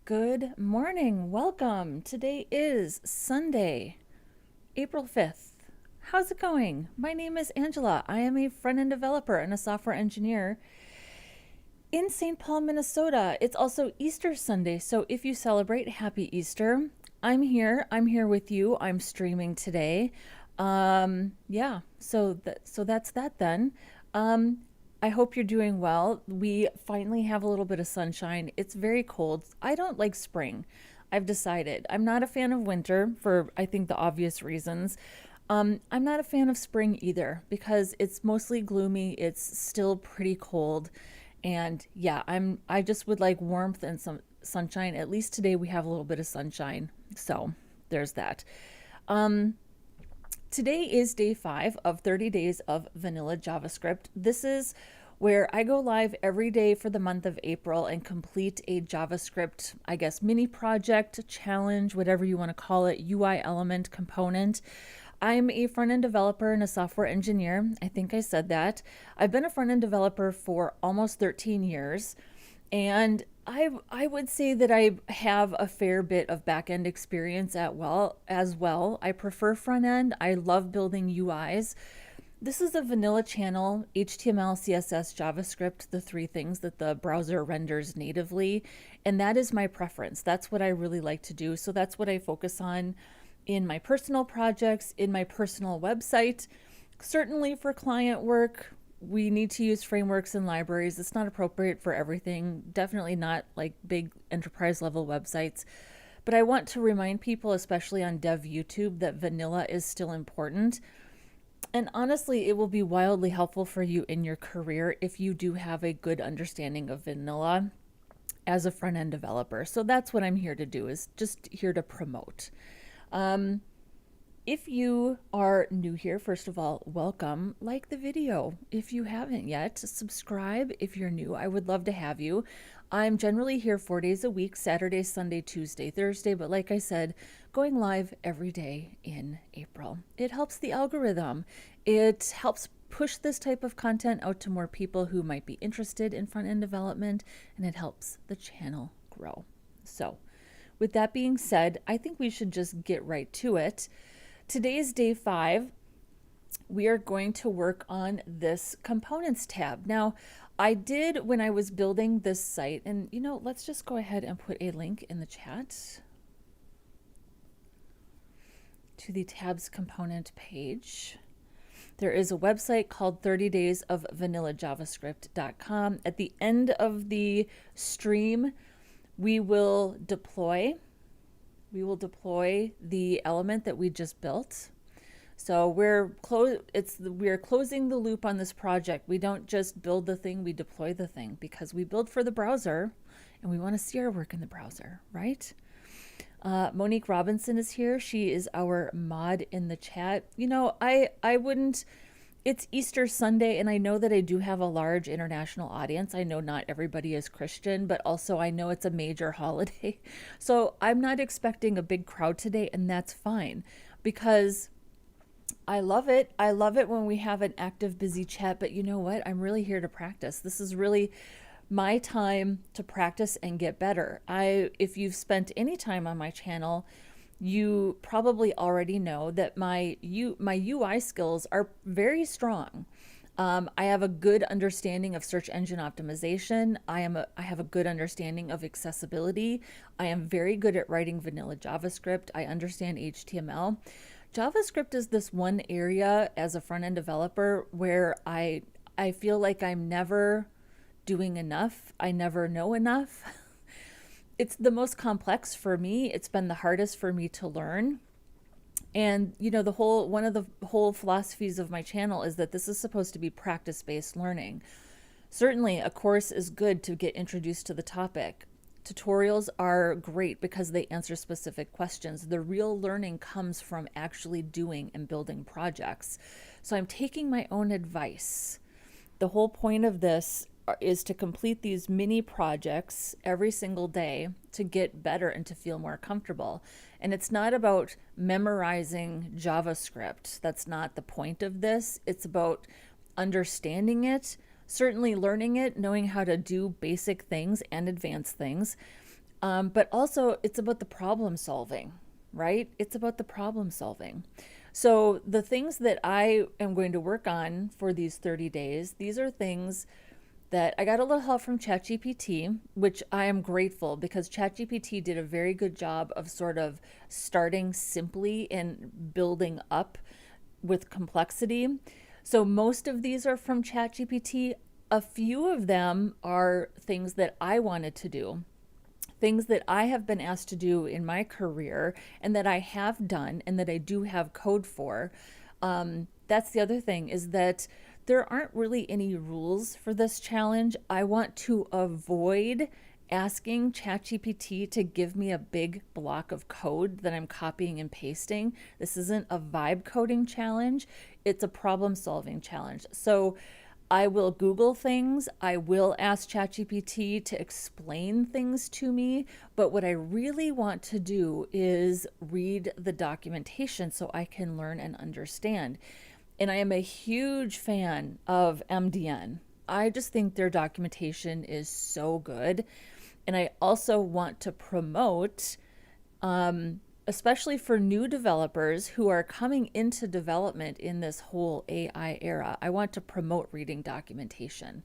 Good morning. Welcome. Today is Sunday, April 5th. How's it going? My name is Angela. I am a front-end developer and a software engineer in St. Paul, Minnesota. It's also Easter Sunday, so if you celebrate, happy Easter. I'm here. I'm here with you. I'm streaming today. So that's that then. I hope you're doing well. We finally have a little bit of sunshine. It's very cold. I don't like spring. I've decided. I'm not a fan of winter for, I think, the obvious reasons. I'm not a fan of spring either because it's mostly gloomy. It's still pretty cold. And yeah, I just would like warmth and some sunshine. At least today we have a little bit of sunshine. So there's that. Today is day 5 of 30 days of vanilla JavaScript. This is where I go live every day for the month of April and complete a JavaScript, I guess, mini project, challenge, whatever you want to call it, UI element, component. I'm a front-end developer and a software engineer. I think I said that. I've been a front-end developer for almost 13 years. And I would say that I have a fair bit of back-end experience as well. I prefer front-end. I love building UIs. This is a vanilla channel, HTML, CSS, JavaScript, the 3 things that the browser renders natively. And that is my preference. That's what I really like to do. So that's what I focus on in my personal projects, in my personal website. Certainly for client work, we need to use frameworks and libraries. It's not appropriate for everything, definitely not like big enterprise level websites. But I want to remind people, especially on Dev YouTube, that vanilla is still important. And honestly, it will be wildly helpful for you in your career if you do have a good understanding of vanilla as a front-end developer. So that's what I'm here to do, is just here to promote. If you are new here, first of all, welcome. Like the video if you haven't yet. Subscribe if you're new. I would love to have you. I'm generally here 4 days a week, Saturday, Sunday, Tuesday, Thursday, but like I said, going live every day in April. It helps the algorithm. It helps push this type of content out to more people who might be interested in front-end development, and it helps the channel grow. So with that being said, I think we should just get right to it. Today is day 5. We are going to work on this components tab. Now, I did when I was building this site, and let's just go ahead and put a link in the chat to the tabs component page. There is a website called 30 days of vanilla javascript.com. At the end of the stream, we will deploy the element that we just built. So we're closing the loop on this project. We don't just build the thing, we deploy the thing, because we build for the browser and we want to see our work in the browser, right? Monique Robinson is here. She is our mod in the chat. I wouldn't, it's Easter Sunday, and I know that I do have a large international audience. I know not everybody is Christian, but also I know it's a major holiday. So I'm not expecting a big crowd today, and that's fine, because I love it. I love it when we have an active, busy chat, but you know what? I'm really here to practice. This is really my time to practice and get better. If you've spent any time on my channel, you probably already know that my UI skills are very strong. I have a good understanding of search engine optimization. I have a good understanding of accessibility. I am very good at writing vanilla JavaScript. I understand HTML. JavaScript is this one area as a front-end developer where I feel like I'm never doing enough. I never know enough. It's the most complex for me. It's been the hardest for me to learn. And one of the whole philosophies of my channel is that this is supposed to be practice-based learning. Certainly a course is good to get introduced to the topic. Tutorials are great because they answer specific questions. The real learning comes from actually doing and building projects. So I'm taking my own advice. The whole point of this is to complete these mini projects every single day to get better and to feel more comfortable. And it's not about memorizing JavaScript. That's not the point of this. It's about understanding it, certainly learning it, knowing how to do basic things and advanced things. But also it's about the problem solving, right? It's about the problem solving. So the things that I am going to work on for these 30 days, these are things that I got a little help from ChatGPT, which I am grateful because ChatGPT did a very good job of sort of starting simply and building up with complexity. So most of these are from ChatGPT. A few of them are things that I wanted to do, things that I have been asked to do in my career and that I have done and that I do have code for. That's the other thing, is that there aren't really any rules for this challenge. I want to avoid asking ChatGPT to give me a big block of code that I'm copying and pasting. This isn't a vibe coding challenge. It's a problem solving challenge. So I will Google things. I will ask ChatGPT to explain things to me. But what I really want to do is read the documentation so I can learn and understand. And I am a huge fan of MDN. I just think their documentation is so good. And I also want to promote, especially for new developers who are coming into development in this whole AI era, I want to promote reading documentation.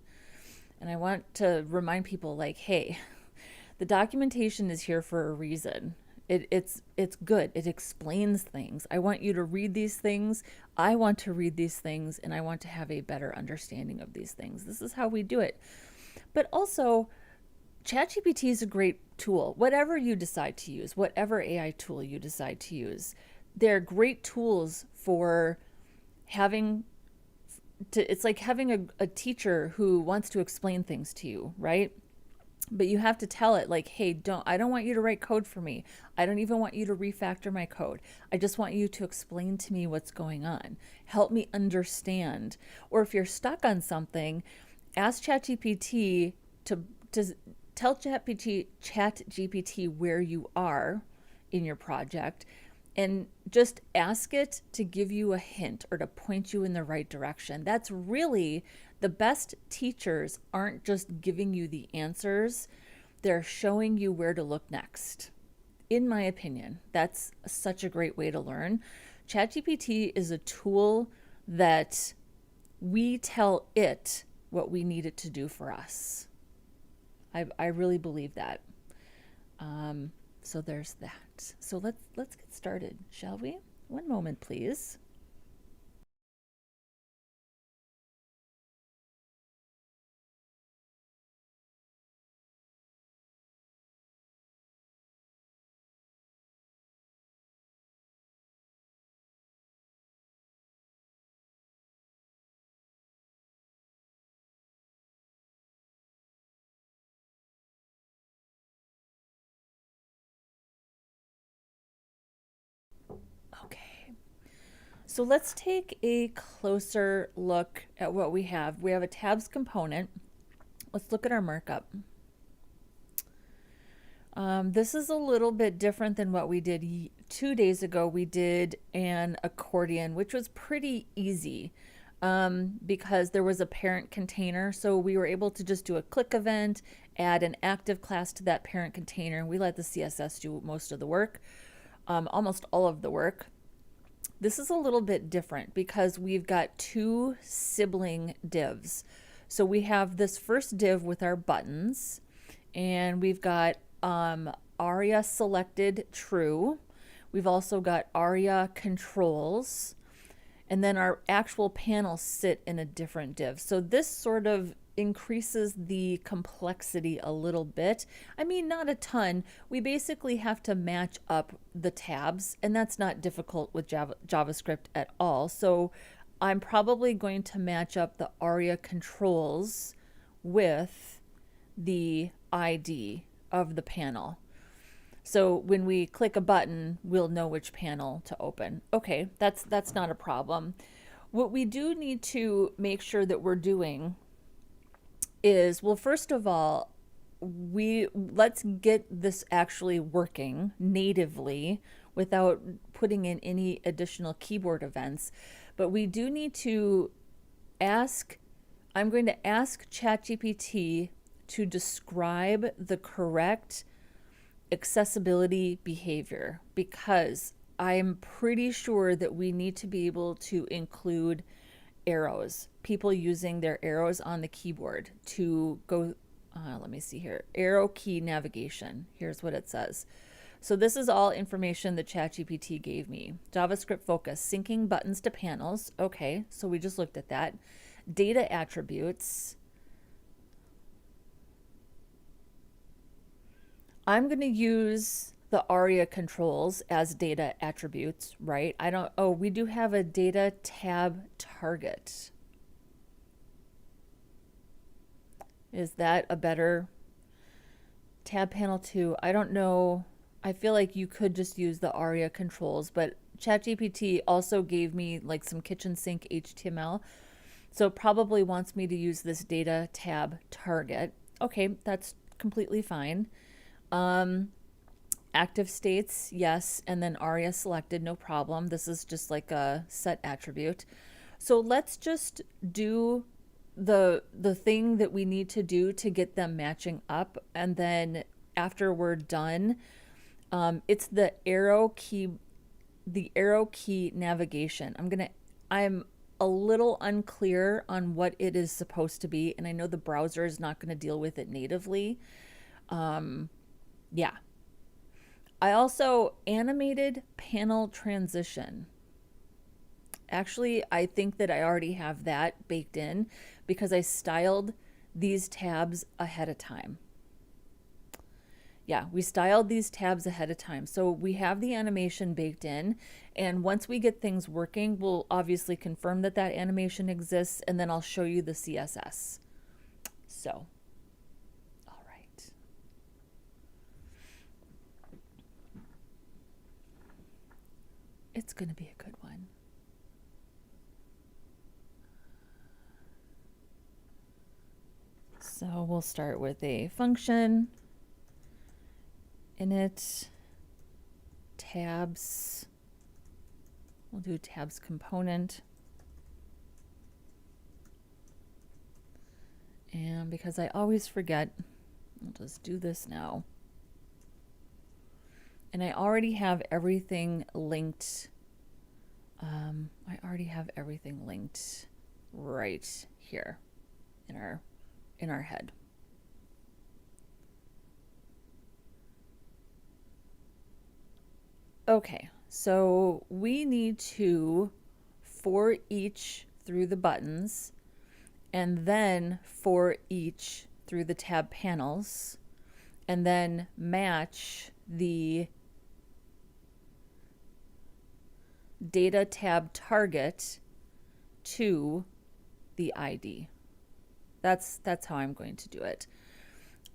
And I want to remind people like, hey, the documentation is here for a reason. It's good. It explains things. I want you to read these things. I want to read these things, and I want to have a better understanding of these things. This is how we do it. But also, ChatGPT is a great tool. Whatever you decide to use, whatever AI tool you decide to use, they're great tools for having to, it's like having a teacher who wants to explain things to you, right? But you have to tell it like, hey, I don't want you to write code for me. I don't even want you to refactor my code. I just want you to explain to me what's going on. Help me understand. Or if you're stuck on something, ask ChatGPT to tell ChatGPT where you are in your project, and just ask it to give you a hint or to point you in the right direction. That's really the best teachers aren't just giving you the answers, they're showing you where to look next. In my opinion, that's such a great way to learn. ChatGPT is a tool that we tell it what we need it to do for us. I really believe that. So there's that. So let's get started, shall we? One moment, please. Okay. So let's take a closer look at what we have. We have a tabs component. Let's look at our markup. This is a little bit different than what we did 2 days ago. We did an accordion, which was pretty easy because there was a parent container. So we were able to just do a click event, add an active class to that parent container, and we let the CSS do most of the work, almost all of the work. This is a little bit different because we've got two sibling divs. So we have this first div with our buttons, and we've got aria-selected true. We've also got aria controls, and then our actual panels sit in a different div. So this sort of increases the complexity a little bit. I mean, not a ton. We basically have to match up the tabs, and that's not difficult with JavaScript at all. So I'm probably going to match up the aria controls with the ID of the panel. So when we click a button, we'll know which panel to open. Okay, that's not a problem. What we do need to make sure that we're doing is, well, first of all, let's get this actually working natively without putting in any additional keyboard events. But we do need to I'm going to ask ChatGPT to describe the correct accessibility behavior, because I'm pretty sure that we need to be able to include arrows, people using their arrows on the keyboard to go, let me see here, arrow key navigation. Here's what it says. So this is all information that ChatGPT gave me. JavaScript focus, syncing buttons to panels. Okay, so we just looked at that. Data attributes. I'm going to use the aria controls as data attributes, right? We do have a data tab target. Is that a better tab panel 2? I don't know. I feel like you could just use the aria controls, but ChatGPT also gave me like some kitchen sink HTML. So it probably wants me to use this data tab target. Okay, that's completely fine. Active states, yes, and then aria selected, no problem. This is just like a set attribute. So let's just do the thing that we need to do to get them matching up, and then after we're done, it's the arrow key navigation. I'm a little unclear on what it is supposed to be, and I know the browser is not going to deal with it natively. Yeah. I also animated panel transition. Actually, I think that I already have that baked in because I styled these tabs ahead of time. Yeah, we styled these tabs ahead of time. So we have the animation baked in, and once we get things working, we'll obviously confirm that that animation exists, and then I'll show you the CSS. So, all right. It's going to be a good one. So we'll start with a function, init, tabs. We'll do tabs component. And because I always forget, I'll just do this now. And I already have everything linked. I already have everything linked right here in our head. Okay, so we need to for each through the buttons, and then for each through the tab panels, and then match the data tab target to the ID. That's how I'm going to do it.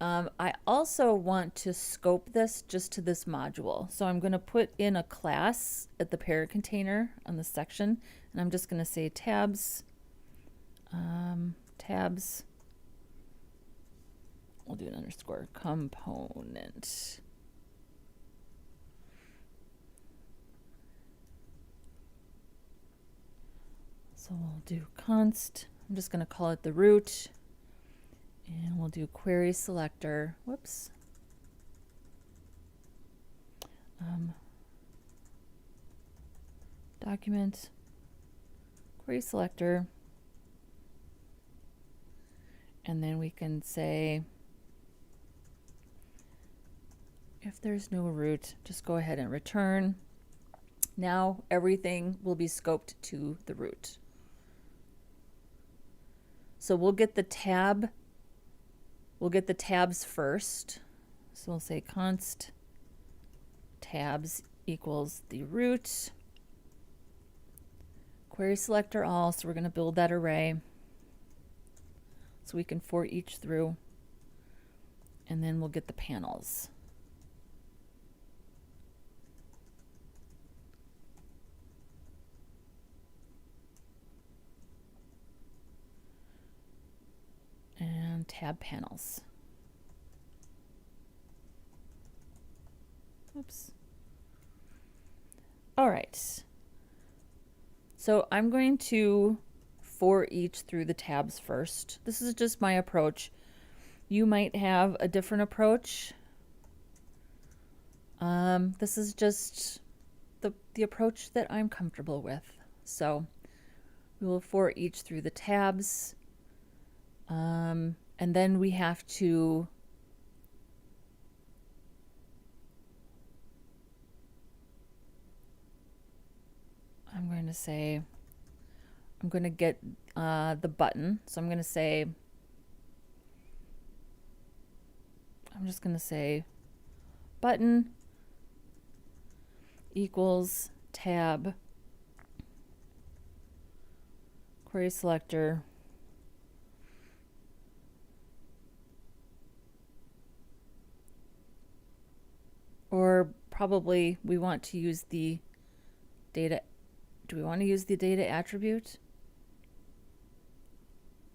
I also want to scope this just to this module. So I'm going to put in a class at the parent container on the section, and I'm just going to say tabs, tabs, we'll do an underscore component. So we'll do const, I'm just going to call it the root, and we'll do query selector, whoops, document, query selector, and then we can say, if there's no root, just go ahead and return. Now everything will be scoped to the root. So we'll get the tabs first. So we'll say const tabs equals the root, query selector all, so we're going to build that array so we can for each through, and then we'll get the panels. And tab panels. Oops. All right. So I'm going to for each through the tabs first. This is just my approach. You might have a different approach. This is just the approach that I'm comfortable with. So we will for each through the tabs. And then we have to I'm going to get the button. So I'm just going to say button equals tab query selector or probably we want to use the data. Do we want to use the data attribute?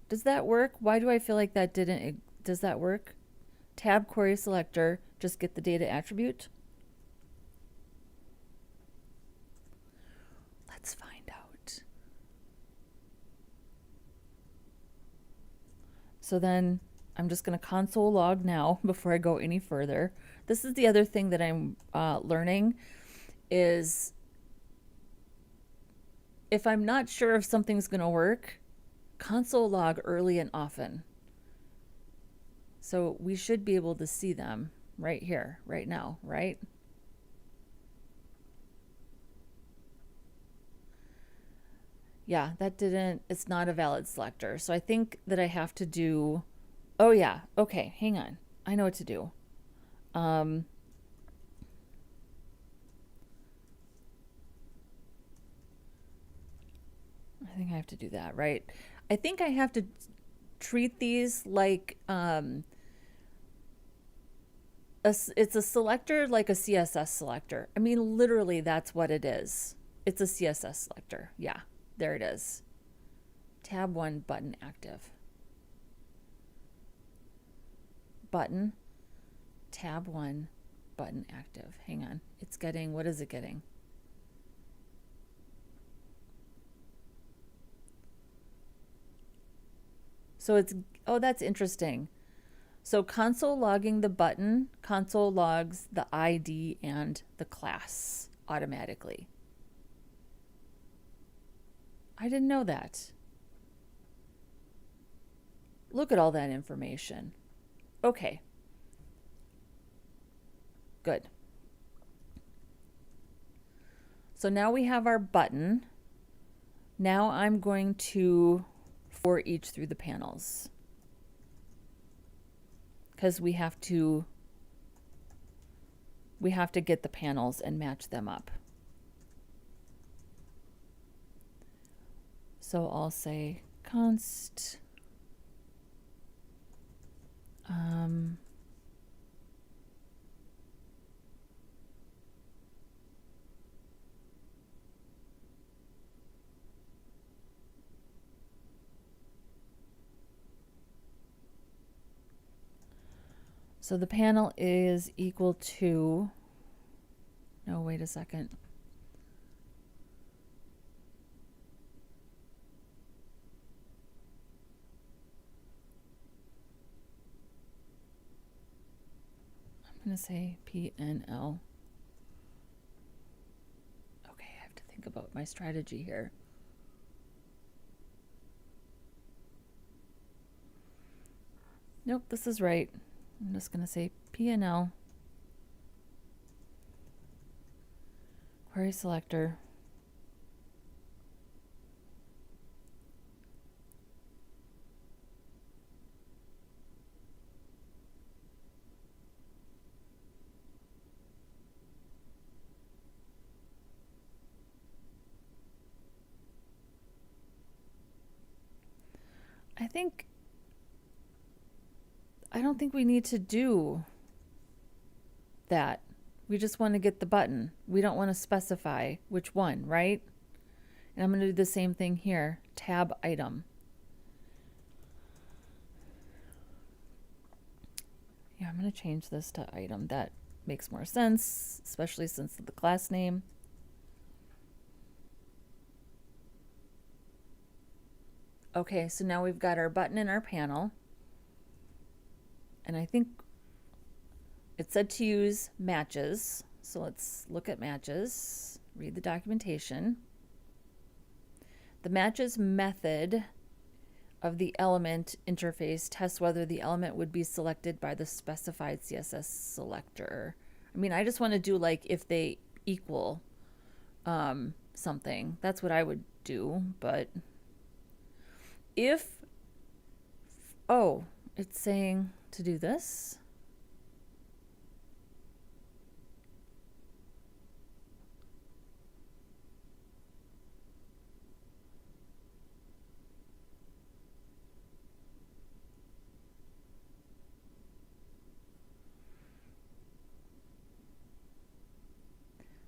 Does that work? Why do I feel like that didn't? Does that work? Tab query selector, just get the data attribute. Let's find out. So then I'm just going to console log now before I go any further. This is the other thing that I'm learning is if I'm not sure if something's going to work, console log early and often. So we should be able to see them right here, right now, right? Yeah, that didn't, it's not a valid selector. So I think that I have to do, oh yeah, okay, hang on. I know what to do. I think I have to do that, right? I think I have to treat these like it's a selector like a CSS selector. I mean, literally, that's what it is. It's a CSS selector. Yeah, there it is. Tab 1 button active. Button, tab 1 button active. Hang on. It's getting, what is it getting? So it's, oh, that's interesting. So console logging the button, console logs the ID and the class automatically. I didn't know that. Look at all that information. Okay. Good. So now we have our button. Now I'm going to for each through the panels because we have to get the panels and match them up. So I'll say const so the panel is equal to, no, wait a second. I'm going to say PNL. Okay, I have to think about my strategy here. Nope, this is right. I'm just going to say PNL query selector I don't think we need to do that. We just want to get the button. We don't want to specify which one, right? And I'm going to do the same thing here. Tab item. Yeah, I'm going to change this to item. That makes more sense, especially since the class name. Okay, so now we've got our button in our panel. And I think it said to use matches. So let's look at matches, read the documentation. The matches method of the element interface tests whether the element would be selected by the specified CSS selector. I mean, I just want to do like if they equal something. That's what I would do, but if, oh, it's saying to do this.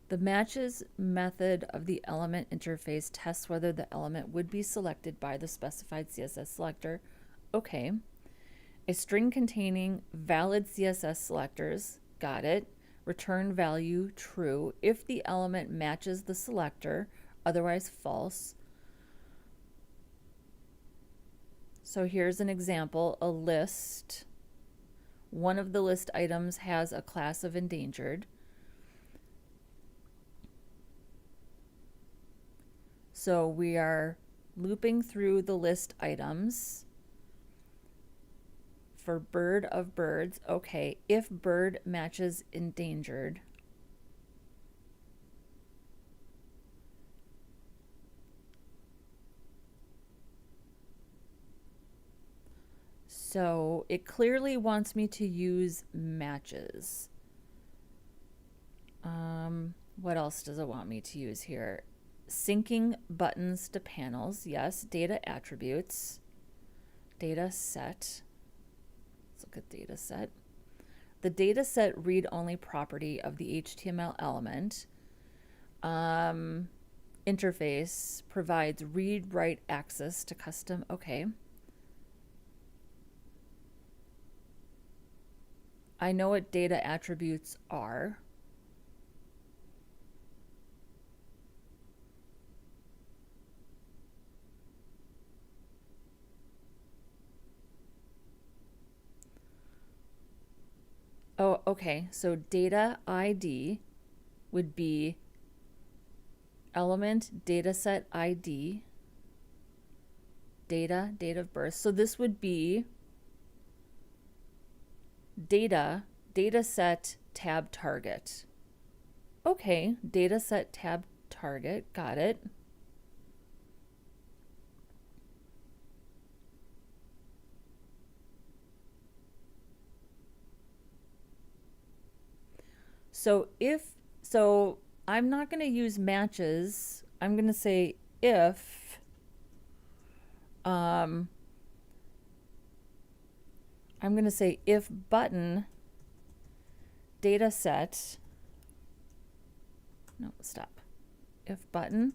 The matches method of the element interface tests whether the element would be selected by the specified CSS selector. Okay. A string containing valid CSS selectors, got it. Return value true if the element matches the selector, otherwise false. So here's an example, a list. One of the list items has a class of endangered. So we are looping through the list items for bird of birds. Okay, if bird matches endangered. So it clearly wants me to use matches. What else does it want me to use here? Syncing buttons to panels, yes. Data attributes, data set. Let's look at data set. The data set read-only property of the HTML element interface provides read-write access to custom, okay. I know what data attributes are. Oh, okay. So data ID would be element dataset ID, data, date of birth. So this would be data, dataset tab target. Okay, dataset tab target, got it. So I'm not going to use matches. I'm going to say if I'm going to say if button data set, no, stop. If button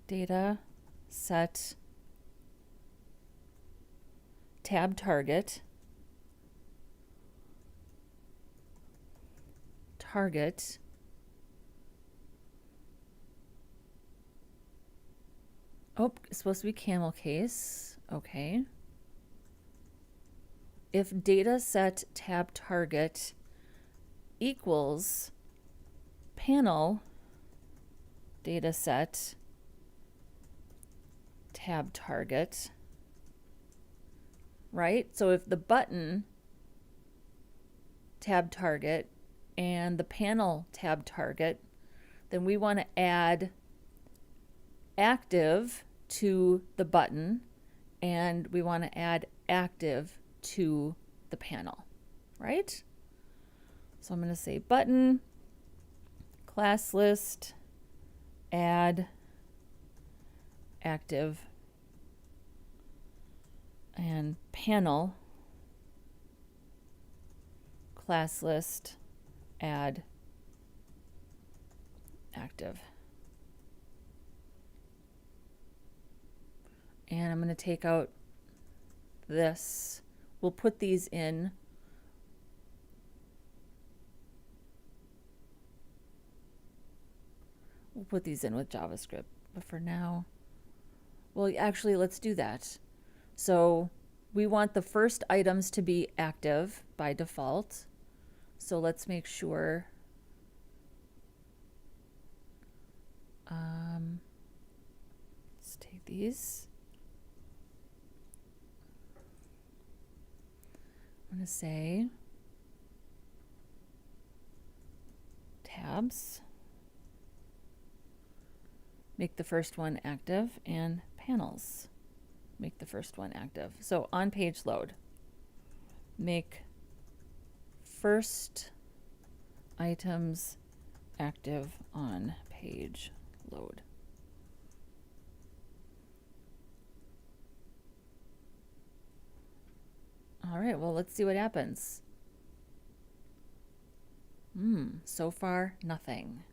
data set tab target oh, it's supposed to be camel case, okay. If data set tab target equals panel data set tab target, right? So if the button tab target and the panel tab target, then we want to add active to the button and we want to add active to the panel, right? So I'm going to say button, class list, add active, and panel, class list, add active. And I'm going to take out this. We'll put these in. We'll put these in with JavaScript. But for now, well, actually, let's do that. So we want the first items to be active by default. So let's make sure. Let's take these. I'm going to say tabs, make the first one active, and panels, make the first one active. So on page load, make first items active on page load. All right, well, let's see what happens. So far, nothing.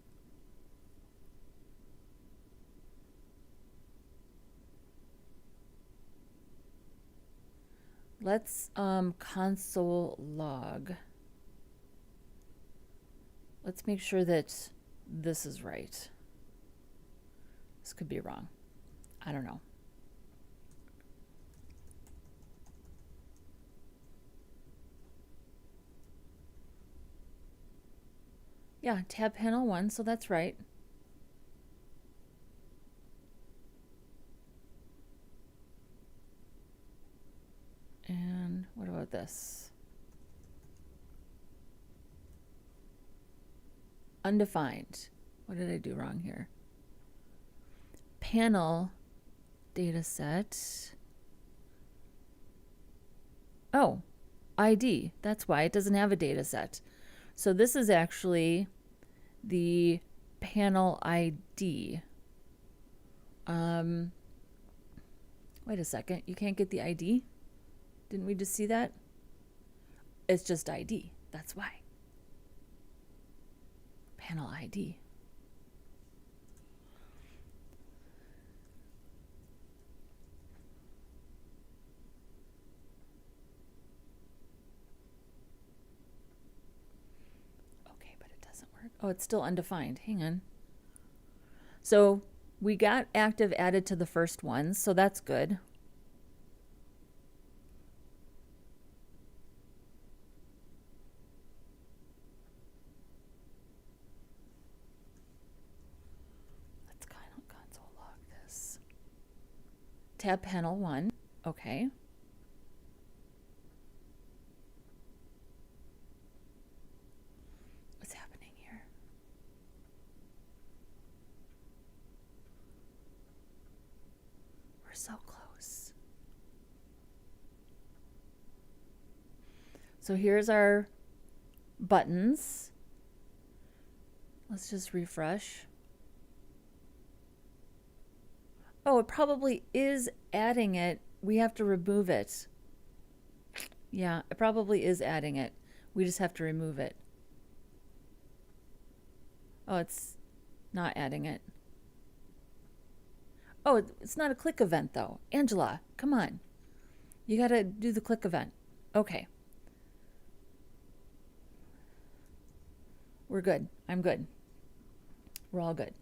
Let's console log. Let's make sure that this is right. This could be wrong. I don't know. Yeah, tab panel 1, so that's right. And what about this? Undefined. What did I do wrong here? Panel data set. Oh, ID. That's why it doesn't have a data set. So this is actually the panel ID. Wait a second. You can't get the ID? Didn't we just see that? It's just ID. That's why. Panel ID. Okay, but it doesn't work. Oh, it's still undefined. Hang on. So we got active added to the first one, so that's good. Let's console log this. Tab panel 1. Okay. What's happening here? We're so close. So here's our buttons. Let's just refresh. Oh, it probably is adding it. We have to remove it. Yeah, it probably is adding it. We just have to remove it. Oh, it's not adding it. Oh, it's not a click event though. Angela, come on. You gotta do the click event. Okay. We're good. I'm good. We're all good.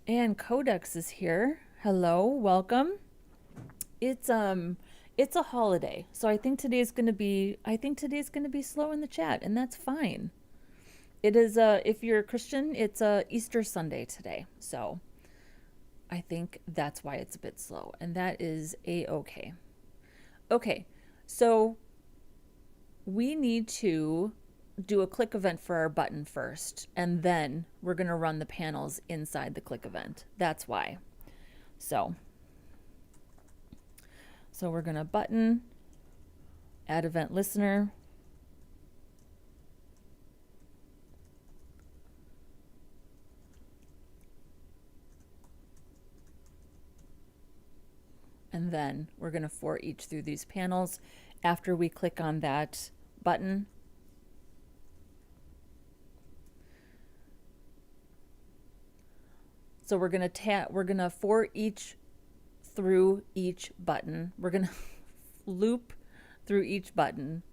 And Codex is here. Hello, welcome. It's a holiday, so I think today's gonna be slow in the chat, and that's fine. It is if you're a Christian, it's Easter Sunday today, so I think that's why it's a bit slow, and that is a-okay. Okay, so we need to do a click event for our button first, and then we're going to run the panels inside the click event. That's why. So we're going to button, add event listener, and then we're going to for each through these panels after we click on that button. So we're going to for each through each button. We're going to loop through each button.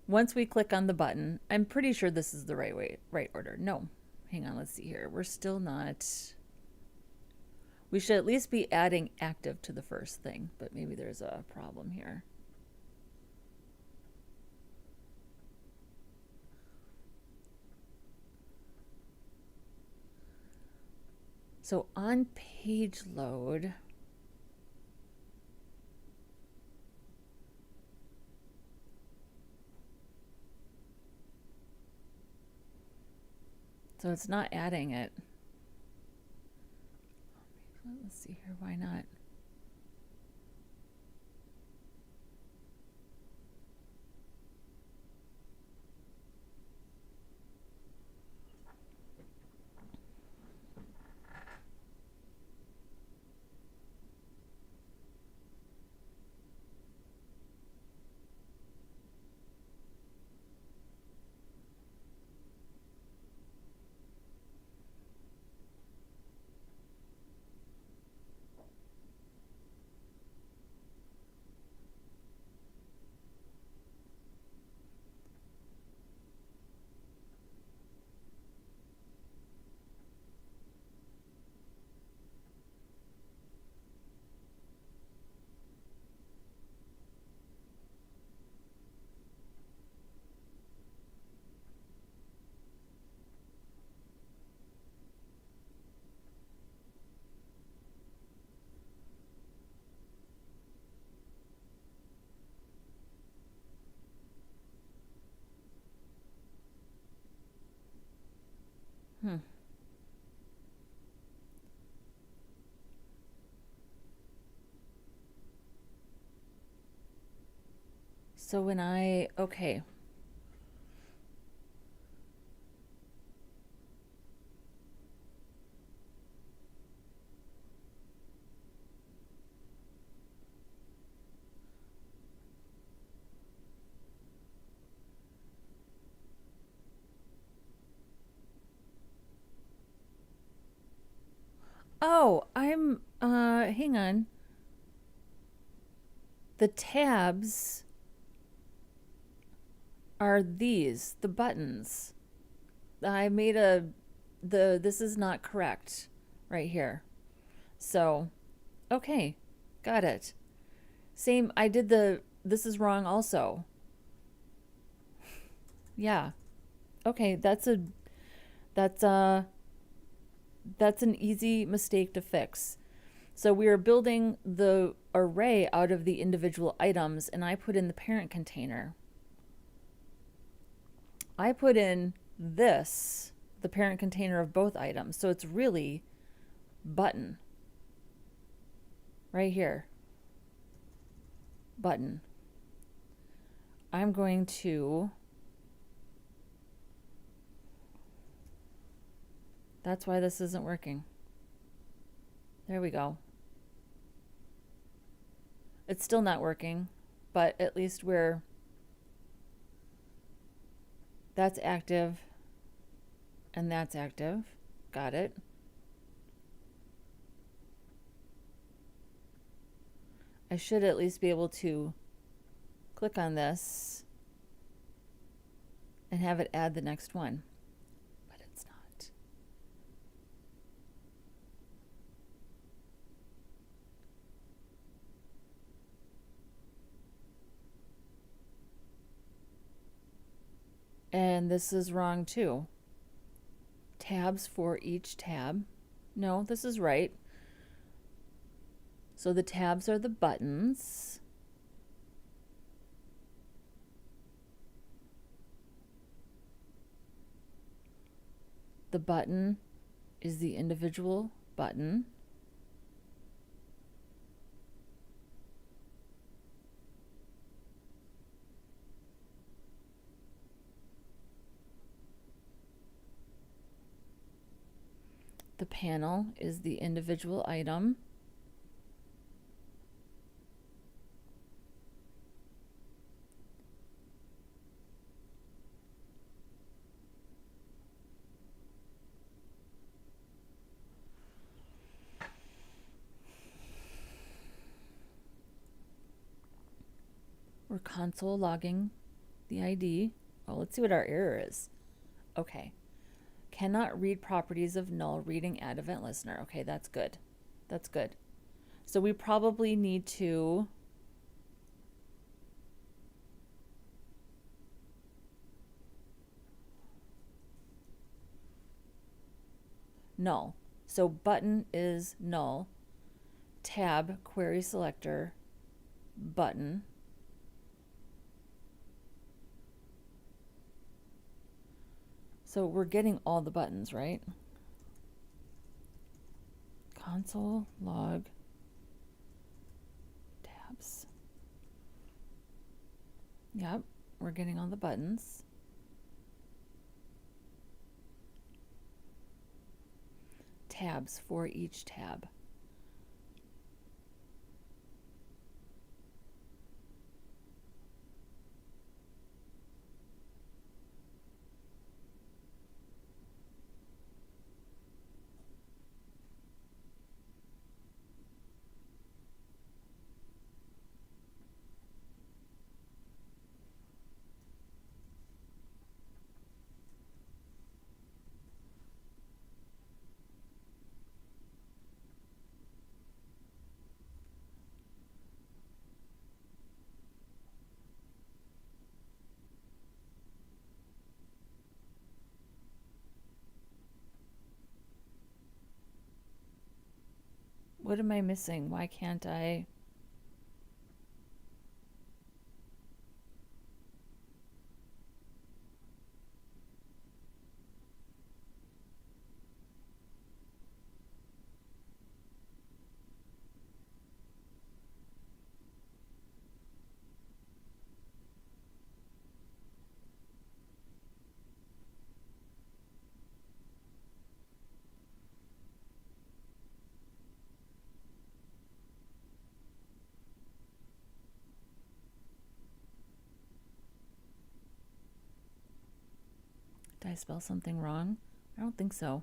once we click on the button, I'm pretty sure this is the right order. No, hang on, let's see here. We're still not, we should at least be adding active to the first thing, but maybe there's a problem here. So on page load, so it's not adding it. Let's see here, why not? Hmm. So when okay. Oh, hang on. The tabs are these, the buttons. I made this is not correct right here. So, okay, got it. Same, I did this is wrong also. Yeah. Okay, that's an easy mistake to fix. So we are building the array out of the individual items, and I put in the parent container. I put in this, the parent container of both items. So it's really button. Right here. Button. I'm going to, that's why this isn't working. There we go. It's still not working, but at least that's active and that's active. Got it. I should at least be able to click on this and have it add the next one, but it's not. And this is wrong too. Tabs for each tab. No, this is right. So the tabs are the buttons. The button is the individual button. The panel is the individual item. We're console logging the ID. Oh, let's see what our error is. Okay. Cannot read properties of null reading add event listener. Okay, that's good. That's good. So we probably need to null. So button is null. Tab query selector button. So we're getting all the buttons, right? Console log tabs. Yep, we're getting all the buttons. Tabs for each tab. What am I missing? Why can't I? Did I spell something wrong? I don't think so.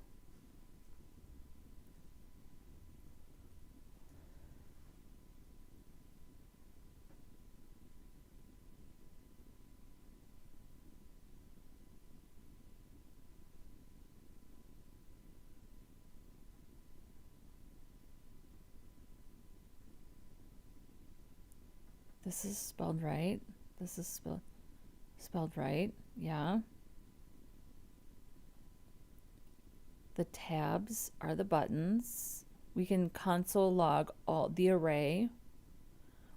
This is spelled right. This is spelled right. Yeah. The tabs are the buttons. We can console log all the array.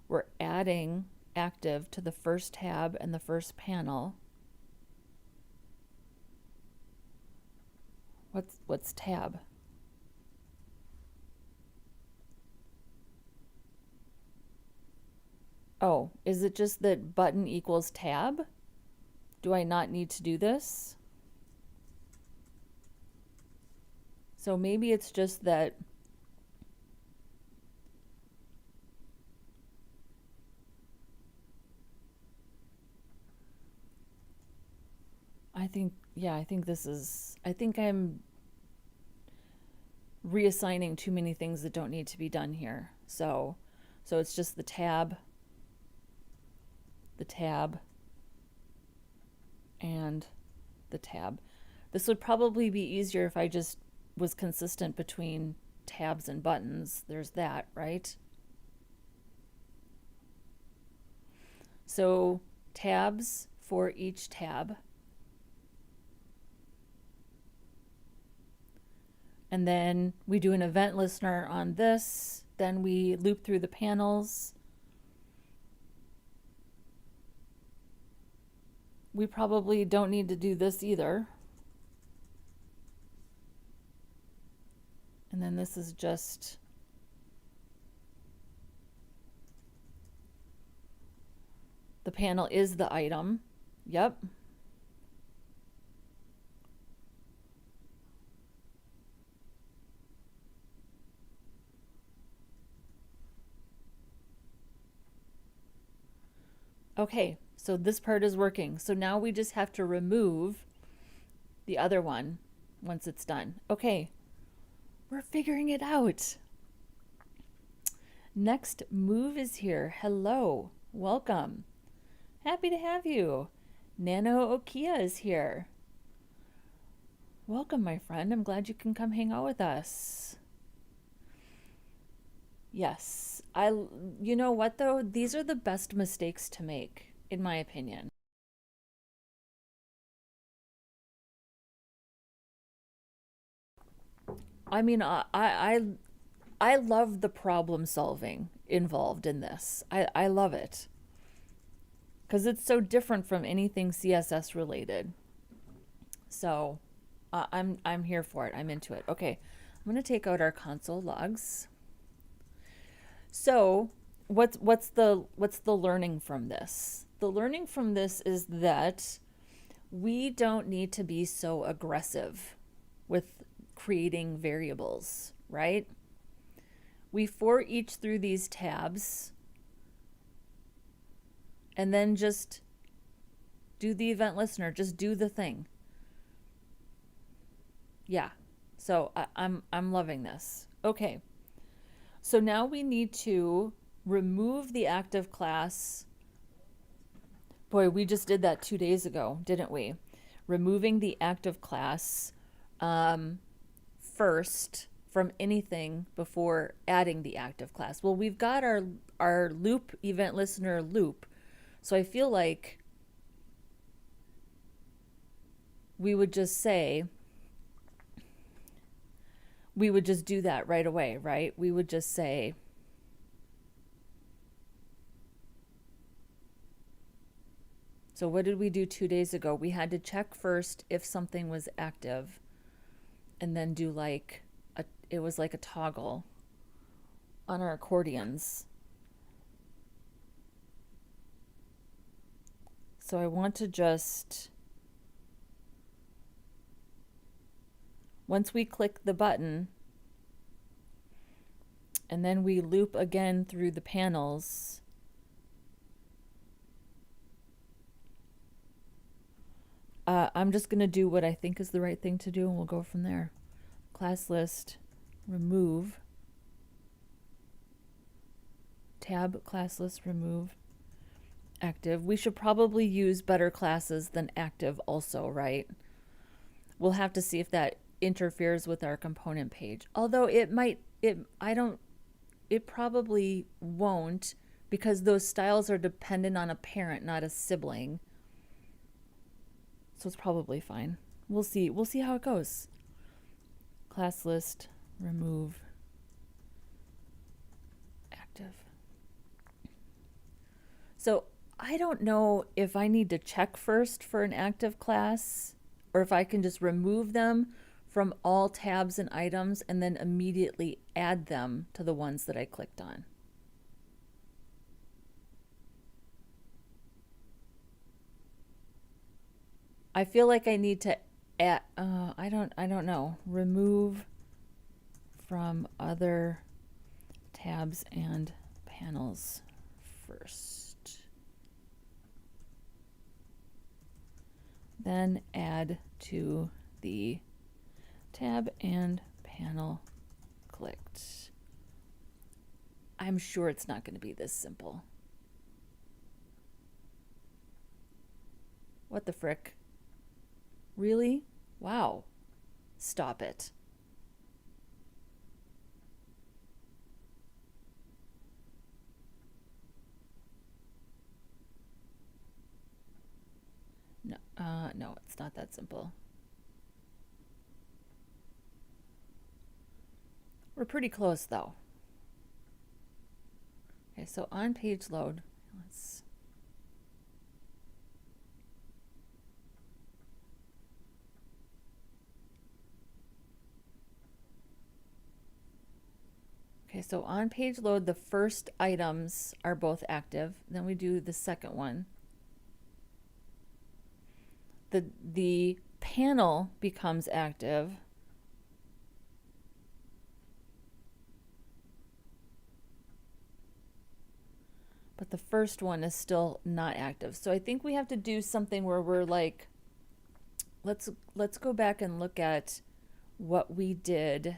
We're adding active to the first tab and the first panel. What's tab? Oh, is it just that button equals tab? Do I not need to do this? So maybe it's just that I think I'm reassigning too many things that don't need to be done here. So it's just the tab, and the tab. This would probably be easier if I just was consistent between tabs and buttons. There's that, right? So tabs for each tab. And then we do an event listener on this. Then we loop through the panels. We probably don't need to do this either. And then this is just the panel is the item. Yep. Okay, so this part is working. So now we just have to remove the other one once it's done. Okay, we're figuring it out. Next move is here. Hello, welcome. Happy to have you. Nano Okia is here. Welcome, my friend. I'm glad you can come hang out with us. Yes, you know what though? These are the best mistakes to make, in my opinion. I mean, I love the problem solving involved in this. I love it because it's so different from anything CSS related. So I'm here for it. I'm into it. Okay, I'm gonna take out our console logs. So what's the learning from this? The learning from this is that we don't need to be so aggressive with creating variables, right? We for each through these tabs and then just do the event listener, just do the thing. Yeah, so I'm loving this. Okay, so now we need to remove the active class. Boy, we just did that 2 days ago, didn't we? Removing the active class first from anything before adding the active class. Well, we've got our loop event listener loop. So I feel like we would just do that right away, right? We would just say, so what did we do 2 days ago? We had to check first if something was active and then do like it was like a toggle on our accordions. So I want to just, once we click the button and then we loop again through the panels, I'm just going to do what I think is the right thing to do and we'll go from there. Class list, remove, tab class list, remove, active. We should probably use better classes than active also, right? We'll have to see if that interferes with our component page. Although it probably won't because those styles are dependent on a parent, not a sibling. So it's probably fine. We'll see how it goes. Class list, remove, active. So I don't know if I need to check first for an active class or if I can just remove them from all tabs and items and then immediately add them to the ones that I clicked on. I feel like I need to add, I don't know, remove from other tabs and panels first. Then add to the tab and panel clicked. I'm sure it's not going to be this simple. What the frick? Really? Wow. Stop it. No, no, it's not that simple. We're pretty close though. Okay, so on page load, let's Okay, so on page load, the first items are both active. Then we do the second one. The panel becomes active. But the first one is still not active. So I think we have to do something where we're like, let's go back and look at what we did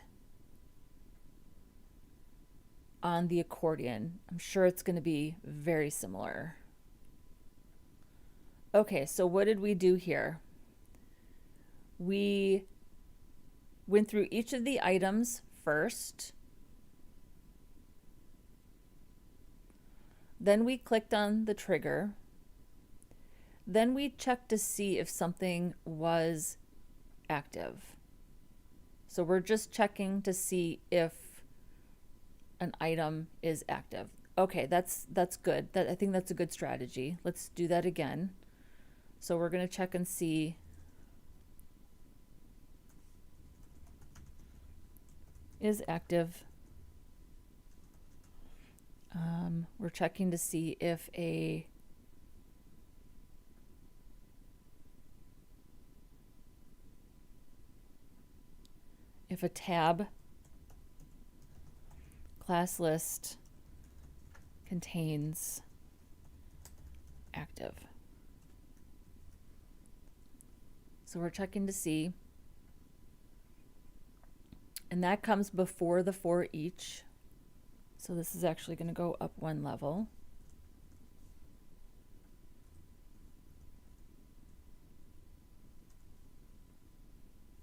on the accordion. I'm sure it's going to be very similar. Okay, so what did we do here? We went through each of the items first. Then we clicked on the trigger. Then we checked to see if something was active. So we're just checking to see if an item is active. Okay, that's good. I think that's a good strategy. Let's do that again. So we're going to check and see is active. We're checking to see if a tab class list contains active. So we're checking to see, and that comes before the for each. So this is actually going to go up one level.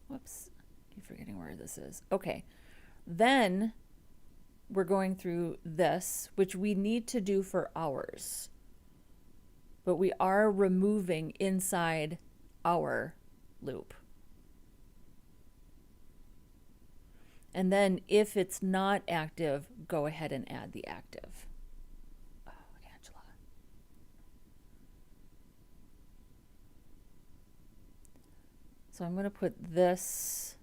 Whoops, keep forgetting where this is. Okay, then we're going through this, which we need to do for hours, but we are removing inside our loop. And then if it's not active, go ahead and add the active. Oh, Angela. So I'm going to put this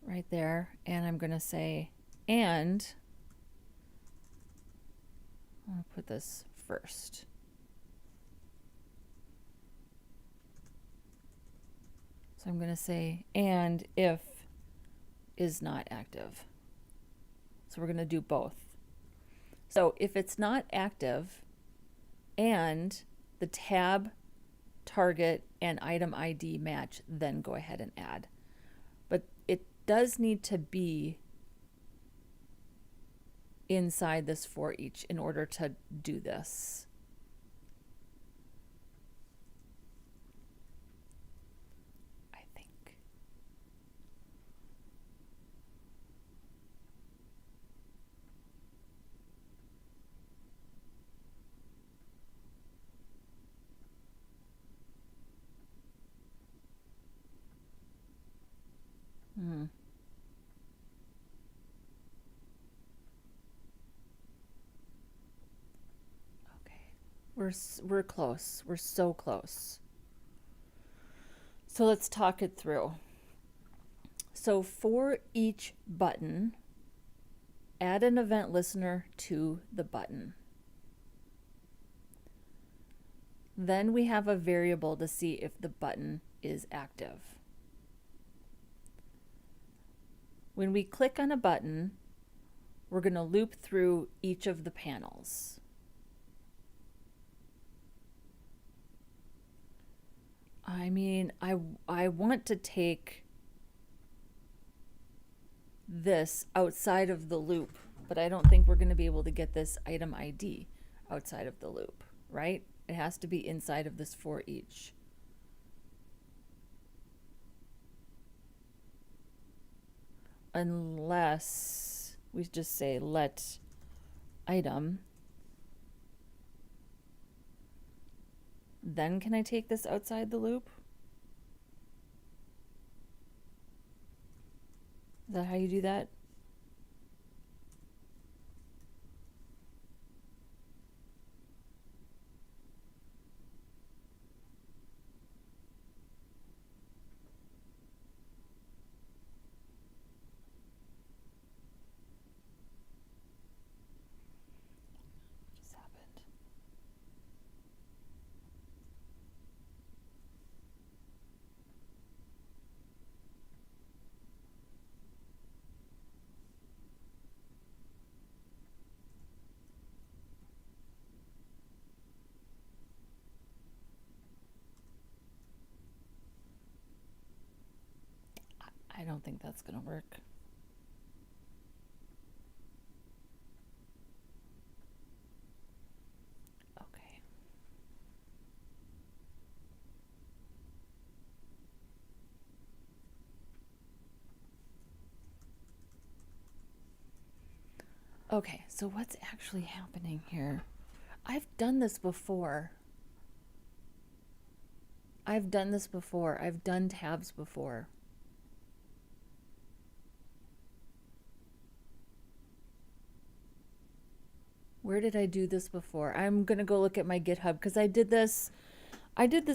right there, and I'm going to say, and I'm going to put this first. So I'm going to say, and if is not active. So we're going to do both. So if it's not active and the tab, target, and item ID match, then go ahead and add. But it does need to be inside this for each in order to do this. We're close. We're so close. So let's talk it through. So for each button, add an event listener to the button. Then we have a variable to see if the button is active. When we click on a button, we're going to loop through each of the panels. I mean, I want to take this outside of the loop, but I don't think we're going to be able to get this item ID outside of the loop, right? It has to be inside of this for each. Unless we just say let item. Then can I take this outside the loop? Is that how you do that? What just happened? I don't think that's going to work. Okay. Okay, so what's actually happening here? I've done this before. I've done this before. I've done tabs before. Where did I do this before? I'm gonna go look at my GitHub because I did this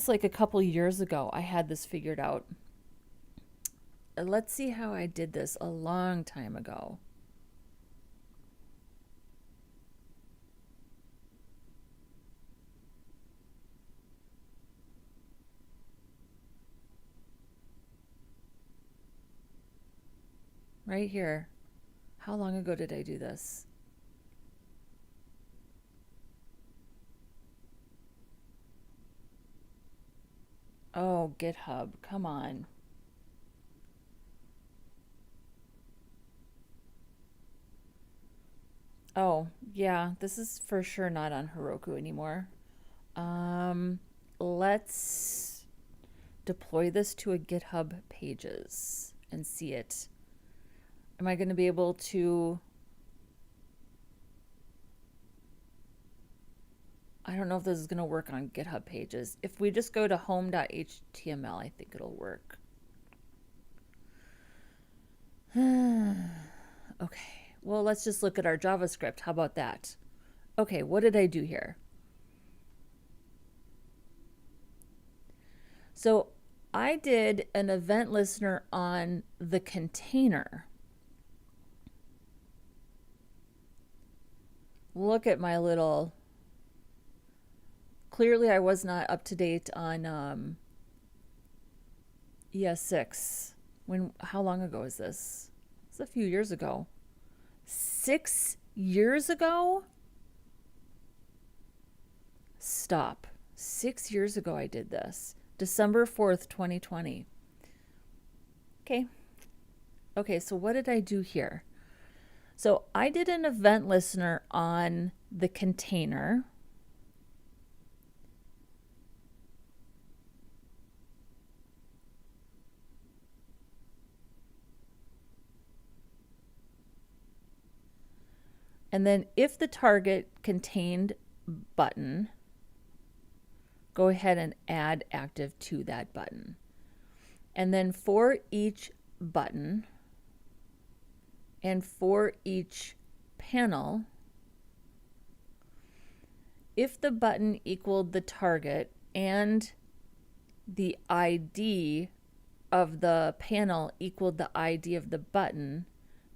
like a couple years ago. I had this figured out. Let's see how I did this a long time ago. Right here. How long ago did I do this? Oh, GitHub, come on. Oh, yeah, this is for sure not on Heroku anymore. Let's deploy this to a GitHub pages and see it. Am I going to be able to... I don't know if this is going to work on GitHub pages. If we just go to home.html, I think it'll work. Okay, well, let's just look at our JavaScript. How about that? Okay, what did I do here? So I did an event listener on the container. Look at my little... Clearly I was not up to date on ES6. How long ago is this? It's a few years ago. 6 years ago? Stop. 6 years ago I did this. December 4th, 2020. Okay, so what did I do here? So I did an event listener on the container. And then if the target contained button, go ahead and add active to that button. And then for each button and for each panel, if the button equaled the target and the ID of the panel equaled the ID of the button,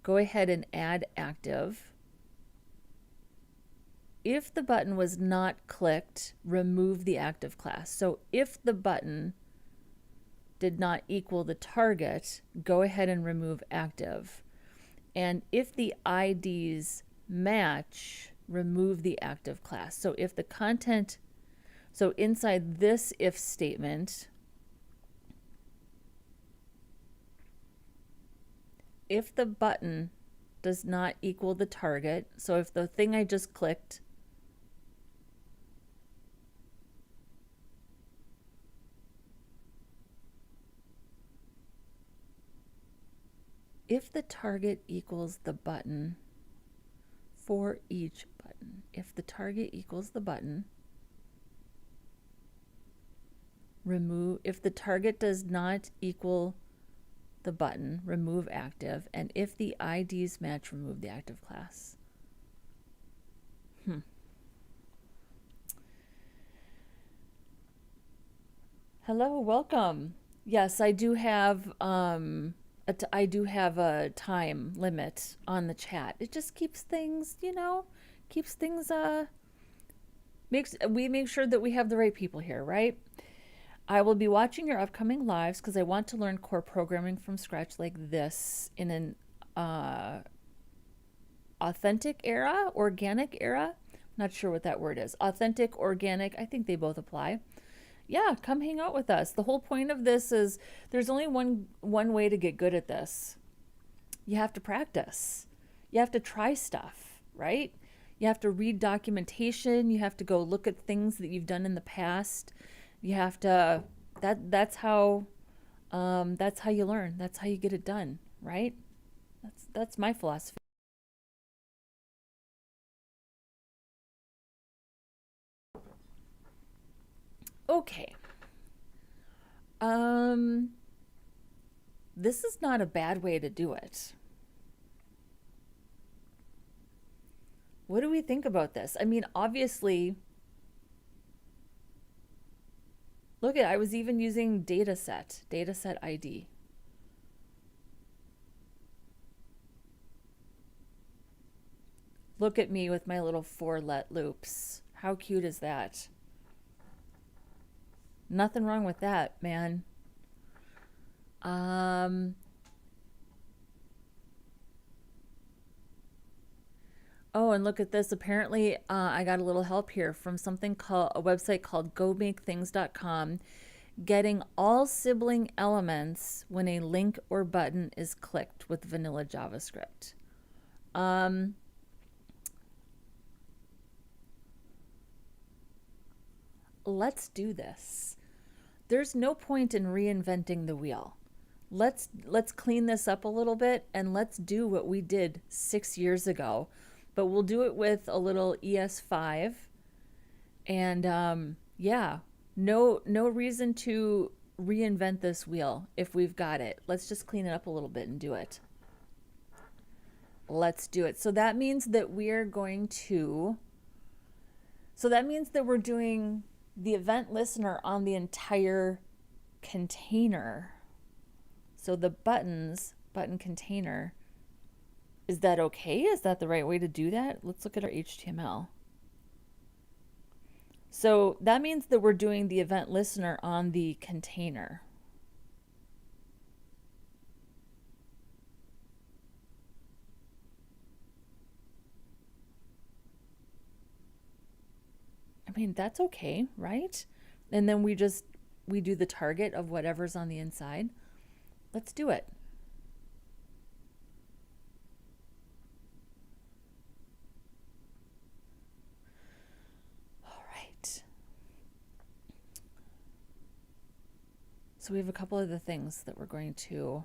go ahead and add active. If the button was not clicked, remove the active class. So if the button did not equal the target, go ahead and remove active. And if the IDs match, remove the active class. So if the content, so inside this if statement, if the button does not equal the target, so if the thing I just clicked if the target equals the button for each button, if the target equals the button, remove, if the target does not equal the button, remove active, and if the IDs match, remove the active class. Hello, welcome. Yes, I do have a time limit on the chat. It just keeps things, we make sure that we have the right people here, right? I will be watching your upcoming lives because I want to learn core programming from scratch like this in an authentic era, organic era. I'm not sure what that word is. Authentic, organic, I think they both apply. Yeah, come hang out with us. The whole point of this is there's only one way to get good at this. You have to practice. You have to try stuff, right? You have to read documentation. You have to go look at things that you've done in the past. You have to, that's how you learn. That's how you get it done, right? That's my philosophy. Okay. This is not a bad way to do it. What do we think about this? I mean, obviously, look at, I was even using dataset ID. Look at me with my little for let loops. How cute is that? Nothing wrong with that, man. Oh, and look at this. Apparently, I got a little help here from something called a website called gomakethings.com. Getting all sibling elements when a link or button is clicked with vanilla JavaScript. Let's do this. There's no point in reinventing the wheel. Let's clean this up a little bit and let's do what we did 6 years ago, but we'll do it with a little ES5. And yeah, no reason to reinvent this wheel if we've got it. Let's just clean it up a little bit and do it. Let's do it. So that means that we're going to, so that means that we're doing the event listener on the entire container. So the buttons, button container, is that okay? Is that the right way to do that? Let's look at our HTML. So that means that we're doing the event listener on the container. I mean, that's okay, right? And then we do the target of whatever's on the inside. Let's do it. All right. So we have a couple of the things that we're going to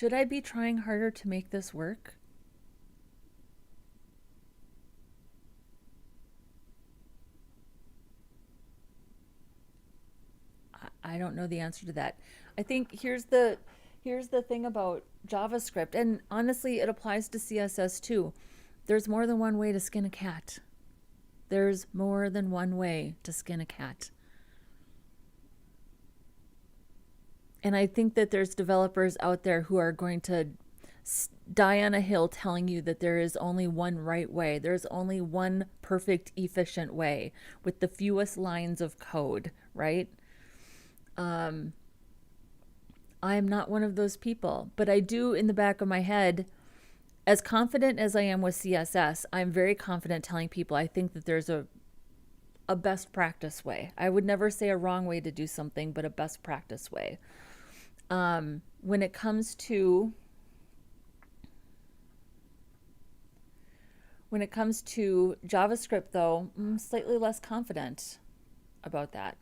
Should I be trying harder to make this work? I don't know the answer to that. I think here's the thing about JavaScript, and honestly, it applies to CSS too. There's more than one way to skin a cat. There's more than one way to skin a cat. And I think that there's developers out there who are going to die on a hill telling you that there is only one right way. There's only one perfect, efficient way with the fewest lines of code, right? I am not one of those people, but I do in the back of my head, as confident as I am with CSS, I'm very confident telling people I think that there's a best practice way. I would never say a wrong way to do something, but a best practice way. When it comes to JavaScript, though, I'm slightly less confident about that.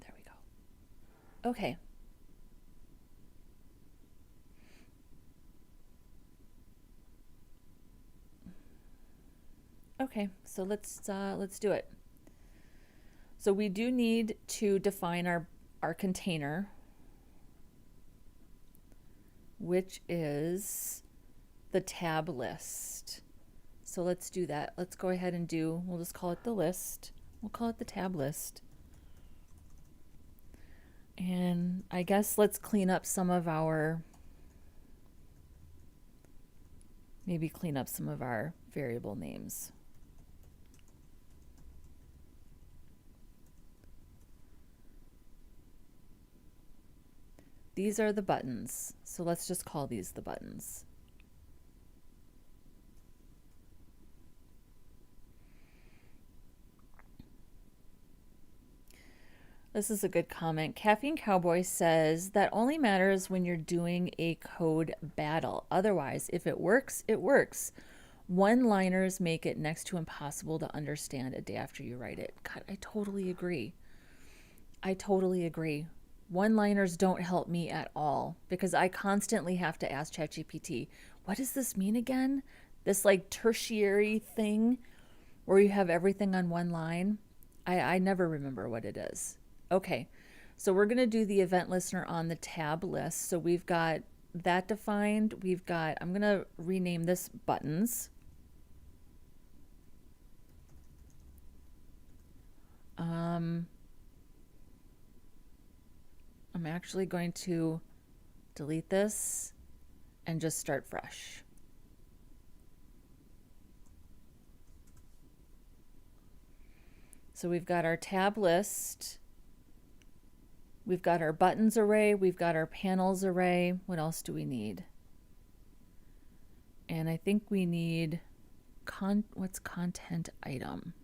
There we go. Okay. Okay, so let's do it. So we do need to define our container, which is the tab list. So let's do that. Let's go ahead and we'll just call it the list. We'll call it the tab list. And I guess let's clean up some of our, maybe clean up some of our variable names. These are the buttons, so let's just call these the buttons. This is a good comment. Caffeine Cowboy says that only matters when you're doing a code battle. Otherwise, if it works, it works. One-liners make it next to impossible to understand a day after you write it. God, I totally agree. I totally agree. One-liners don't help me at all because I constantly have to ask ChatGPT, what does this mean again? This like tertiary thing where you have everything on one line. I never remember what it is. Okay, so we're going to do the event listener on the tab list. So we've got that defined. We've got, I'm going to rename this buttons. I'm actually going to delete this and just start fresh. So we've got our tab list. We've got our buttons array. We've got our panels array. What else do we need? And I think we need what's content item?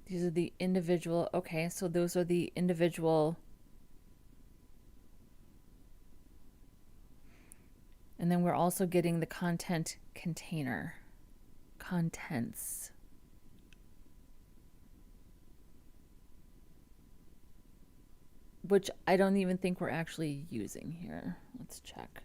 These are the individual, okay, so those are the individual. And then we're also getting the content container, contents. Which I don't even think we're actually using here. Let's check.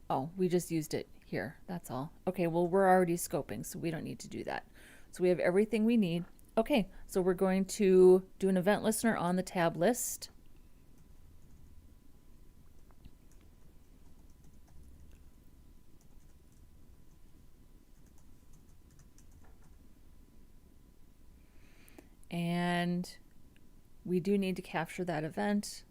Oh, we just used it here, that's all. Okay, well, we're already scoping, so we don't need to do that. So we have everything we need. Okay, so we're going to do an event listener on the tab list. And we do need to capture that event.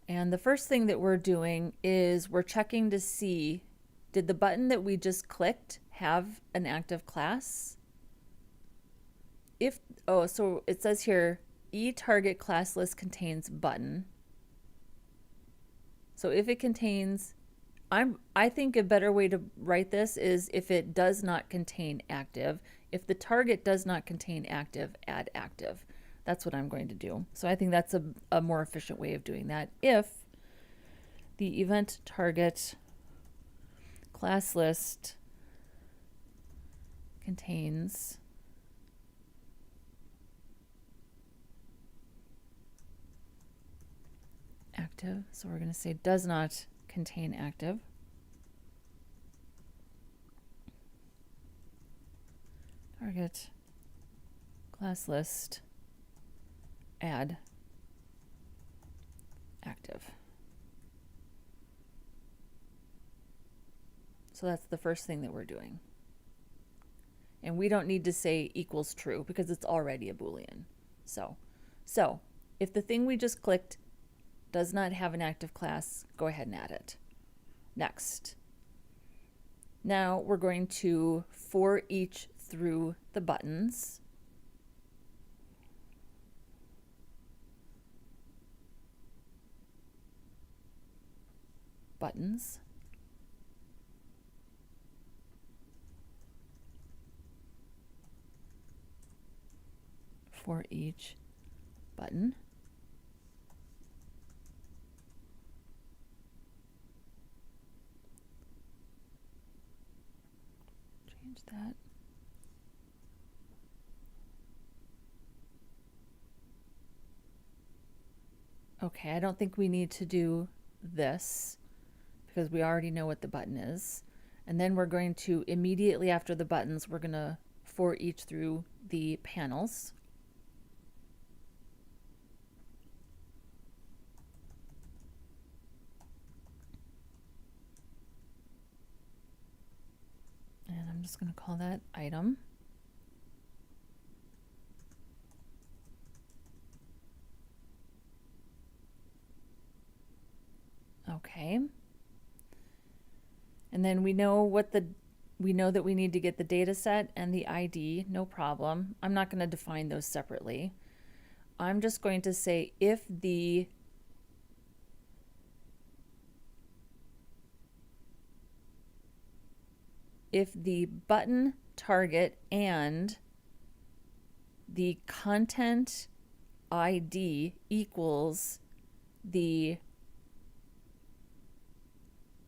And the first thing that we're doing is we're checking to see, did the button that we just clicked have an active class? If, oh, so it says here, eTarget class list contains button. So if it contains, I think a better way to write this is if it does not contain active. If the target does not contain active, add active. That's what I'm going to do. So I think that's a more efficient way of doing that. If the event target class list contains active, so we're going to say does not contain active. Target class list add active. So that's the first thing that we're doing. And we don't need to say equals true because it's already a Boolean. So if the thing we just clicked does not have an active class, go ahead and add it. Next. Now we're going to for each through the buttons. Buttons. For each button. Change that. Okay, I don't think we need to do this because we already know what the button is. And then we're going to immediately after the buttons, we're going to for each through the panels. And I'm just going to call that item. Okay. And then we know that we need to get the data set and the ID, no problem. I'm not going to define those separately. I'm just going to say if the button target and the content ID equals the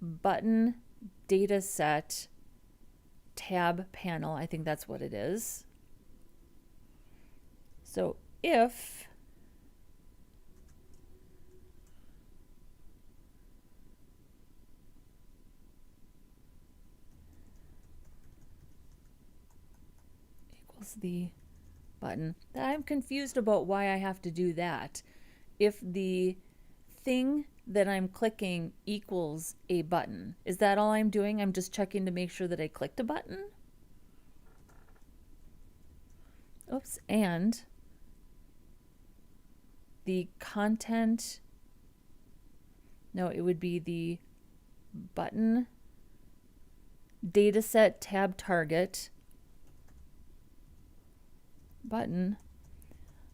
button data set tab panel. I think that's what it is. So if equals the button, I'm confused about why I have to do that. If the thing that I'm clicking equals a button, is that all I'm doing? I'm just checking to make sure that I clicked a button. Oops, and the content, no, it would be the button dataset tab target, button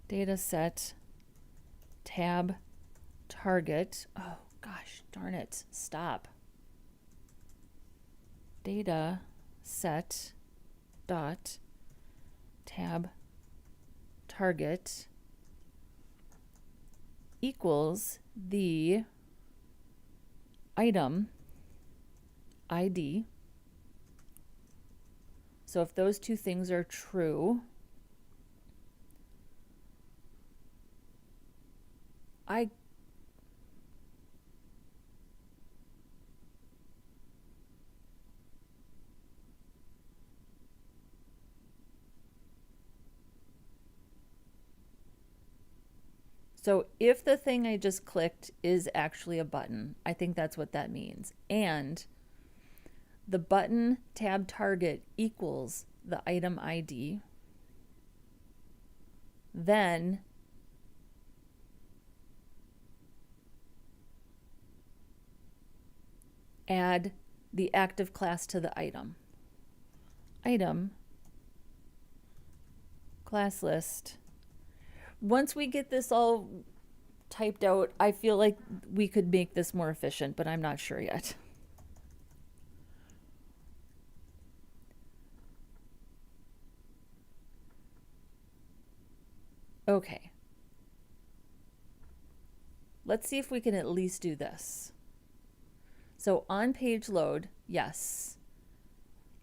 dataset tab target. Oh gosh, darn it, stop. Data set dot tab target equals the item ID. So if those two things are true, so if the thing I just clicked is actually a button, I think that's what that means. And the button tab target equals the item ID, then add the active class to the item. Item class list. Once we get this all typed out, I feel like we could make this more efficient, but I'm not sure yet. Okay. Let's see if we can at least do this. So on page load, yes,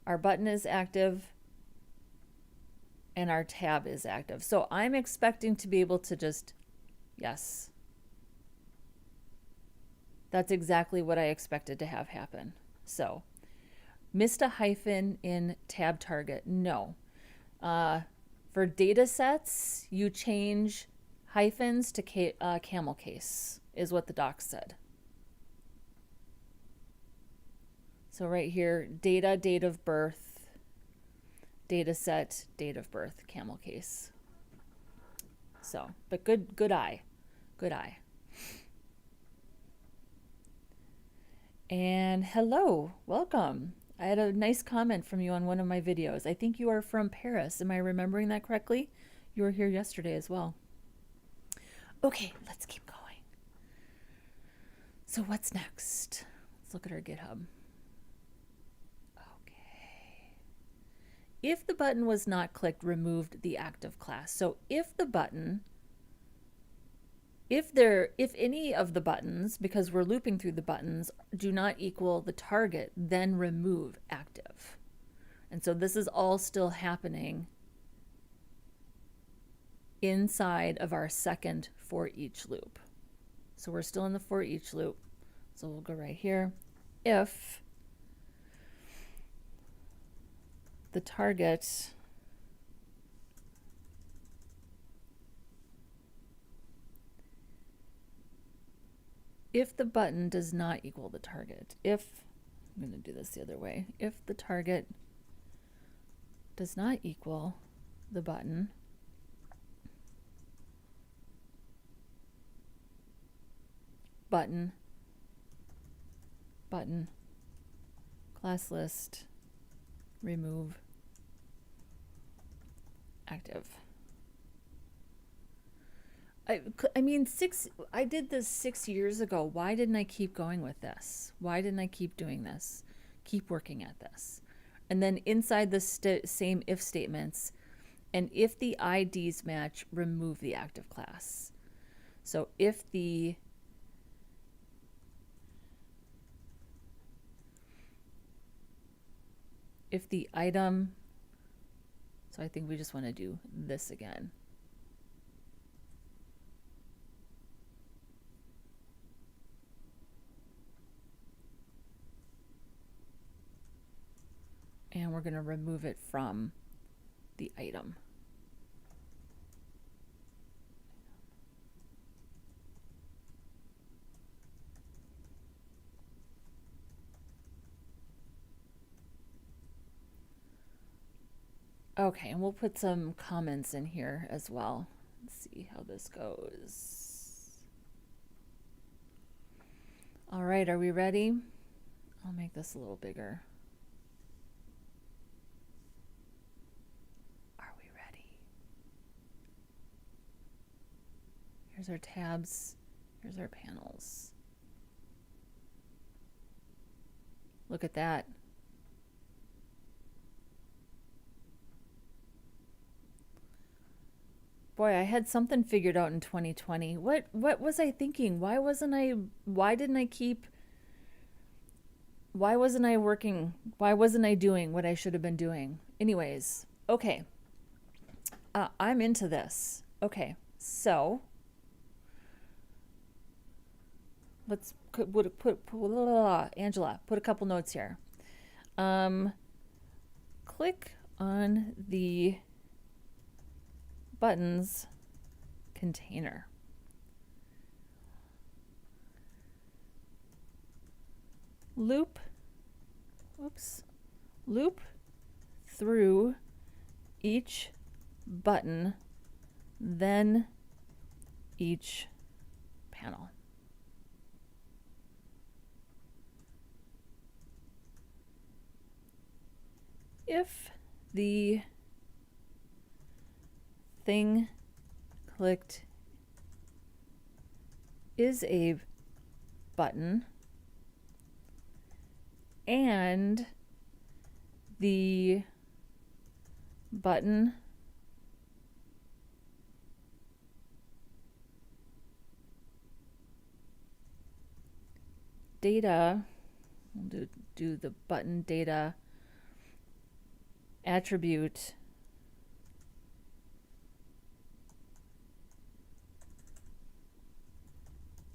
our button is active and our tab is active. So I'm expecting to be able to just, yes. That's exactly what I expected to have happen. So missed a hyphen in tab target, no. For data sets, you change hyphens to camel case, is what the doc said. So right here, data, date of birth, data set, date of birth, camel case. So, but good eye, good eye. And hello, welcome. I had a nice comment from you on one of my videos. I think you are from Paris. Am I remembering that correctly? You were here yesterday as well. Okay, let's keep going. So what's next? Let's look at our GitHub. If the button was not clicked, removed the active class. So if the button, if any of the buttons, because we're looping through the buttons, do not equal the target, then remove active. And so this is all still happening inside of our second for each loop. So we're still in the for each loop. So we'll go right here. If the target if the button does not equal the target, I'm going to do this the other way, if the target does not equal the button, button class list remove active. I mean, I did this 6 years ago. Why didn't I keep going with this? Why didn't I keep doing this? Keep working at this. And then inside the same if statements, and if the IDs match, remove the active class. So if the if the item, so I think we just want to do this again. And we're going to remove it from the item. Okay, and we'll put some comments in here as well. Let's see how this goes. All right, are we ready? I'll make this a little bigger. Are we ready? Here's our tabs. Here's our panels. Look at that. Boy, I had something figured out in 2020. What was I thinking? Why wasn't I working? Why wasn't I doing what I should have been doing? Anyways, okay. I'm into this. Okay, so let's put Angela, put a couple notes here. Click on the buttons container. Loop through each button, then each panel. If the thing clicked is a button and the button data, we'll do the button data attribute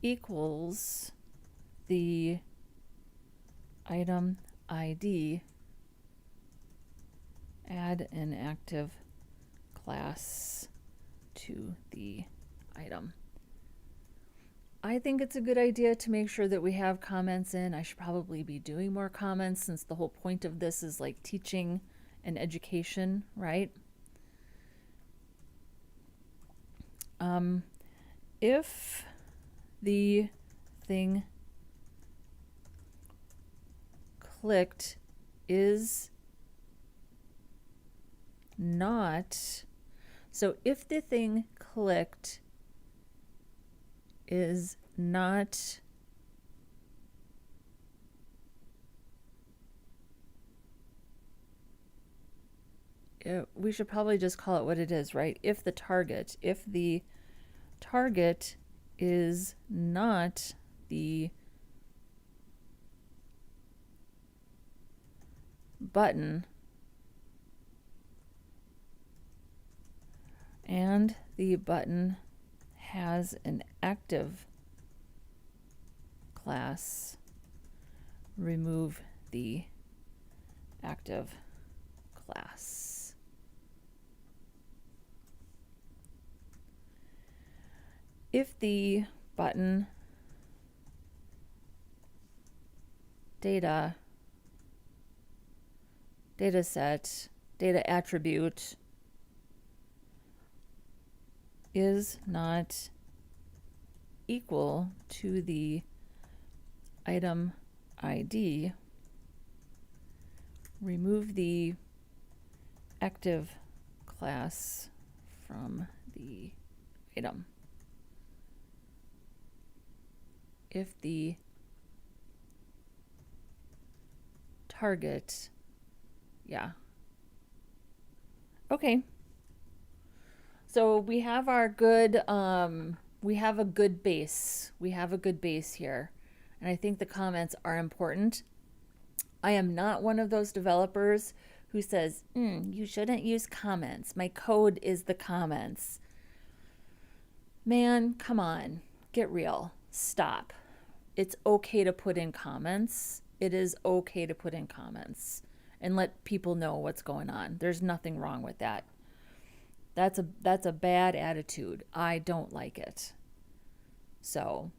equals the item ID, add an active class to the item. I think it's a good idea to make sure that we have comments in. I should probably be doing more comments since the whole point of this is like teaching and education, right? If the thing clicked is not, so if the thing clicked is not we should probably just call it what it is, right? If the target is not the button and the button has an active class, remove the active class. If the button data set, data attribute is not equal to the item ID, remove the active class from the item. If the target, yeah. Okay. So we have our good, we have a good base. We have a good base here. And I think the comments are important. I am not one of those developers who says, you shouldn't use comments. My code is the comments. Man, come on, get real. Stop. It's okay to put in comments. It is okay to put in comments and let people know what's going on. There's nothing wrong with that. That's a bad attitude. I don't like it. So,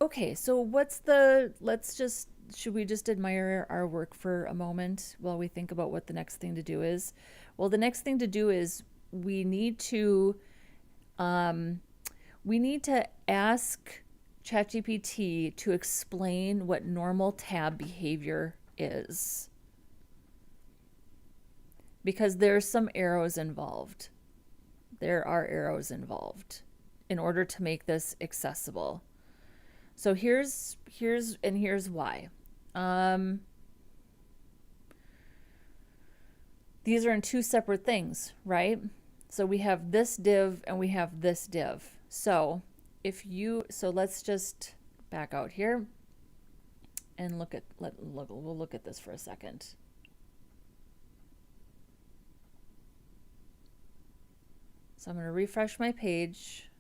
okay, so should we just admire our work for a moment while we think about what the next thing to do is? Well, the next thing to do is we need to ask ChatGPT to explain what normal tab behavior is. Because there's some arrows involved. There are arrows involved in order to make this accessible. So here's why. These are in two separate things, right? So we have this div and we have this div. So let's just back out here and we'll look at this for a second. So I'm going to refresh my page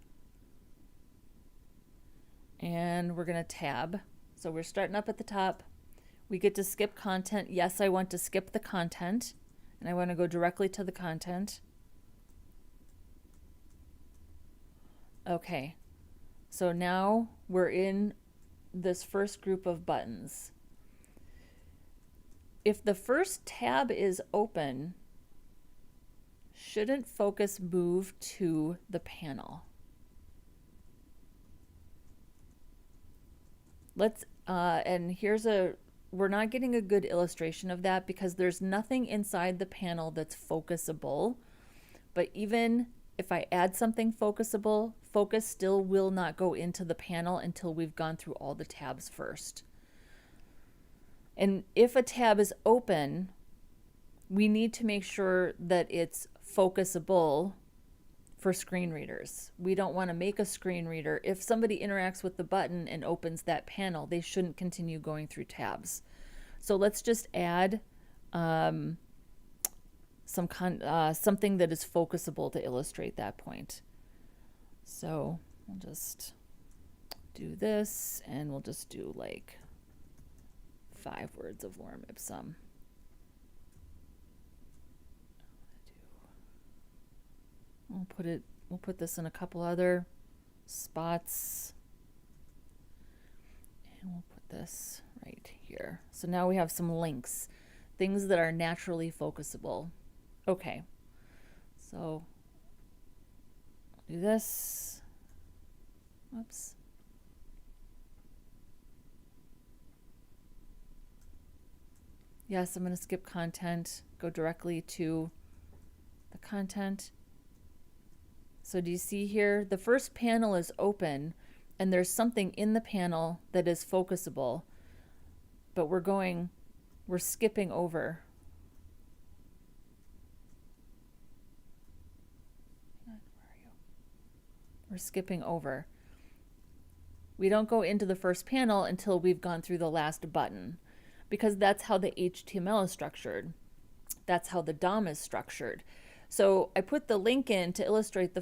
and we're going to tab. So we're starting up at the top. We get to skip content. Yes, I want to skip the content and I want to go directly to the content. Okay, so now we're in this first group of buttons. If the first tab is open, shouldn't focus move to the panel? We're not getting a good illustration of that because there's nothing inside the panel that's focusable. But even if I add something focusable, focus still will not go into the panel until we've gone through all the tabs first. And if a tab is open, we need to make sure that it's focusable for screen readers. We don't want to make a screen reader. If somebody interacts with the button and opens that panel, they shouldn't continue going through tabs. So let's just add something that is focusable to illustrate that point. So we'll just do this and we'll just do like 5 words of lorem ipsum. We'll put this in a couple other spots. And we'll put this right here. So now we have some links, things that are naturally focusable. Okay. So I'll do this. Whoops. Yes, I'm going to skip content, go directly to the content. So do you see here? The first panel is open and there's something in the panel that is focusable, but we're skipping over. Where are you? We're skipping over. We don't go into the first panel until we've gone through the last button, because that's how the HTML is structured. That's how the DOM is structured. So I put the link in to illustrate the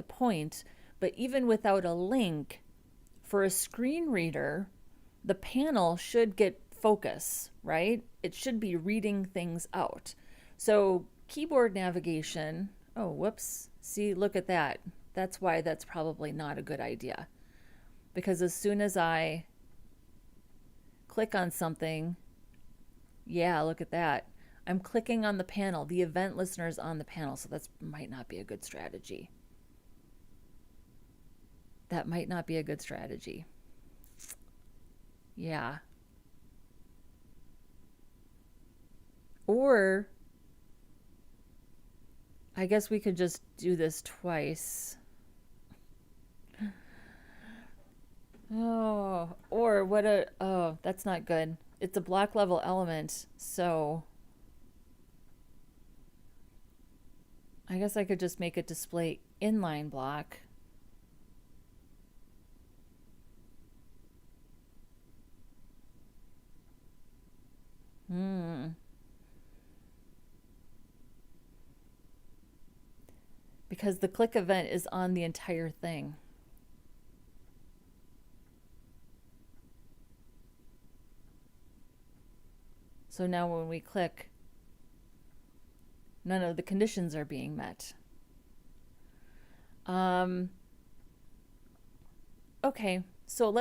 point, but even without a link, for a screen reader, the panel should get focus, right? It should be reading things out. So keyboard navigation, oh, whoops. See, look at that. That's why that's probably not a good idea. Because as soon as I click on something, yeah, look at that. I'm clicking on the panel. The event listener is on the panel, so that might not be a good strategy. That might not be a good strategy. Yeah. Or I guess we could just do this twice. Oh, that's not good. It's a block level element, so I guess I could just make it display inline block. because the click event is on the entire thing. So now when we click, none of the conditions are being met. Okay, so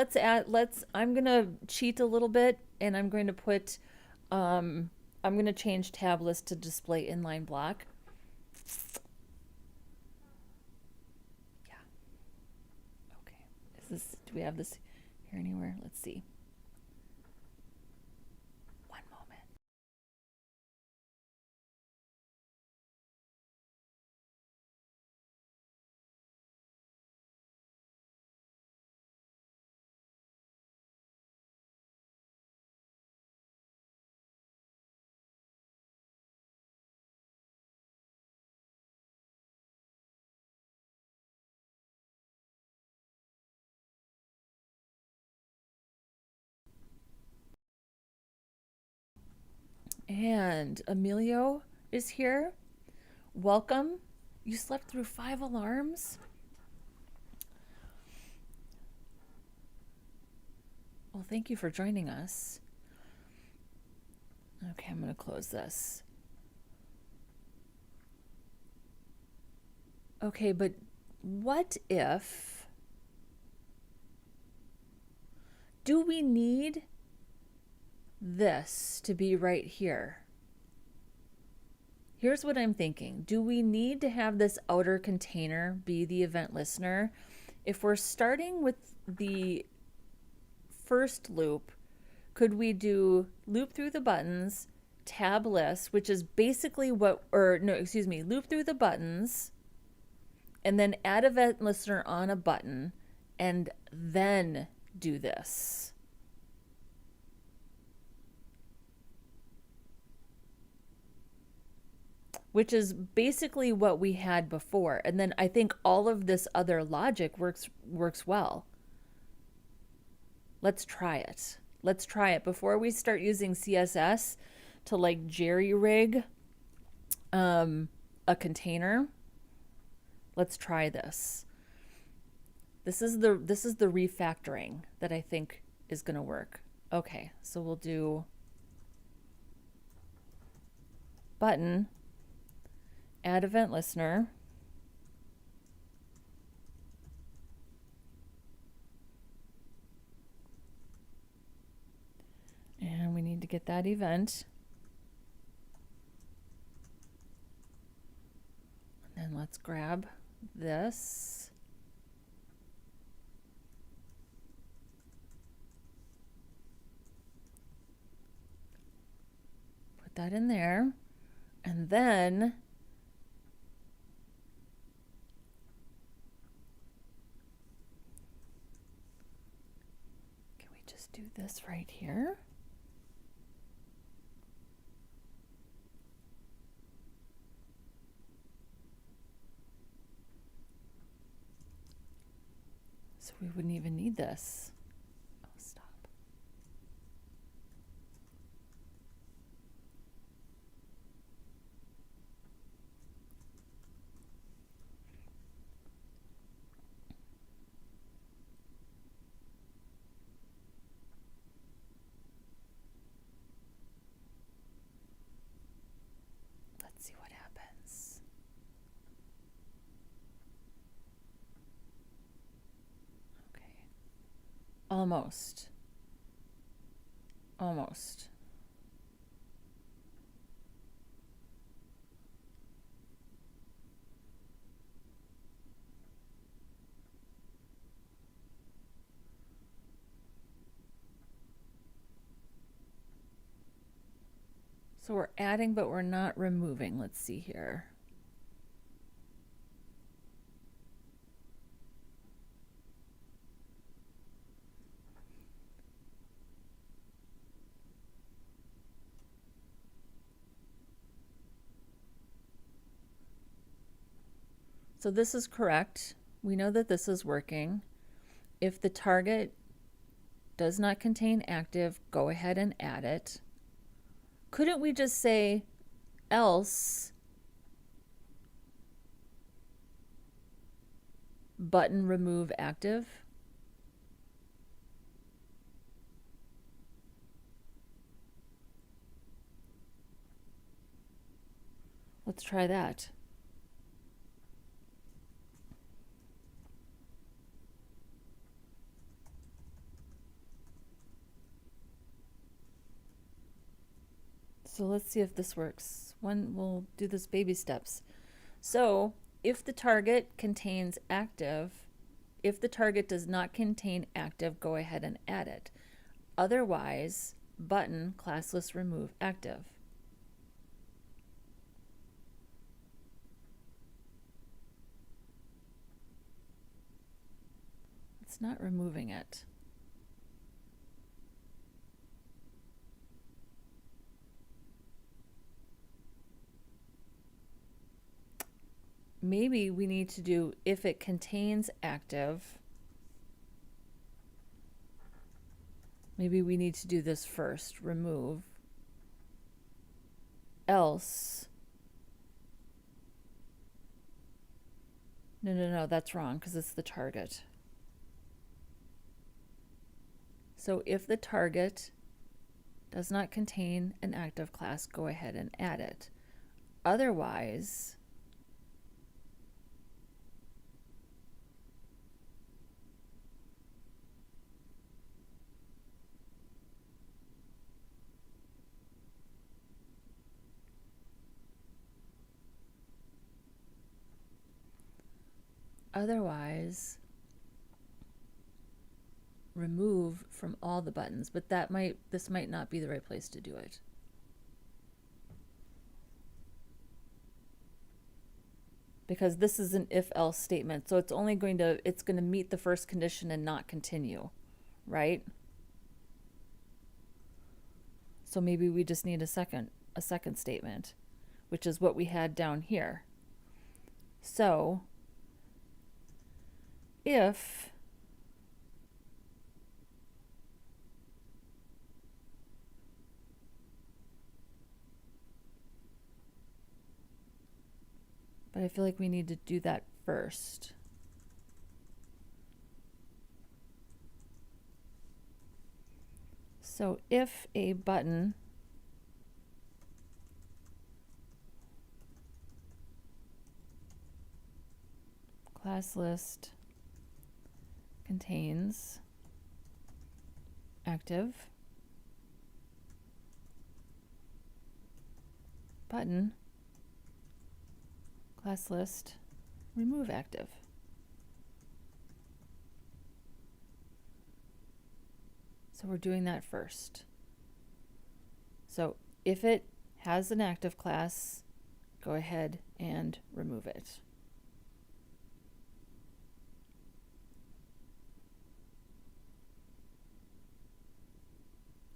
I'm gonna cheat a little bit, and I'm going to put, I'm gonna change tab list to display inline block. Yeah. Okay, do we have this here anywhere? Let's see. One moment. And Emilio is here. Welcome. You slept through 5 alarms? Well, thank you for joining us. Okay, I'm going to close this. Okay, but what if... Do we need this to be right here? Here's what I'm thinking. Do we need to have this outer container be the event listener? If we're starting with the first loop, could we do loop through the buttons, tab list, which is basically loop through the buttons, and then add event listener on a button, and then do this? Which is basically what we had before. And then I think all of this other logic works well. Let's try it. Let's try it before we start using CSS to like jerry-rig a container. Let's try this. This is the refactoring that I think is going to work. Okay, so we'll do button, add event listener, and we need to get that event. And then let's grab this. Put that in there. And then can we just do this right here? So we wouldn't even need this. Oh, stop. Let's see what happens. Okay. Almost. Almost. So we're adding, but we're not removing. Let's see here. So this is correct. We know that this is working. If the target does not contain active, go ahead and add it. Couldn't we just say else button remove active. Let's try that. So let's see if this works. We'll do this baby steps. So if the target contains active, if the target does not contain active, go ahead and add it. Otherwise, button classless remove active. It's not removing it. Maybe we need to do if it contains active. Maybe we need to do this first, remove. Else. No, that's wrong because it's the target. So if the target does not contain an active class, go ahead and add it. Otherwise, remove from all the buttons, but this might not be the right place to do it. Because this is an if-else statement, so it's going to meet the first condition and not continue, right? So maybe we just need a second statement, which is what we had down here. So if but I feel like we need to do that first. So if a button class list contains active button class list remove active. So we're doing that first. So if it has an active class, go ahead and remove it.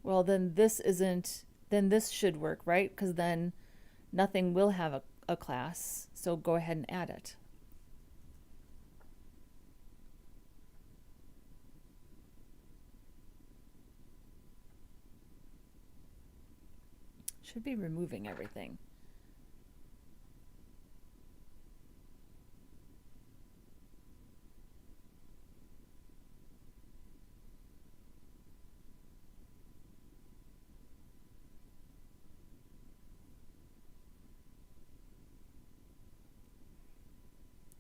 Well, then this should work, right? Because then nothing will have a class, so go ahead and add it. Should be removing everything.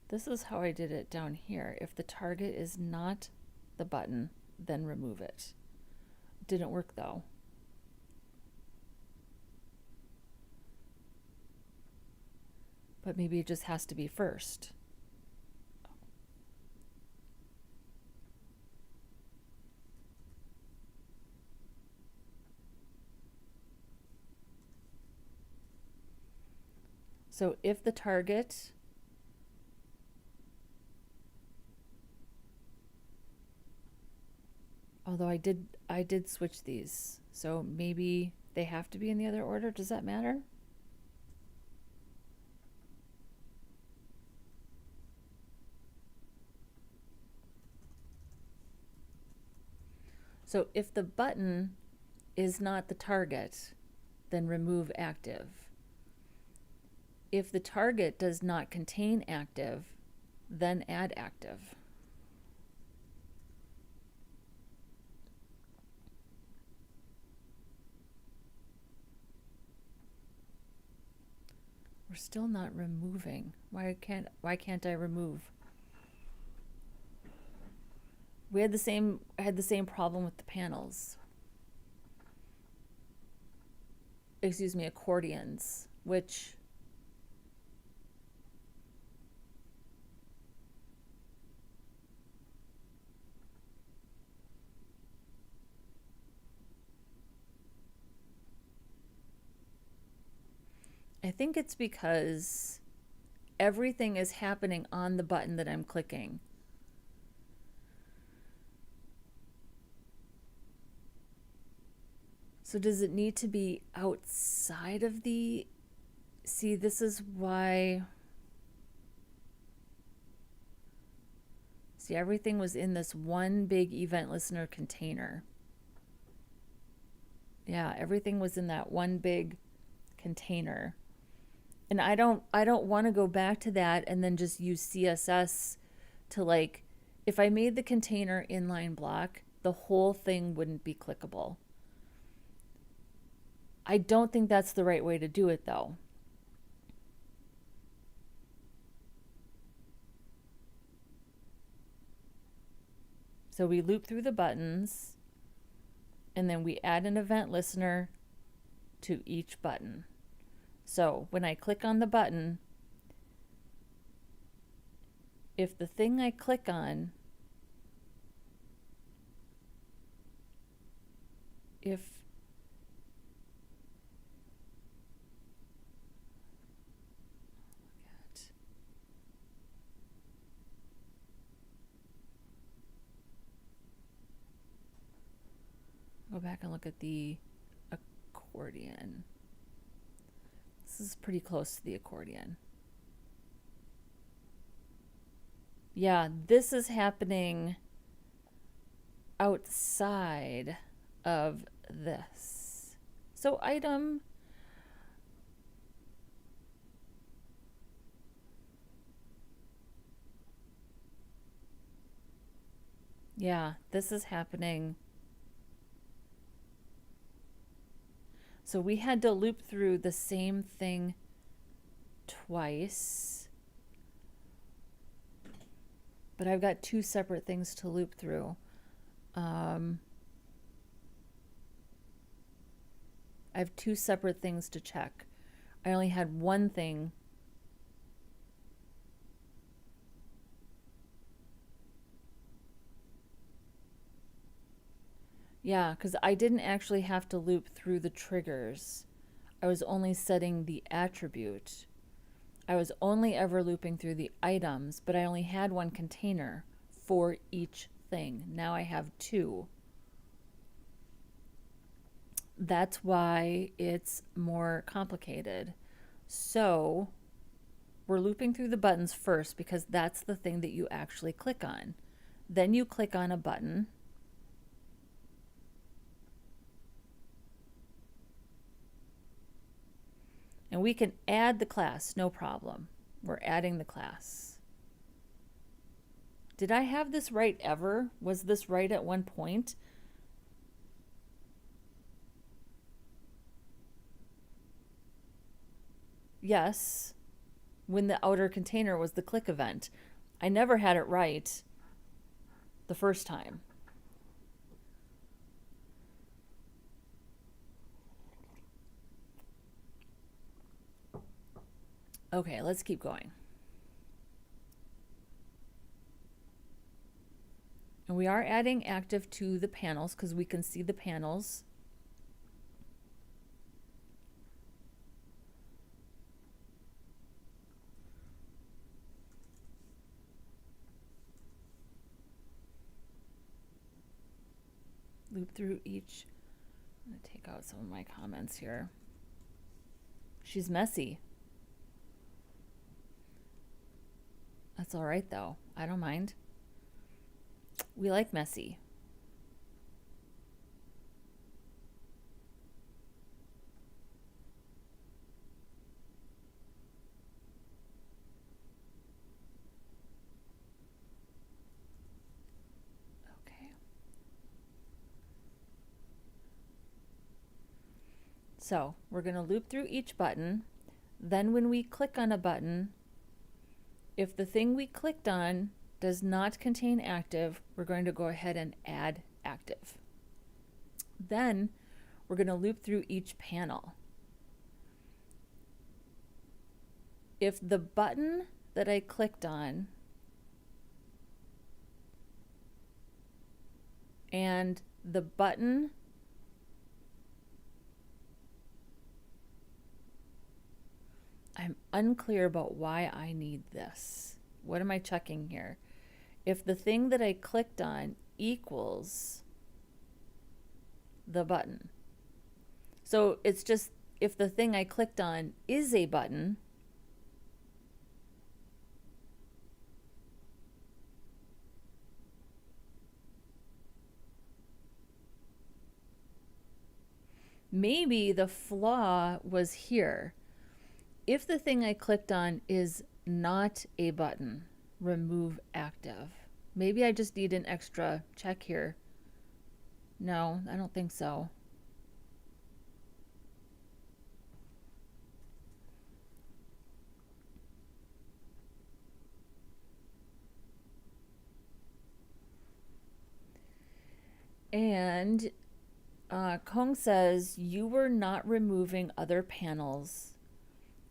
This is how I did it down here. If the target is not the button, then remove it. Didn't work though. But maybe it just has to be first. So if the target although I did switch these, so maybe they have to be in the other order. Does that matter? So if the button is not the target, then remove active. If the target does not contain active, then add active. We're still not removing. Why can't I remove? I had the same problem with the panels. Excuse me, accordions, which I think it's because everything is happening on the button that I'm clicking. So does it need to be outside of the... See, this is why... See, everything was in this one big event listener container. Yeah, everything was in that one big container. And I don't want to go back to that and then just use CSS to, like, if I made the container inline block, the whole thing wouldn't be clickable. I don't think that's the right way to do it, though. So we loop through the buttons, and then we add an event listener to each button. So when I click on the button, if the thing I click on, if go back and look at the accordion. This is pretty close to the accordion. Yeah, this is happening outside of this. So item, yeah, this is happening. So we had to loop through the same thing twice. But I've got two separate things to loop through. I have two separate things to check. I only had one thing. Yeah, because I didn't actually have to loop through the triggers. I was only setting the attribute. I was only ever looping through the items, but I only had one container for each thing. Now I have two. That's why it's more complicated. So we're looping through the buttons first because that's the thing that you actually click on. Then you click on a button. And we can add the class, no problem. We're adding the class. Did I have this right ever? Was this right at one point? Yes, when the outer container was the click event. I never had it right the first time. Okay, let's keep going. And we are adding active to the panels because we can see the panels. Loop through each. I'm going to take out some of my comments here. She's messy. That's all right, though. I don't mind. We like messy. So we're going to loop through each button. Then when we click on a button, if the thing we clicked on does not contain active, we're going to go ahead and add active. Then we're going to loop through each panel. If the button that I clicked on and the button I'm unclear about why I need this. What am I checking here? If the thing that I clicked on equals the button. So it's just if the thing I clicked on is a button, maybe the flaw was here. If the thing I clicked on is not a button, remove active. Maybe I just need an extra check here. No, I don't think so. And Kong says you were not removing other panels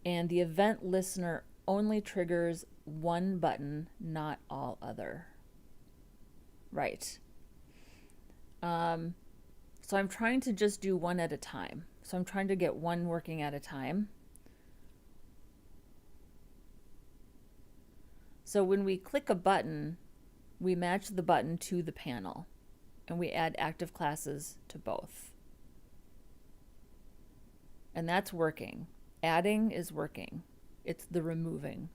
and the event listener only triggers one button, not all other. Right. So I'm trying to just do one at a time. So I'm trying to get one working at a time. So when we click a button, we match the button to the panel and we add active classes to both. And that's working. Adding is working. It's the removing.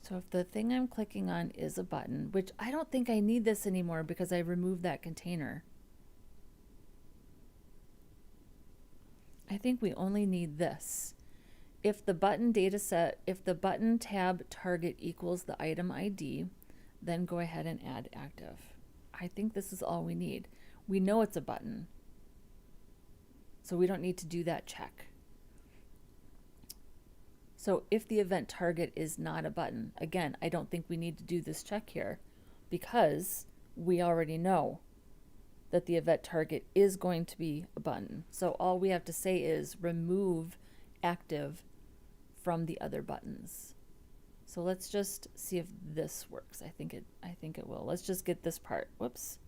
So if the thing I'm clicking on is a button, which I don't think I need this anymore because I removed that container. I think we only need this. If the button dataset, if the button tab target equals the item ID, then go ahead and add active. I think this is all we need. We know it's a button, so we don't need to do that check. So if the event target is not a button, again, I don't think we need to do this check here because we already know that the event target is going to be a button. So all we have to say is remove active from the other buttons. So let's just see if this works. I think it will. Let's just get this part. Whoops.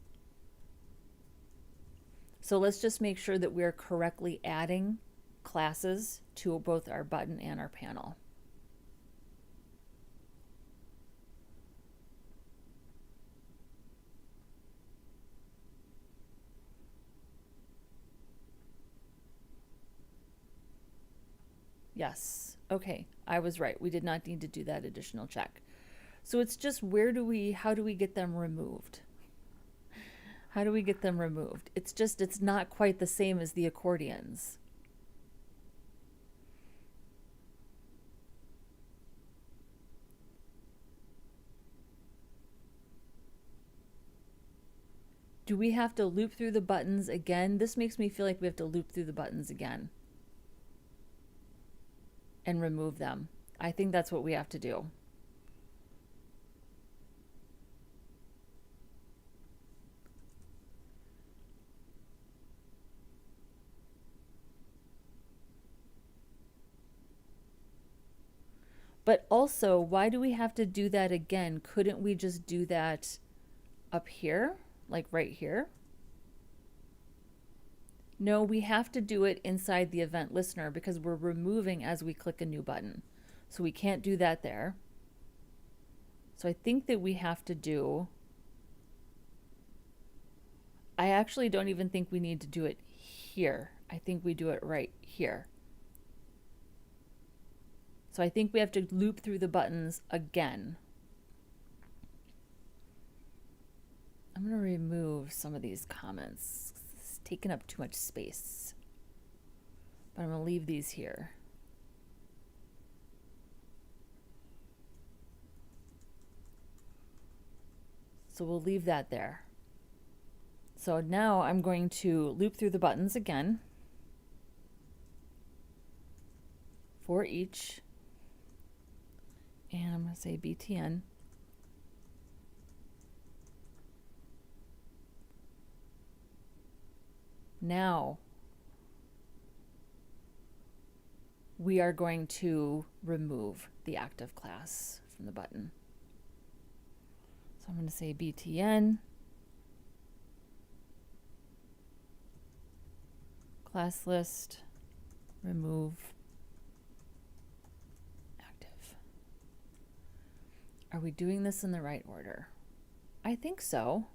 So let's just make sure that we're correctly adding classes to both our button and our panel. Yes. Okay, I was right. We did not need to do that additional check. So it's just how do we get them removed? How do we get them removed? It's not quite the same as the accordions. Do we have to loop through the buttons again? This makes me feel like we have to loop through the buttons again and remove them. I think that's what we have to do. But also, why do we have to do that again? Couldn't we just do that up here, like right here? No, we have to do it inside the event listener because we're removing as we click a new button. So we can't do that there. So I think that we have to do I actually don't even think we need to do it here. I think we do it right here. So I think we have to loop through the buttons again. I'm going to remove some of these comments. It's taking up too much space. But I'm going to leave these here. So we'll leave that there. So now I'm going to loop through the buttons again for each. And I'm going to say btn. Now we are going to remove the active class from the button. So I'm going to say btn class list remove active. Are we doing this in the right order? I think so.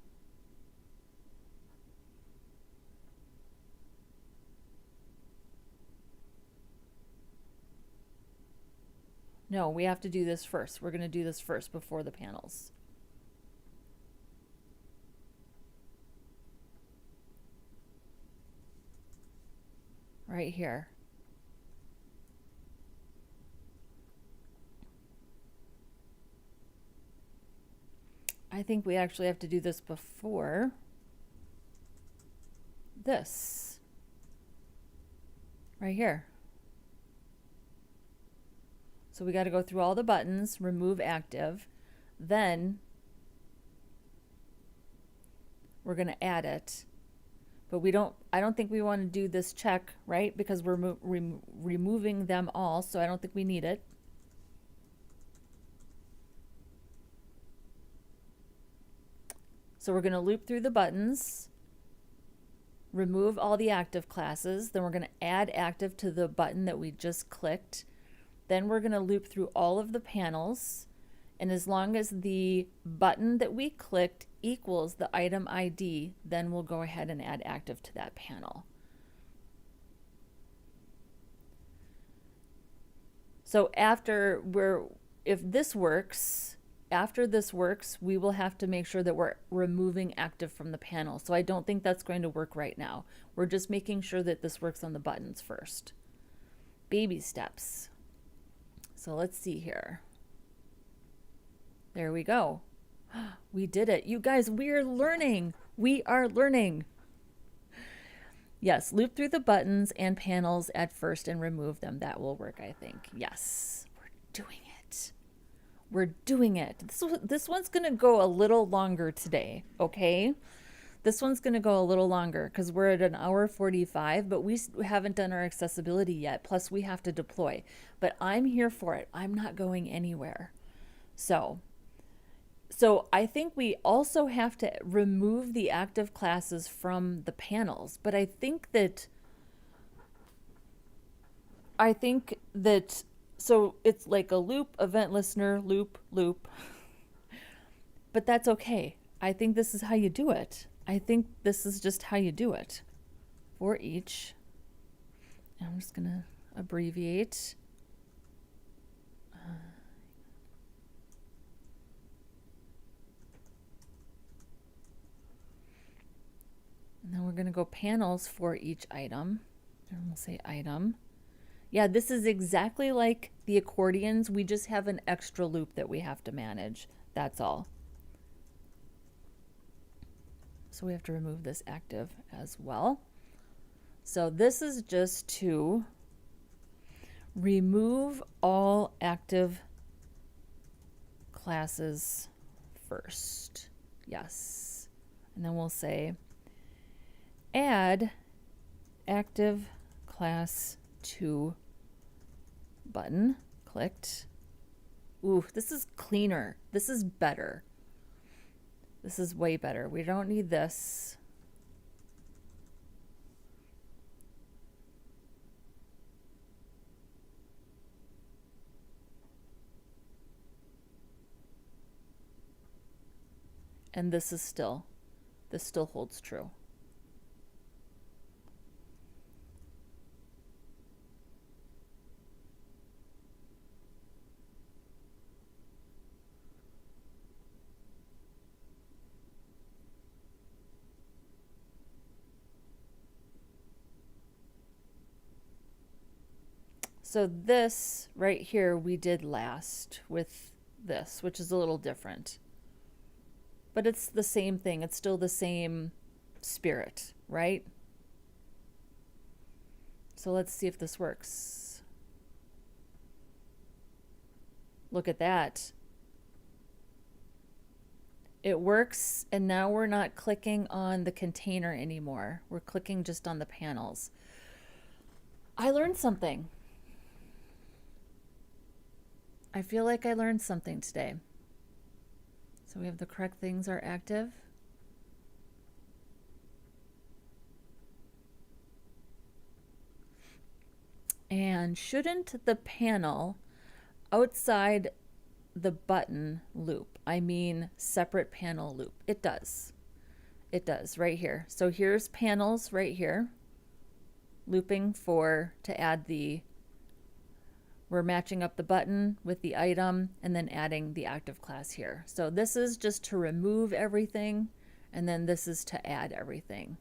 No, we have to do this first. We're going to do this first before the panels. Right here. I think we actually have to do this before this. Right here. So we got to go through all the buttons, remove active, then we're going to add it. But I don't think we want to do this check, right? Because we're removing them all, so I don't think we need it. So we're going to loop through the buttons, remove all the active classes, then we're going to add active to the button that we just clicked. Then we're going to loop through all of the panels, and as long as the button that we clicked equals the item ID, then we'll go ahead and add active to that panel. So if this works, after this works, we will have to make sure that we're removing active from the panel. So I don't think that's going to work right now. We're just making sure that this works on the buttons first. Baby steps. So let's see here. There we go. We did it. You guys, we're learning. We are learning. Yes, loop through the buttons and panels at first and remove them. That will work, I think. Yes, we're doing it. We're doing it. This one's going to go a little longer today, okay? This one's going to go a little longer because we're at an hour 45, but we haven't done our accessibility yet. Plus, we have to deploy. But I'm here for it. I'm not going anywhere. So I think we also have to remove the active classes from the panels. But I think that so it's like a loop, event listener, loop, loop. But that's okay. I think this is how you do it. I think this is just how you do it for each. I'm just going to abbreviate. And then we're going to go panels for each item. And we'll say item. Yeah, this is exactly like the accordions. We just have an extra loop that we have to manage. That's all. So we have to remove this active as well. So this is just to remove all active classes first. Yes. And then we'll say add active class to button. Clicked. Ooh, this is cleaner. This is better. This is way better. We don't need this. And this still holds true. So this right here we did last with this, which is a little different. But it's the same thing. It's still the same spirit, right? So let's see if this works. Look at that. It works, and now we're not clicking on the container anymore. We're clicking just on the panels. I learned something. I feel like I learned something today. So we have the correct things are active. And shouldn't the panel outside the button loop, I mean separate panel loop? It does. It does right here. So here's panels right here, looping to add we're matching up the button with the item and then adding the active class here. So this is just to remove everything, and then this is to add everything.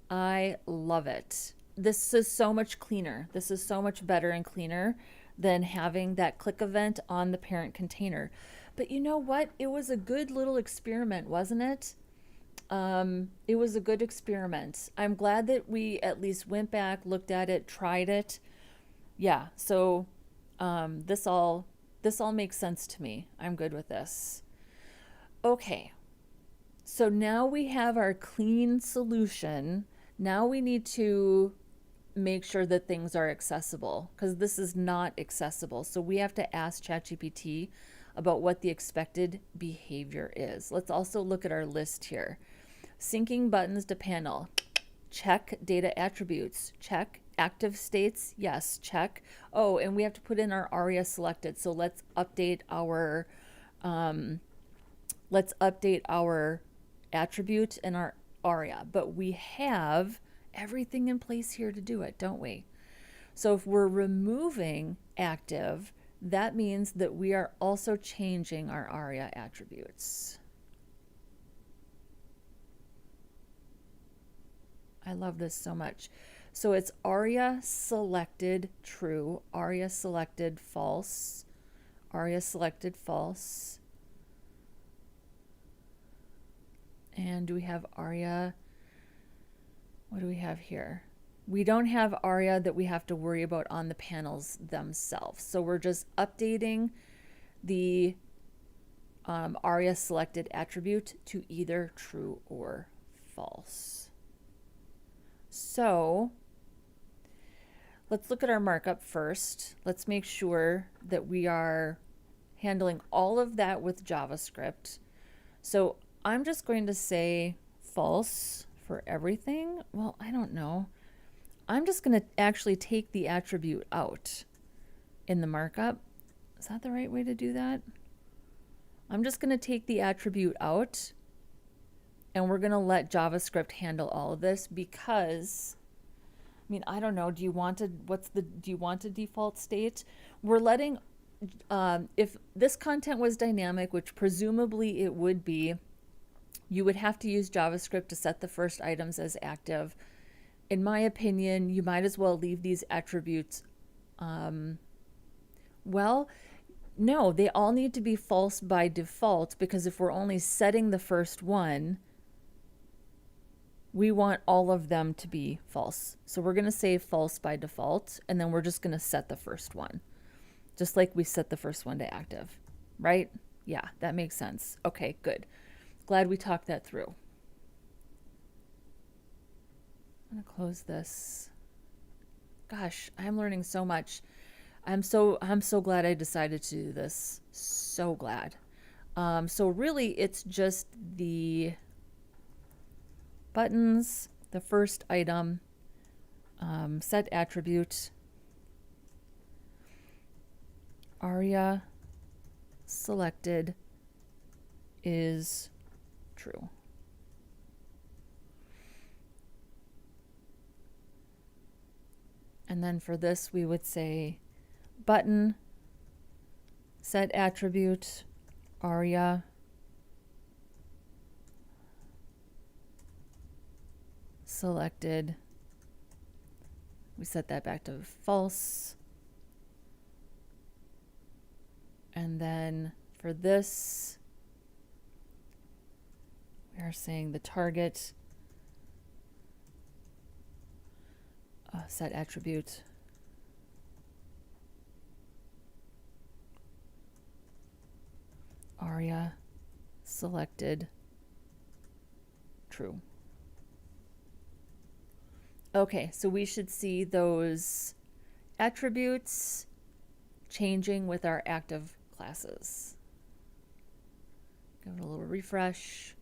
I love it. This is so much cleaner. This is so much better and cleaner than having that click event on the parent container. But you know what? It was a good little experiment, wasn't it? It was a good experiment. I'm glad that we at least went back, looked at it, tried it. Yeah, so this all makes sense to me. I'm good with this. Okay, so now we have our clean solution. Now we need to make sure that things are accessible, because this is not accessible. So we have to ask ChatGPT about what the expected behavior is. Let's also look at our list here. Syncing buttons to panel. Check data attributes. Check. Active states, yes, check. Oh, and we have to put in our aria-selected. So let's update our attribute and our aria. But we have everything in place here to do it, don't we? So if we're removing active, that means that we are also changing our aria attributes. I love this so much. So it's aria selected true, aria selected false, aria selected false. And do we have aria? What do we have here? We don't have aria that we have to worry about on the panels themselves. So we're just updating the aria selected attribute to either true or false. So let's look at our markup first. Let's make sure that we are handling all of that with JavaScript. So I'm just going to say false for everything. Well, I don't know. I'm just going to actually take the attribute out in the markup. Is that the right way to do that? I'm just going to take the attribute out, and we're going to let JavaScript handle all of this, because I mean, I don't know. Do you want a default state? We're letting, if this content was dynamic, which presumably it would be, you would have to use JavaScript to set the first items as active. In my opinion, you might as well leave these attributes. Well, no, they all need to be false by default, because if we're only setting the first one, we want all of them to be false. So we're going to say false by default, and then we're just going to set the first one, just like we set the first one to active, right? Yeah, that makes sense. Okay, good. Glad we talked that through. I'm going to close this. Gosh, I'm learning so much. I'm so glad I decided to do this. So glad. So really, it's just the buttons, the first item, set attribute, aria selected is true. And then for this, we would say button, set attribute, aria selected We set that back to false. And then for this, we are saying the target set attribute aria selected true. Okay, so we should see those attributes changing with our active classes. Give it a little refresh.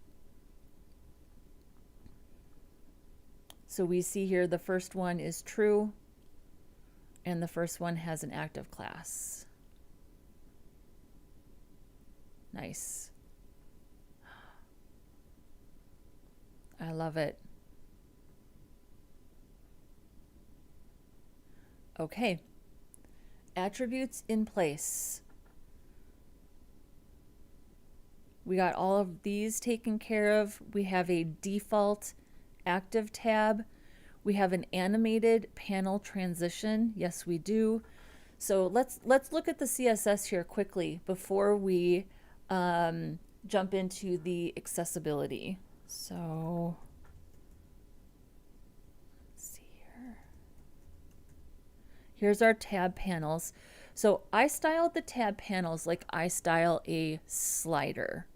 So we see here the first one is true, and the first one has an active class. Nice. I love it. Okay. Attributes in place. We got all of these taken care of. We have a default active tab. We have an animated panel transition. Yes, we do. So let's look at the CSS here quickly before we jump into the accessibility. So let's see here. Here's our tab panels. So I styled the tab panels like I style a slider,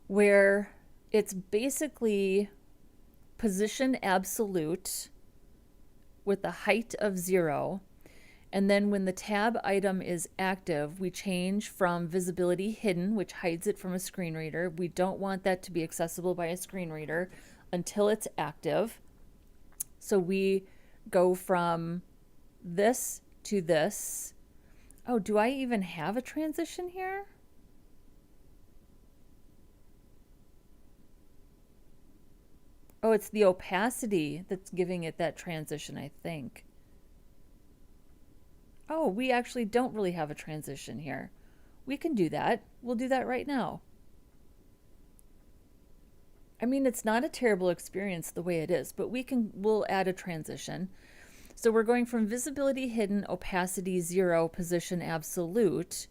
where it's basically position absolute with a height of 0. And then when the tab item is active, we change from visibility hidden, which hides it from a screen reader. We don't want that to be accessible by a screen reader until it's active. So we go from this to this. Oh, do I even have a transition here? Oh, it's the opacity that's giving it that transition, I think. Oh, we actually don't really have a transition here. We can do that. We'll do that right now. I mean, it's not a terrible experience the way it is, but we'll add a transition. So we're going from visibility hidden, opacity 0, position absolute,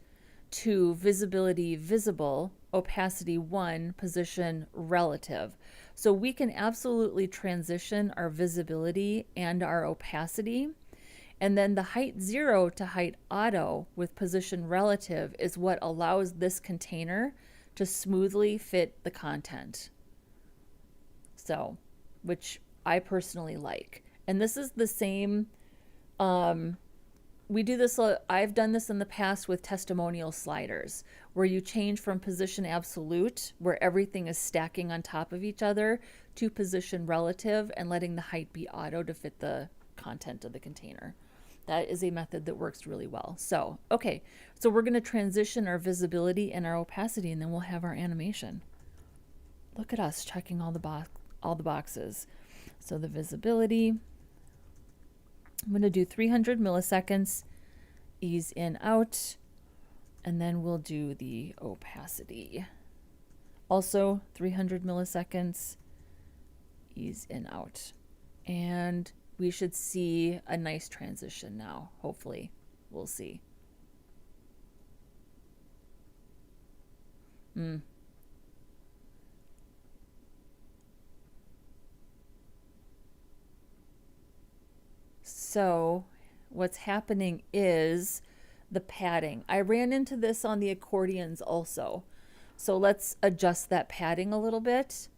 to visibility visible, opacity 1, position relative. So we can absolutely transition our visibility and our opacity. And then the height 0 to height auto with position relative is what allows this container to smoothly fit the content. So, which I personally like. And this is the same, we do this, I've done this in the past with testimonial sliders, where you change from position absolute, where everything is stacking on top of each other, to position relative and letting the height be auto to fit the content of the container. That is a method that works really well. So, okay, so we're going to transition our visibility and our opacity, and then we'll have our animation. Look at us checking all the boxes. So the visibility, I'm going to do 300 milliseconds, ease in, out, and then we'll do the opacity. Also 300 milliseconds, ease in, out. And we should see a nice transition now, hopefully. We'll see. So what's happening is the padding. I ran into this on the accordions also. So let's adjust that padding a little bit.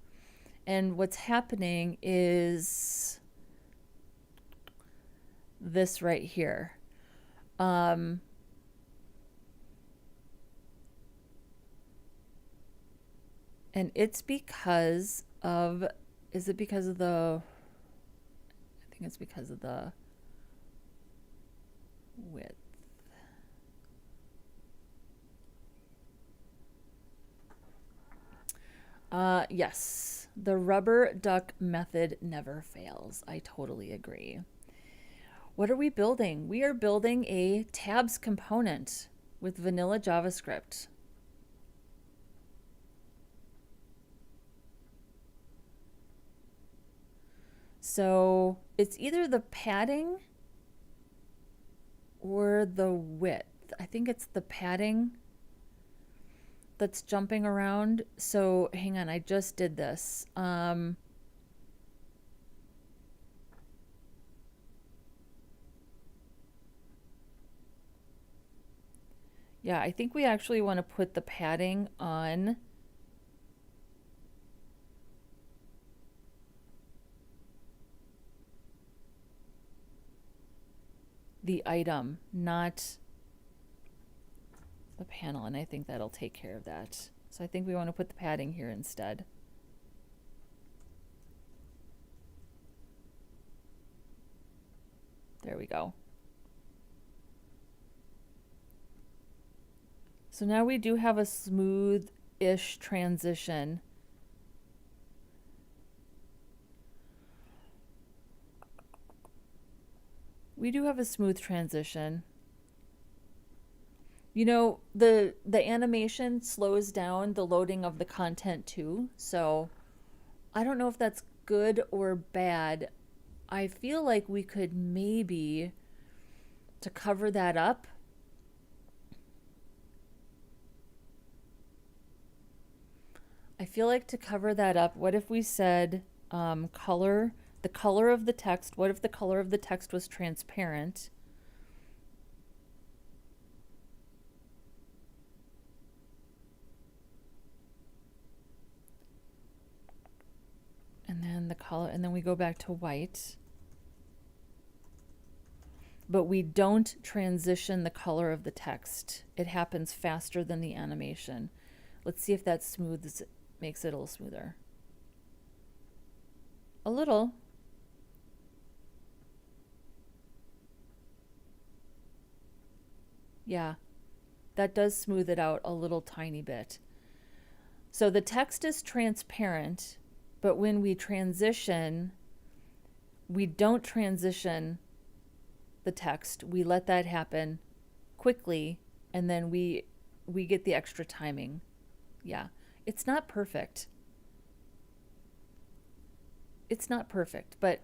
And what's happening is this right here. And it's because of, is it because of the, I think it's because of the width. Yes, the rubber duck method never fails. I totally agree. What are we building? We are building a tabs component with vanilla JavaScript. So it's either the padding or the width. I think it's the padding that's jumping around. So hang on, I just did this. Yeah, I think we actually want to put the padding on the item, not the panel, and I think that'll take care of that. So I think we want to put the padding here instead. There we go. So now we do have a smooth-ish transition. We do have a smooth transition. You know, the animation slows down the loading of the content too. So I don't know if that's good or bad. I feel like we could maybe, to cover that up, what if we said color, the color of the text? What if the color of the text was transparent? And then the color, and then we go back to white. But we don't transition the color of the text. It happens faster than the animation. Let's see if that makes it a little smoother. A little. Yeah, that does smooth it out a little tiny bit. So the text is transparent, but when we transition, we don't transition the text. We let that happen quickly, and then we get the extra timing. Yeah, it's not perfect. It's not perfect, but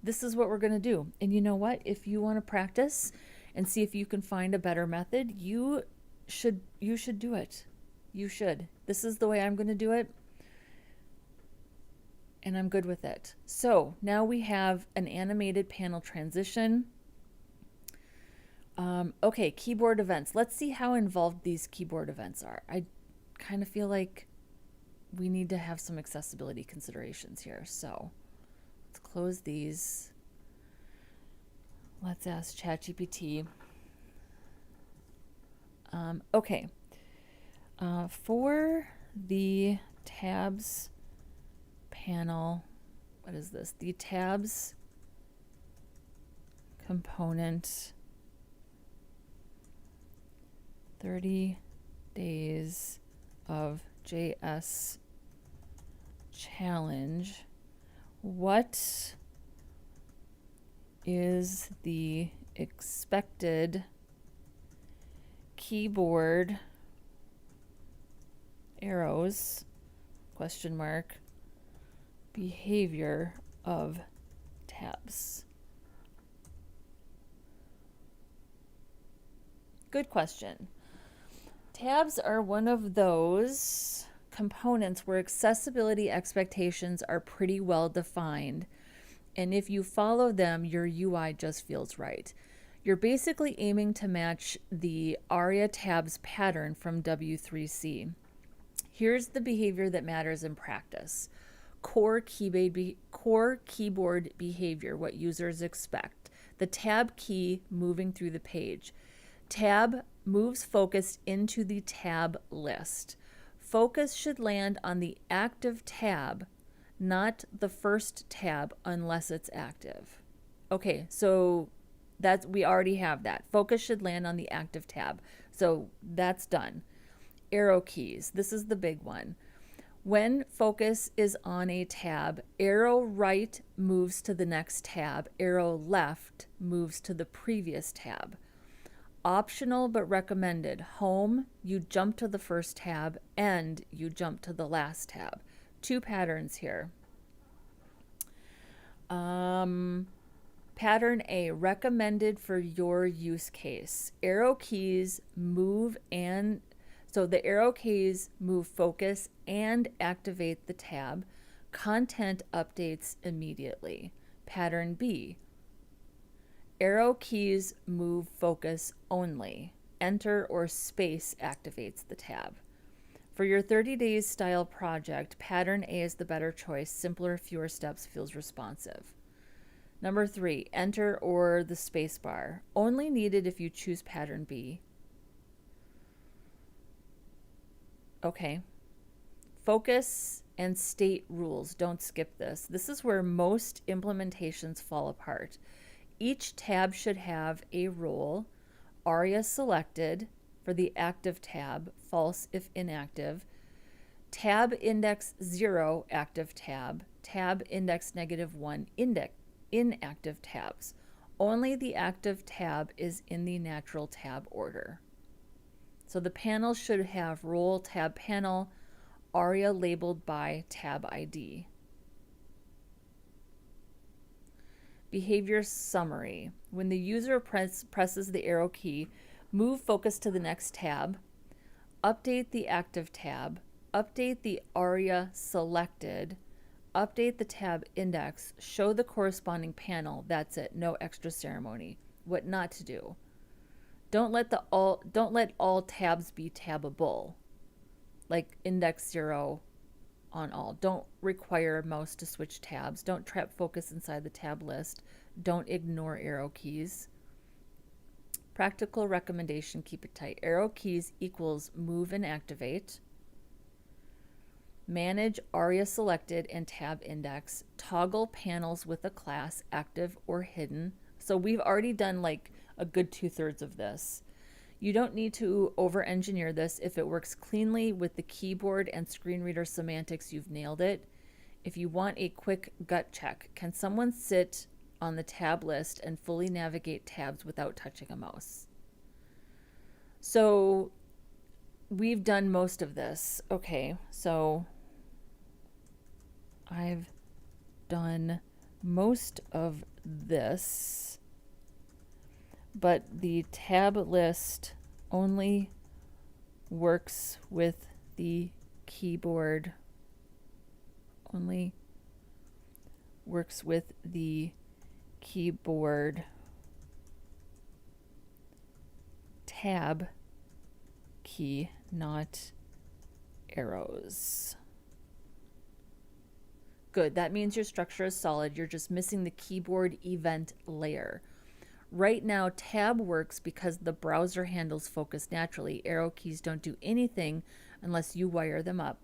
this is what we're going to do. And you know what? If you want to practice and see if you can find a better method, you should do it. You should. This is the way I'm going to do it, and I'm good with it. So now we have an animated panel transition. Okay, keyboard events. Let's see how involved these keyboard events are. I kind of feel like we need to have some accessibility considerations here. So let's close these. Let's ask ChatGPT. Okay. For the tabs panel, what is this? The tabs component 30 Days of JS challenge. What is the expected keyboard arrows question mark behavior of tabs? Good question. Tabs are one of those components where accessibility expectations are pretty well defined. And if you follow them, your UI just feels right. You're basically aiming to match the aria tabs pattern from W3C. Here's the behavior that matters in practice. Core keyboard behavior, what users expect. The tab key moving through the page. Tab moves focus into the tab list. Focus should land on the active tab, not the first tab unless it's active. Okay, so we already have that. Focus should land on the active tab. So that's done. Arrow keys. This is the big one. When focus is on a tab, arrow right moves to the next tab. Arrow left moves to the previous tab. Optional but recommended. Home, you jump to the first tab. End, you jump to the last tab. Two patterns here. Pattern A, recommended for your use case. Arrow keys move the arrow keys move focus and activate the tab. Content updates immediately. Pattern B, arrow keys move focus only. Enter or space activates the tab. For your 30 days style project, pattern A is the better choice. Simpler, fewer steps, feels responsive. Number 3, enter or the space bar. Only needed if you choose pattern B. Okay. Focus and state rules. Don't skip this. This is where most implementations fall apart. Each tab should have a role. Aria-selected for the active tab, false if inactive. Tab index 0, active tab. Tab index -1, inactive tabs. Only the active tab is in the natural tab order. So the panel should have role tab panel, aria labeled by tab ID. Behavior summary. When the user presses the arrow key, move focus to the next tab, update the active tab, update the aria selected, update the tab index, show the corresponding panel. That's it. No extra ceremony. What not to do. Don't let all tabs be tabbable. Like index 0 on all. Don't require mouse to switch tabs. Don't trap focus inside the tab list. Don't ignore arrow keys. Practical recommendation, keep it tight. Arrow keys equals move and activate. Manage aria selected and tab index. Toggle panels with a class, active or hidden. So we've already done like a good 2/3 of this. You don't need to over-engineer this. If it works cleanly with the keyboard and screen reader semantics, you've nailed it. If you want a quick gut check, can someone sit on the tab list and fully navigate tabs without touching a mouse? So we've done most of this. Okay, so I've done most of this, but the tab list only works with the keyboard, only works with the keyboard tab key, not arrows. Good, that means your structure is solid. You're just missing the keyboard event layer. Right now, tab works because the browser handles focus naturally. Arrow keys don't do anything unless you wire them up.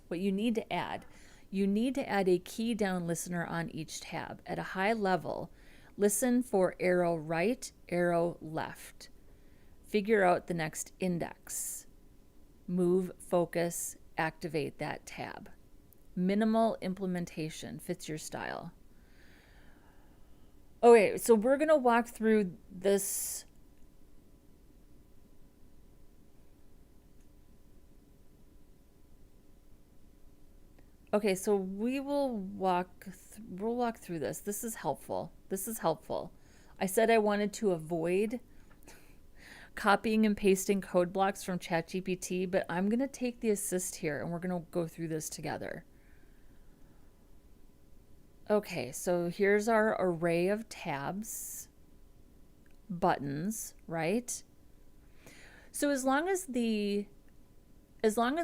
What you need to add a key down listener on each tab. At a high level, listen for arrow right, arrow left. Figure out the next index. Move, focus, activate that tab. Minimal implementation fits your style. Okay, so we're going to walk through this. Okay, so we'll walk through this. This is helpful. I said I wanted to avoid copying and pasting code blocks from ChatGPT, but I'm going to take the assist here and we're going to go through this together. Okay, so here's our array of tabs, buttons, right? So as long as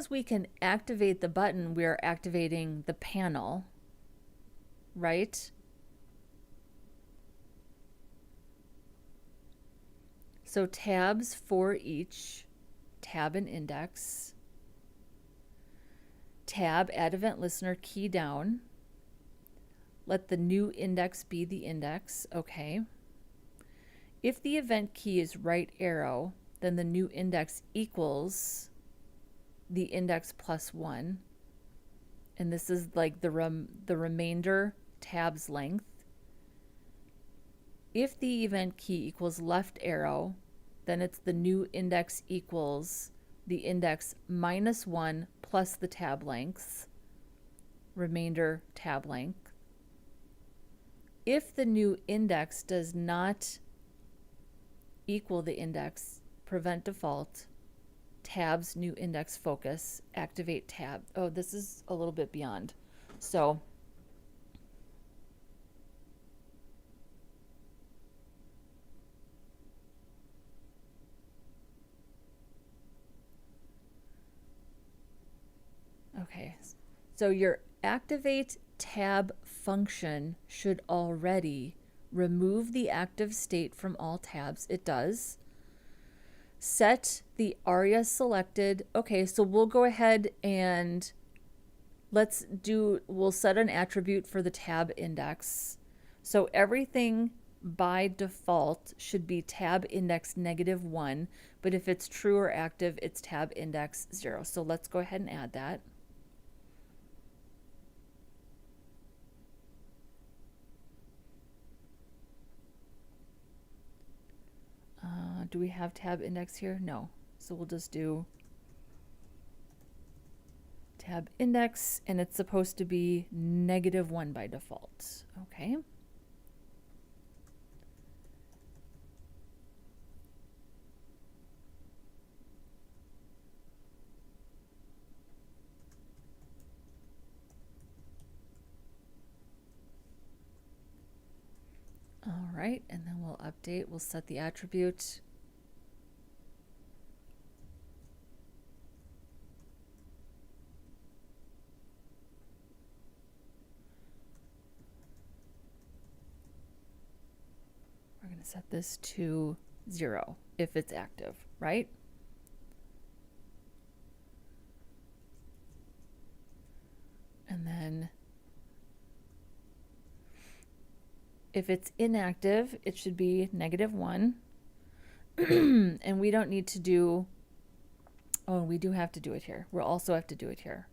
we can activate the button, we are activating the panel, right? So tabs for each tab and index. Tab, add event listener, key down. Let the new index be the index, okay. If the event key is right arrow, then the new index equals the index plus 1. And this is like the remainder tab's length. If the event key equals left arrow, then it's the new index equals the index minus 1 plus the tab lengths, remainder tab length. if the new index does not equal the index, prevent default, tabs, new index focus, activate tab. Oh, this is a little bit beyond. So okay, so your activate tab function should already remove the active state from all tabs. It does. Set the aria-selected. Okay, so we'll go ahead and we'll set an attribute for the tab index. So everything by default should be tab index -1, but if it's true or active, it's tab index 0. So let's go ahead and add that. Do we have tab index here? No. So we'll just do tab index, and it's supposed to be -1 by default. Okay. All right, and then we'll update. We'll set the attribute. We're going to set this to 0 if it's active, right? And then if it's inactive, it should be -1. And we don't need to do, oh, we do have to do it here. We'll also have to do it here.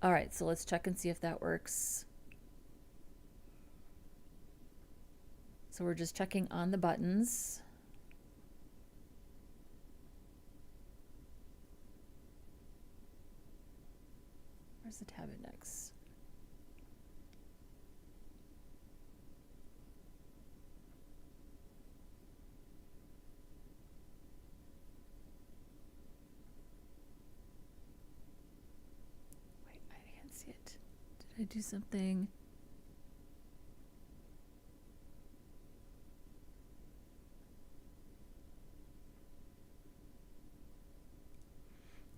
All right, so let's check and see if that works. So we're just checking on the buttons. Where's the tab index? Wait, I can't see it. Did I do something?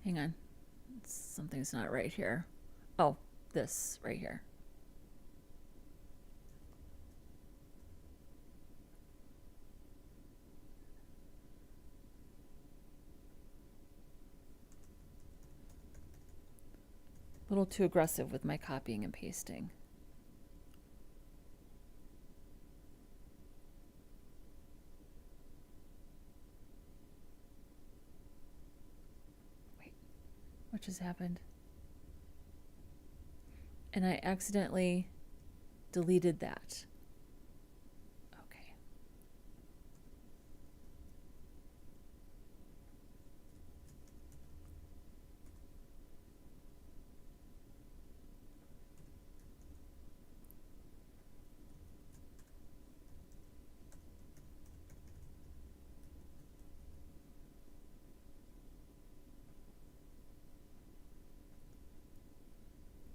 Hang on. Something's not right here. Oh, this right here. A little too aggressive with my copying and pasting. Wait, what just happened? And I accidentally deleted that. Okay.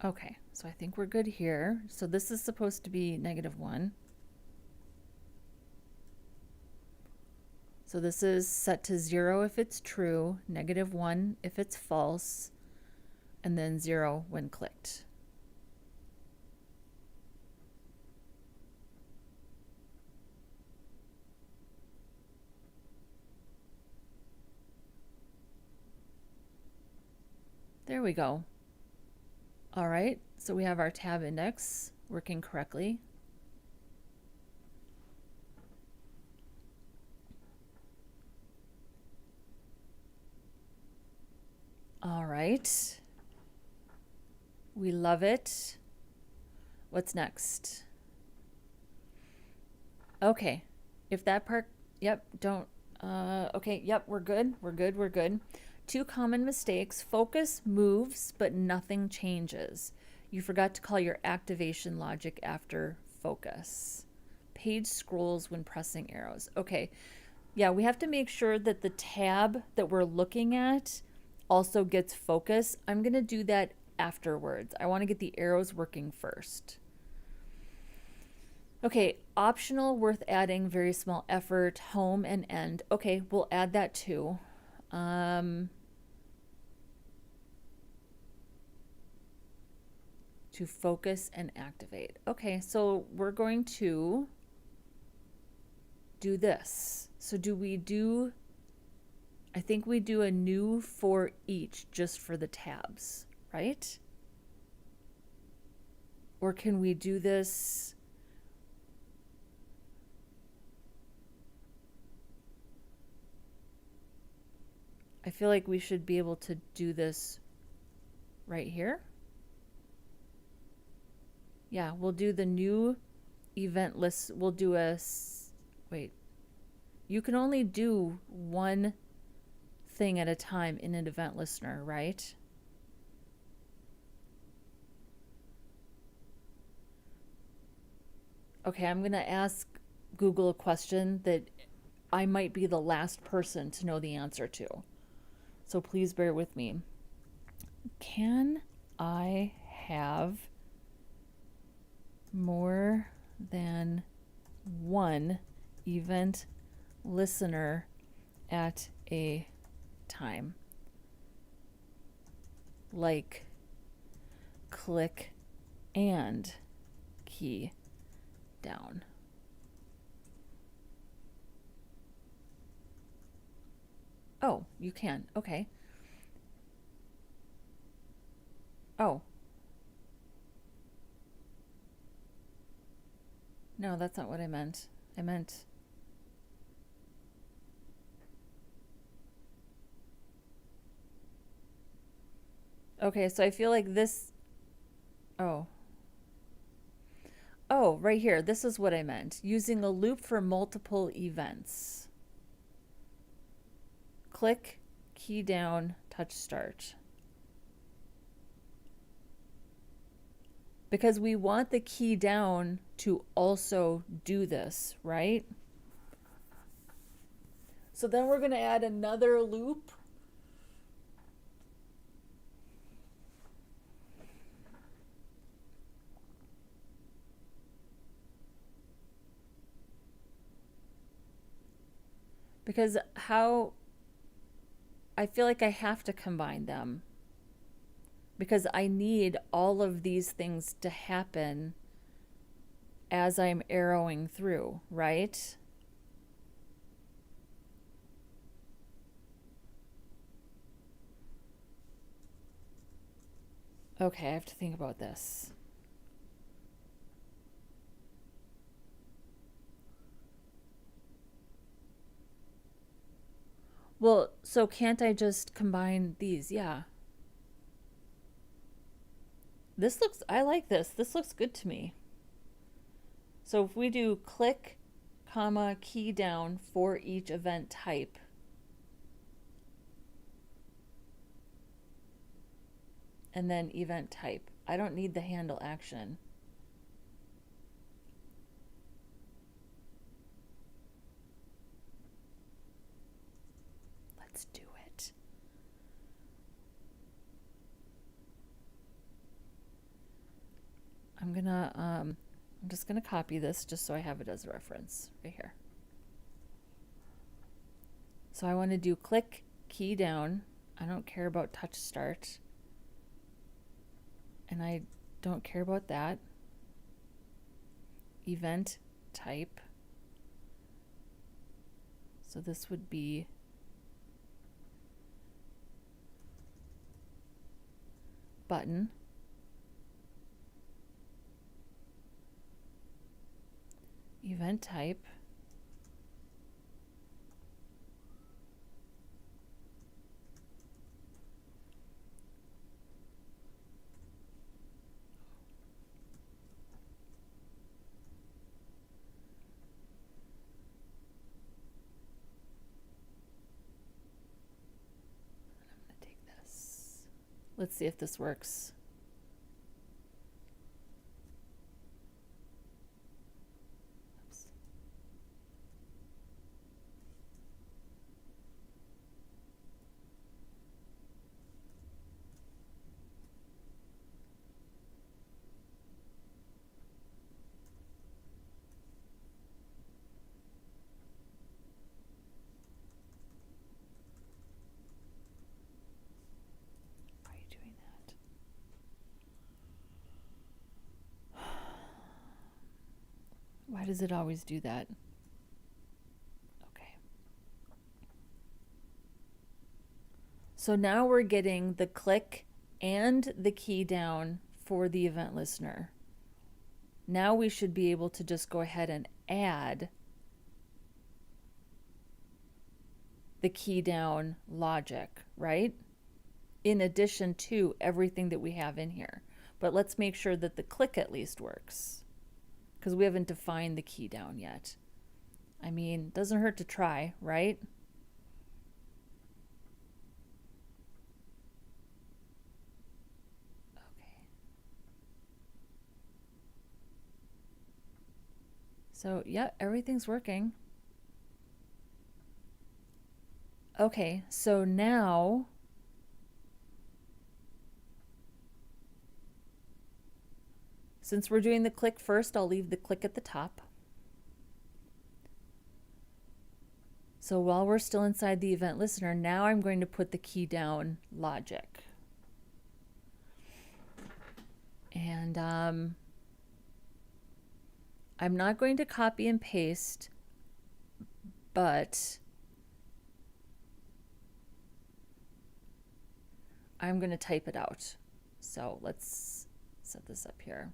Okay, so I think we're good here. So this is supposed to be -1. So this is set to 0 if it's true, -1 if it's false, and then 0 when clicked. There we go. All right, so we have our tab index working correctly. All right. We love it. What's next? Okay, if that part, yep, don't, okay, yep, we're good, we're good, we're good. 2 common mistakes: focus moves, but nothing changes. You forgot to call your activation logic after focus. Page scrolls when pressing arrows. Okay, yeah, we have to make sure that the tab that we're looking at also gets focus. I'm going to do that afterwards. I want to get the arrows working first. Okay, optional, worth adding, very small effort, home and end. Okay, we'll add that too. To focus and activate. Okay, so we're going to do this. So do we do, I think we do a new for each just for the tabs, right? Or can we do this? I feel like we should be able to do this right here. Yeah, we'll do the new event list. We'll do a, wait, you can only do one thing at a time in an event listener, right? Okay, I'm gonna ask Google a question that I might be the last person to know the answer to. So please bear with me. Can I have more than one event listener at a time? Like click and key down. Oh, you can. Okay. Oh. No, that's not what I meant. I meant... Okay, so I feel like this... Oh. Oh, right here. This is what I meant. Using a loop for multiple events. Click, key down, touch start. Because we want the key down to also do this, right? So then we're going to add another loop. Because how... I feel like I have to combine them. Because I need all of these things to happen as I'm arrowing through, right? Okay, I have to think about this. Well, so can't I just combine these? Yeah. This looks, I like this. This looks good to me. So if we do click, comma, key down for each event type. And then event type. I don't need the handle action. Let's do it. I'm just gonna copy this just so I have it as a reference right here. So I want to do click, key down. I don't care about touch start. And I don't care about that. Event type. So this would be button. Event type. I'm going to take this. Let's see if this works. Why does it always do that? Okay. So now we're getting the click and the key down for the event listener. Now we should be able to just go ahead and add the key down logic, right? In addition to everything that we have in here. But let's make sure that the click at least works, because we haven't defined the key down yet. I mean, doesn't hurt to try, right? Okay. So, yeah, everything's working. Okay, so now since we're doing the click first, I'll leave the click at the top. So while we're still inside the event listener, now I'm going to put the key down logic. And I'm not going to copy and paste, but I'm going to type it out. So let's set this up here.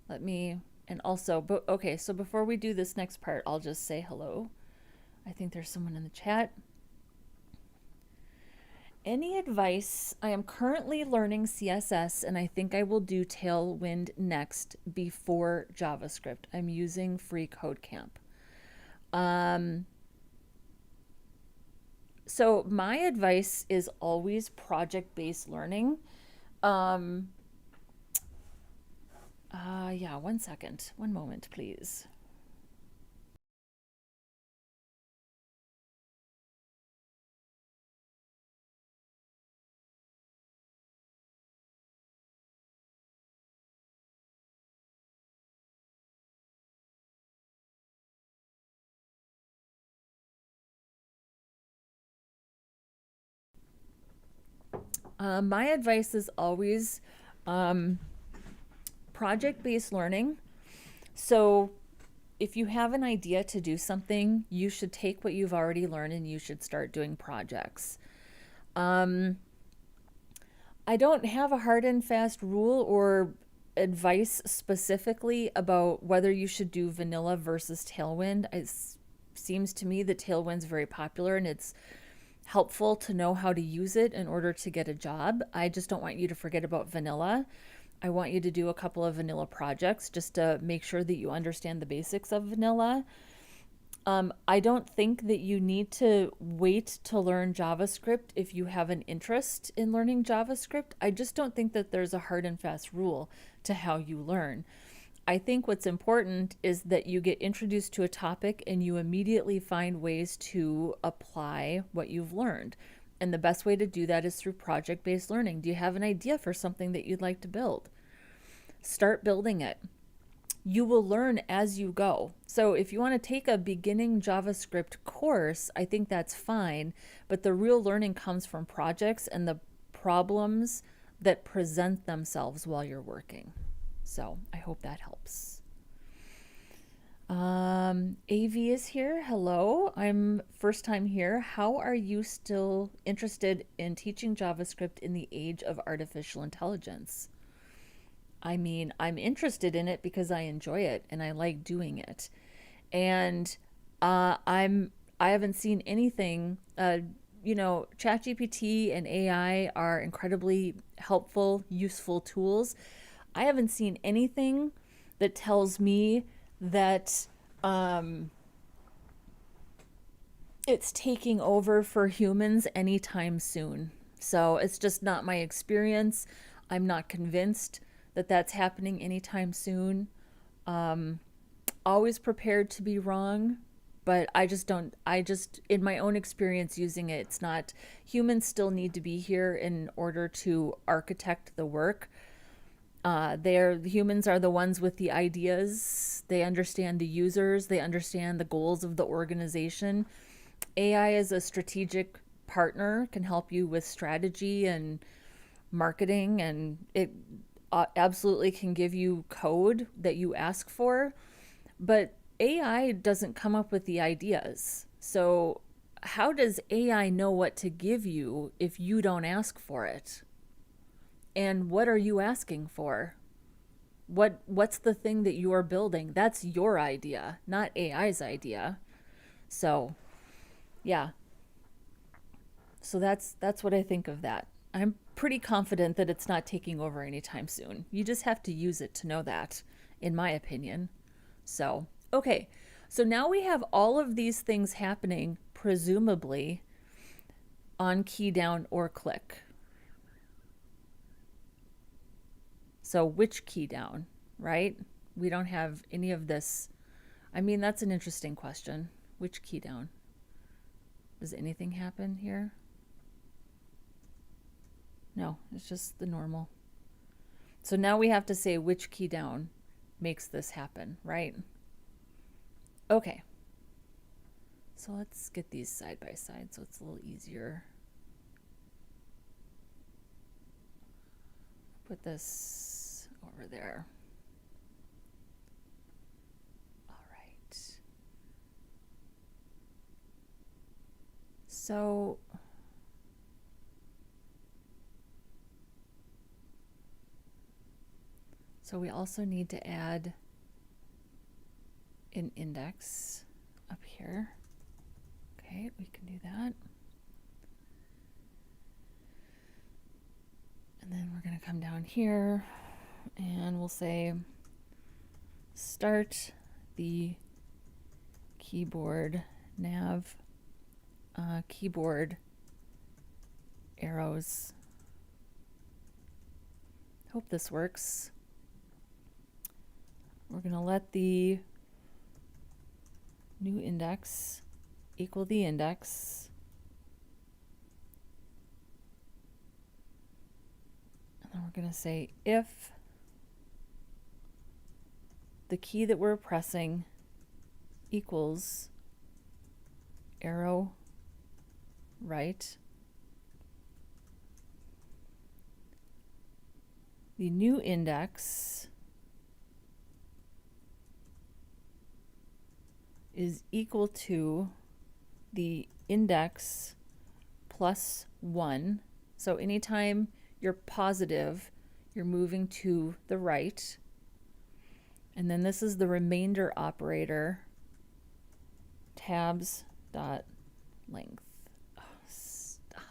Let me, and also, but okay, so before we do this next part, I'll just say hello. I think there's someone in the chat. Any advice? I am currently learning CSS and I think I will do Tailwind next before JavaScript. I'm using Free Code Camp. So my advice is always project-based learning. Yeah, 1 second. 1 moment, please. My advice is always project-based learning. So if you have an idea to do something, you should take what you've already learned and you should start doing projects. I don't have a hard and fast rule or advice specifically about whether you should do vanilla versus Tailwind. It seems to me that Tailwind's very popular and it's helpful to know how to use it in order to get a job. I just don't want you to forget about vanilla. I want you to do a couple of vanilla projects just to make sure that you understand the basics of vanilla. I don't think that you need to wait to learn JavaScript if you have an interest in learning JavaScript. I just don't think that there's a hard and fast rule to how you learn. I think what's important is that you get introduced to a topic and you immediately find ways to apply what you've learned. And the best way to do that is through project-based learning. Do you have an idea for something that you'd like to build? Start building it. You will learn as you go. So if you want to take a beginning JavaScript course, I think that's fine. But the real learning comes from projects and the problems that present themselves while you're working. So I hope that helps. AV is here. Hello, I'm first time here. How are you still interested in teaching JavaScript in the age of artificial intelligence? I mean, I'm interested in it because I enjoy it and I like doing it. And I haven't seen anything, ChatGPT and AI are incredibly helpful, useful tools. I haven't seen anything that tells me that it's taking over for humans anytime soon. So it's just not my experience. I'm not convinced that that's happening anytime soon. Always prepared to be wrong, but in my own experience using it, it's not, humans still need to be here in order to architect the work. The humans are the ones with the ideas. They understand the users. They understand the goals of the organization. AI is a strategic partner, can help you with strategy and marketing, and it absolutely can give you code that you ask for. But AI doesn't come up with the ideas. So how does AI know what to give you if you don't ask for it? And what are you asking for? What's the thing that you are building? That's your idea, not AI's idea. So, yeah. So that's what I think of that. I'm pretty confident that it's not taking over anytime soon. You just have to use it to know that, in my opinion. So, okay. So now we have all of these things happening, presumably, on key down or click. So which key down, right? We don't have any of this. I mean, that's an interesting question. Which key down? Does anything happen here? No, it's just the normal. So now we have to say which key down makes this happen, right? Okay. So let's get these side by side so it's a little easier. Put this over there. All right. So we also need to add an index up here. Okay, we can do that. And then we're going to come down here and we'll say start the keyboard nav keyboard arrows. Hope this works. We're going to let the new index equal the index. And then we're going to say if the key that we're pressing equals arrow right, the new index is equal to the index plus 1. So anytime you're positive, you're moving to the right. And then this is the remainder operator, tabs dot length. Oh, stop.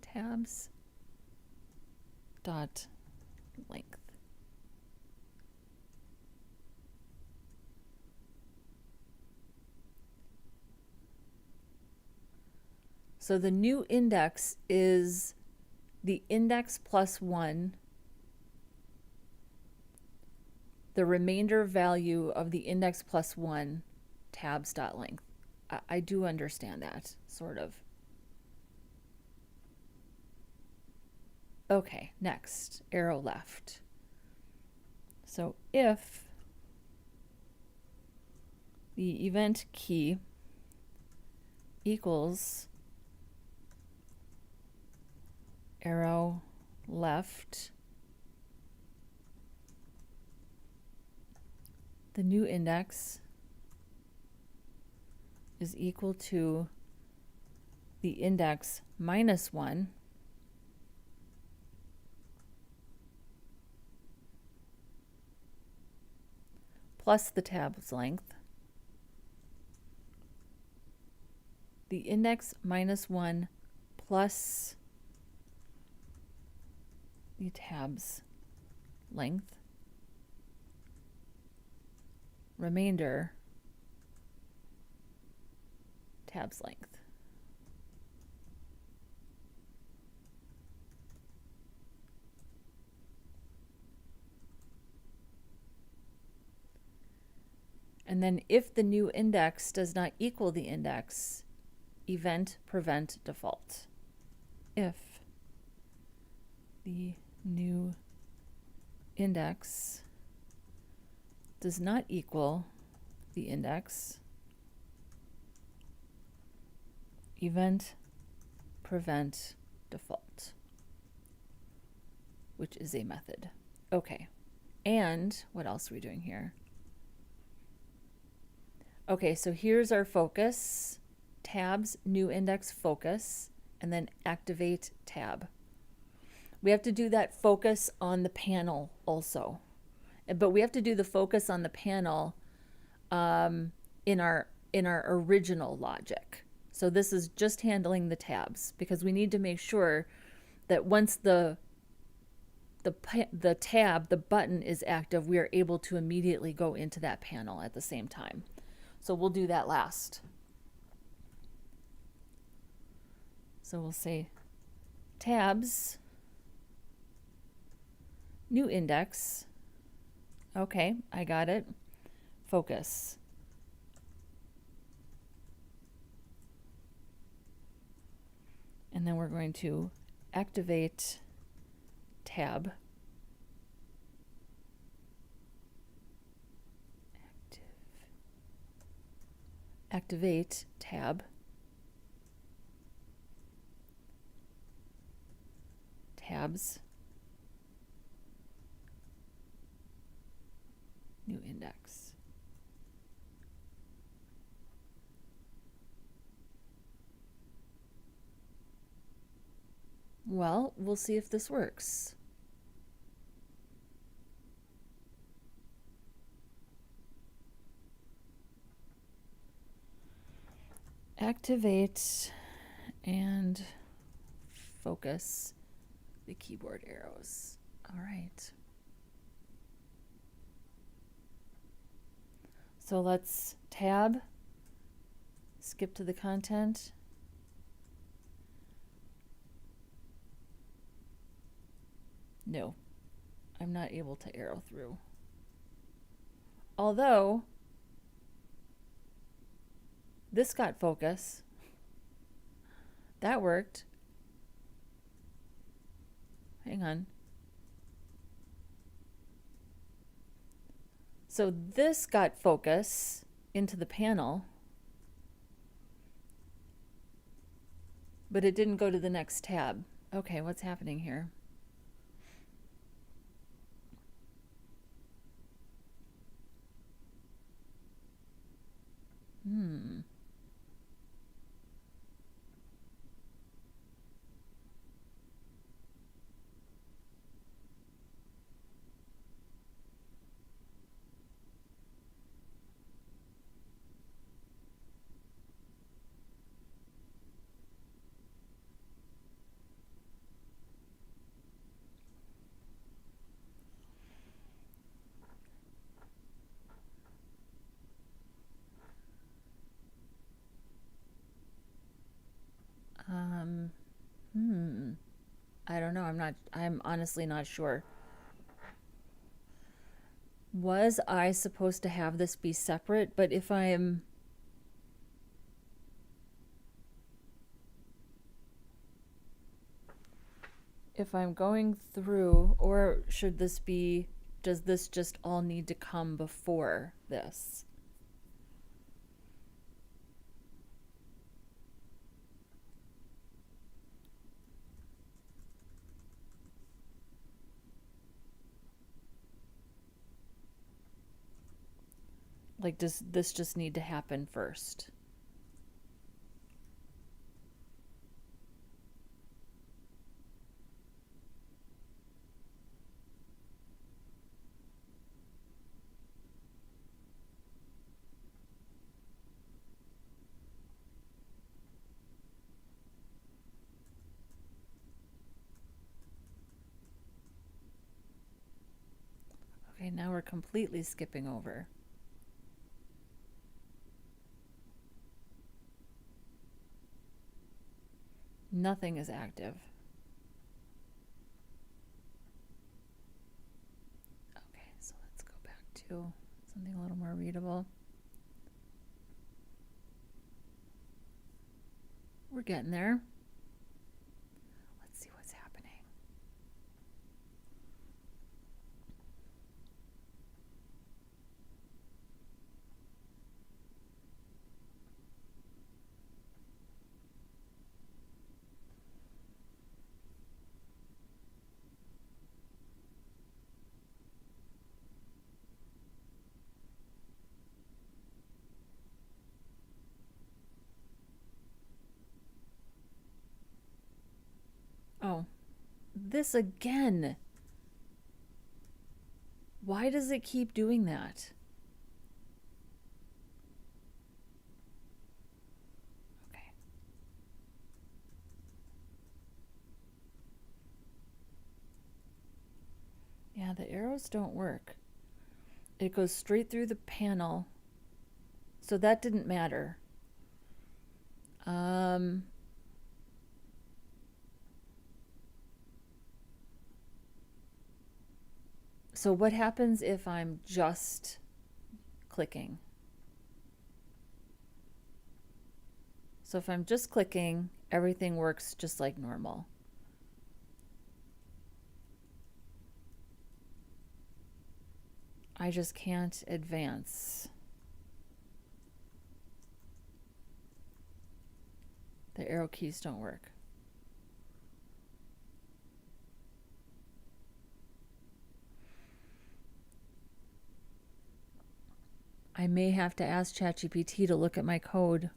Tabs dot length. So the new index is the index plus 1, the remainder value of the index plus 1 tabs dot length. I do understand that, sort of. Okay, next, arrow left. So if the event key equals arrow left, the new index is equal to the index minus 1 plus the tab's length. The index minus 1 plus the tab's length, remainder tab's length. And then if the new index does not equal the index, event prevent default. If the new index does not equal the index, event prevent default, which is a method. Okay, and what else are we doing here? Okay, so here's our focus. Tabs, new index, focus, and then activate tab. We have to do that focus on the panel also. But we have to do the focus on the panel in our original logic. So this is just handling the tabs because we need to make sure that once the tab, the button is active, we are able to immediately go into that panel at the same time. So we'll do that last. So we'll say tabs, new index. Okay, I got it. Focus. And then we're going to activate tab. Activate tab. Tabs. New index. Well, we'll see if this works. Activate and focus the keyboard arrows. All right. So let's tab, skip to the content. No, I'm not able to arrow through. Although, this got focus. That worked. Hang on. So this got focus into the panel, but it didn't go to the next tab. Okay, what's happening here? I don't know. I'm honestly not sure. Was I supposed to have this be separate? But if I'm going through, or should this be, does this just all need to come before this? Like, does this just need to happen first? Okay, now we're completely skipping over. Nothing is active. Okay, so let's go back to something a little more readable. We're getting there. Let's see what's happening. this again. Why does it keep doing that? Okay. Yeah, the arrows don't work. It goes straight through the panel. So that didn't matter. So what happens if I'm just clicking? So if I'm just clicking, everything works just like normal. I just can't advance. The arrow keys don't work. I may have to ask ChatGPT to look at my code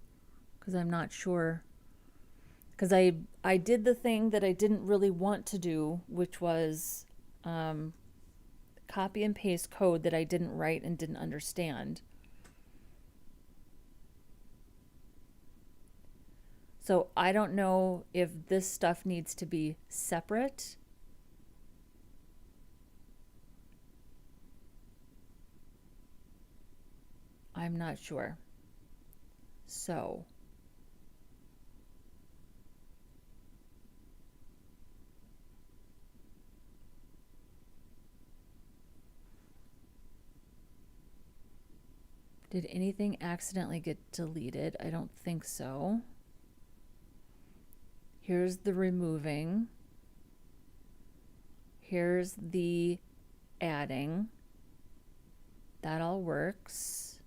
because I'm not sure. Because I did the thing that I didn't really want to do, which was copy and paste code that I didn't write and didn't understand. So I don't know if this stuff needs to be separate. I'm not sure. So did anything accidentally get deleted? I don't think so. Here's the removing. Here's the adding. That all works.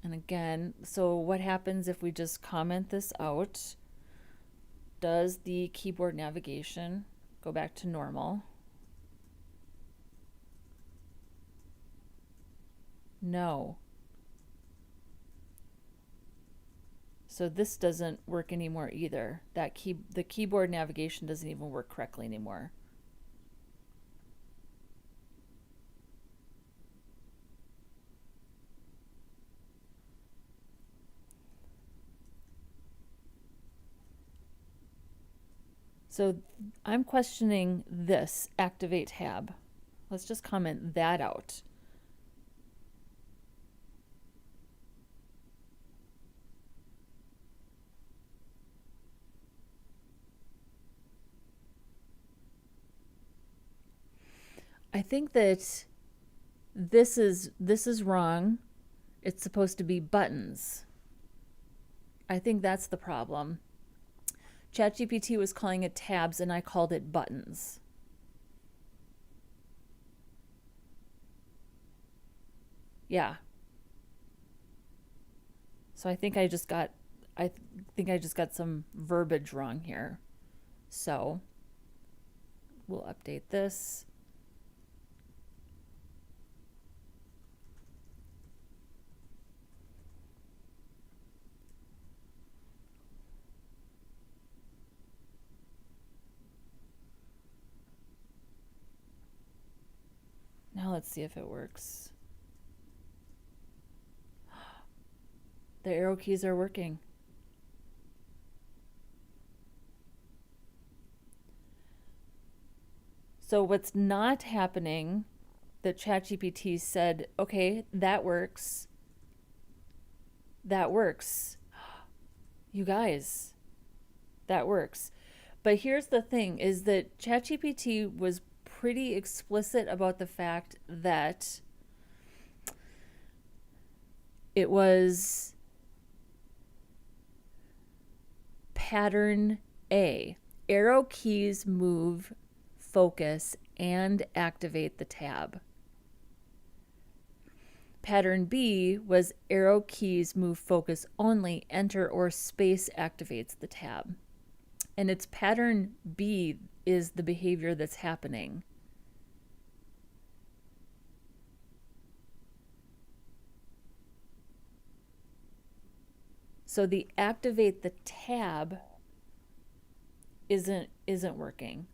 And again, so what happens if we just comment this out? Does the keyboard navigation go back to normal? No. So this doesn't work anymore either. The keyboard navigation doesn't even work correctly anymore. So I'm questioning this activate tab. Let's just comment that out. I think that this is wrong. It's supposed to be buttons. I think that's the problem. ChatGPT was calling it tabs and I called it buttons. Yeah. So I think I just got some verbiage wrong here. So we'll update this. Now let's see if it works. The arrow keys are working. So what's not happening, that ChatGPT said, okay, that works. That works. You guys, that works. But here's the thing, is that ChatGPT was pretty explicit about the fact that it was pattern A. Arrow keys move, focus, and activate the tab. Pattern B was arrow keys move, focus only, enter or space activates the tab. And it's pattern B is the behavior that's happening. So the activate the tab isn't working.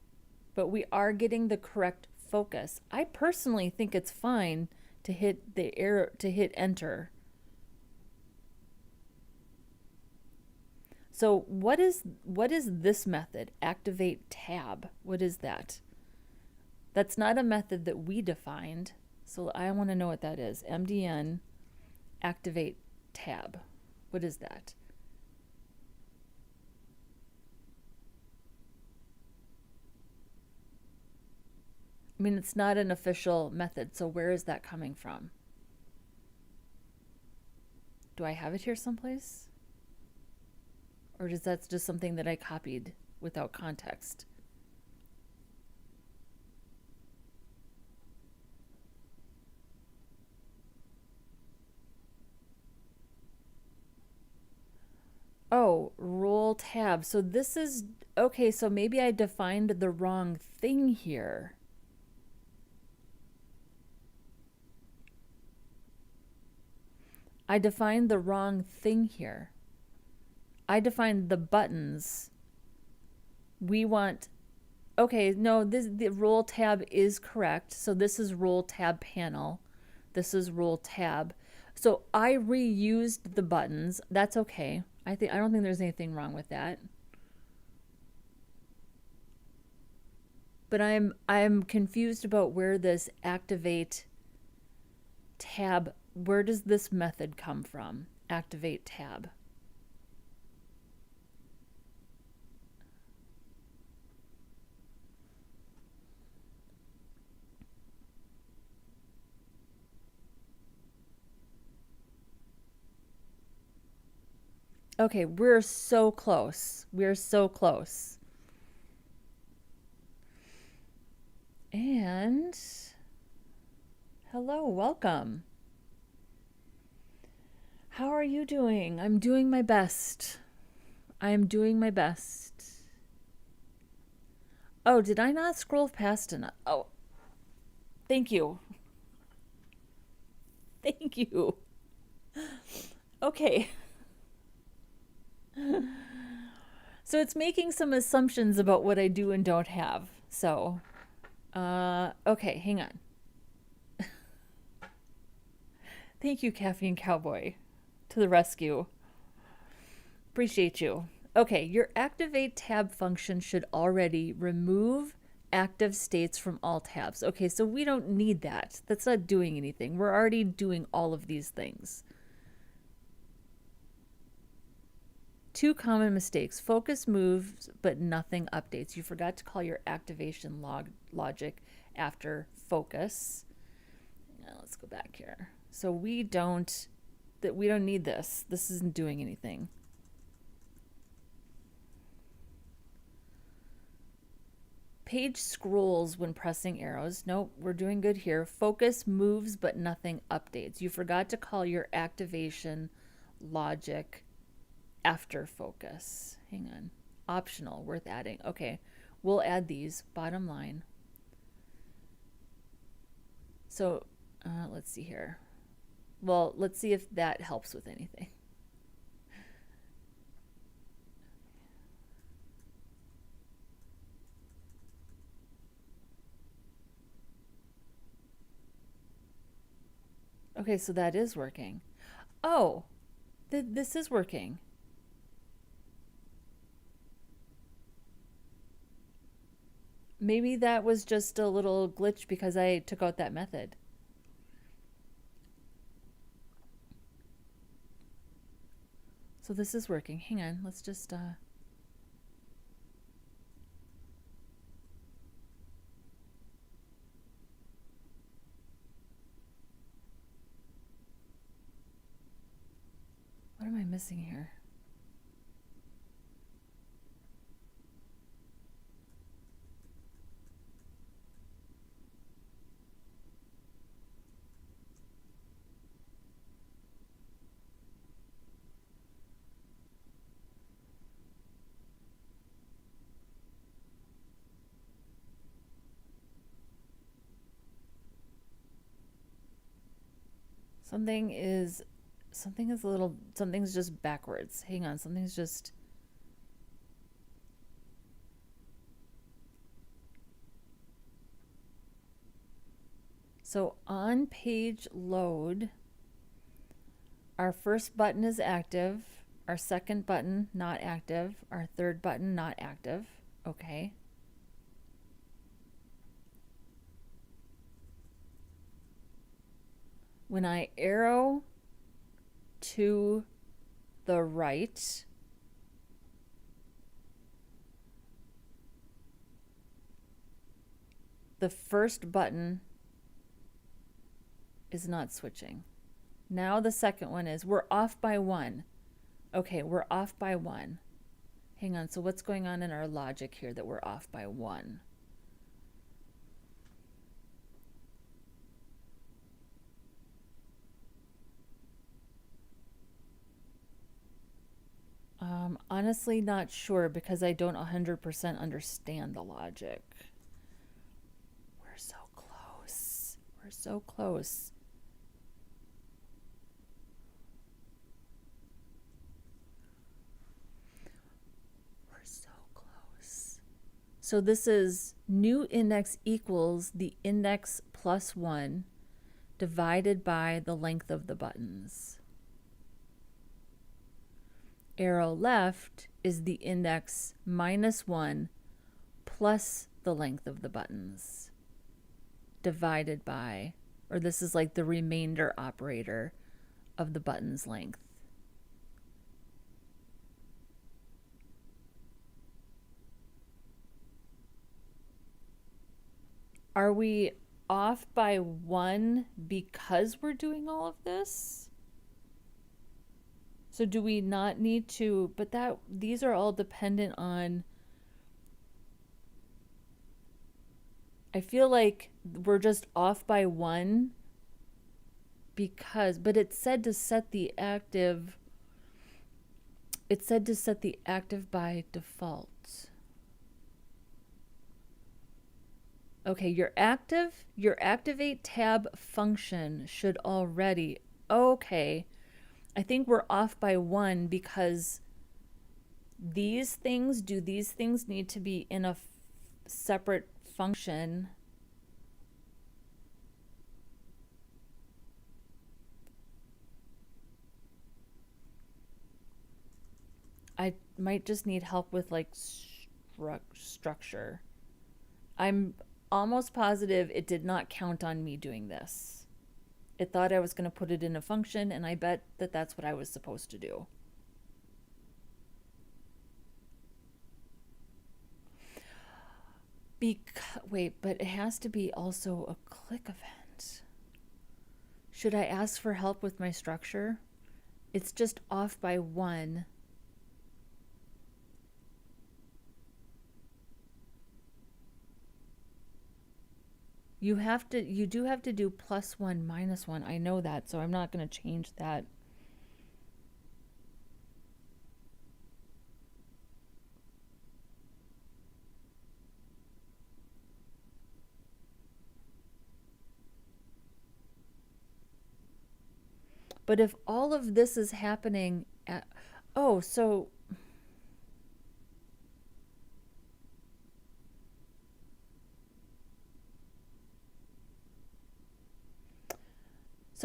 But we are getting the correct focus. I personally think it's fine to hit the arrow, to hit enter. So what is this method? Activate tab. What is that? That's not a method that we defined. So I want to know what that is. MDN activate tab. What is that? I mean, it's not an official method, so where is that coming from? Do I have it here someplace? Or is that just something that I copied without context? Oh, rule tab. So this is, okay, so maybe I defined the wrong thing here. I defined the wrong thing here. I defined the buttons. We want, okay, no, the role tab is correct. So this is role tab panel. This is role tab. So I reused the buttons. That's okay. I don't think there's anything wrong with that. But I'm confused about where this activate tab, where does this method come from? Activate tab. Okay, we're so close. We're so close. And hello, welcome. How are you doing? I'm doing my best. I am doing my best. Oh, did I not scroll past enough? Oh, thank you. Thank you. Okay. So it's making some assumptions about what I do and don't have. So, okay, hang on. Thank you, Caffeine Cowboy, to the rescue. Appreciate you. Okay, your activate tab function should already remove active states from all tabs. Okay, so we don't need that. That's not doing anything. We're already doing all of these things. Two common mistakes. Focus moves, but nothing updates. You forgot to call your activation logic after focus. Now let's go back here. So we don't need this. This isn't doing anything. Page scrolls when pressing arrows. Nope, we're doing good here. Focus moves, but nothing updates. You forgot to call your activation logic after focus. Hang on. Optional, worth adding. Okay, we'll add these. Bottom line. So let's see here. Well, let's see if that helps with anything. Okay, so that is working. Oh, this is working. Maybe that was just a little glitch because I took out that method. So this is working. Hang on, let's just what am I missing here? Something's just backwards. Hang on, something's just So on page load, our first button is active, our second button not active, our third button not active. Okay. When I arrow to the right, the first button is not switching. Now the second one is, we're off by 1. Okay, we're off by 1. Hang on, so what's going on in our logic here that we're off by 1? Honestly, not sure because I don't 100% understand the logic. We're so close. We're so close. We're so close. So this is new index equals the index plus 1 divided by the length of the buttons. Arrow left is the index minus 1 plus the length of the buttons divided by, or this is like the remainder operator of the button's length. Are we off by 1 because we're doing all of this? So do we not need to, but these are all dependent on, I feel like we're just off by 1 because, but it said to set the active, by default. Okay, your activate tab function should already, okay. I think we're off by 1 because these things need to be in a separate function. I might just need help with like structure. I'm almost positive it did not count on me doing this. It thought I was going to put it in a function, and I bet that that's what I was supposed to do. Wait, but it has to be also a click event. Should I ask for help with my structure? It's just off by 1. You do have to do plus 1 minus 1. I know that, so I'm not going to change that. But if all of this is happening at, oh, so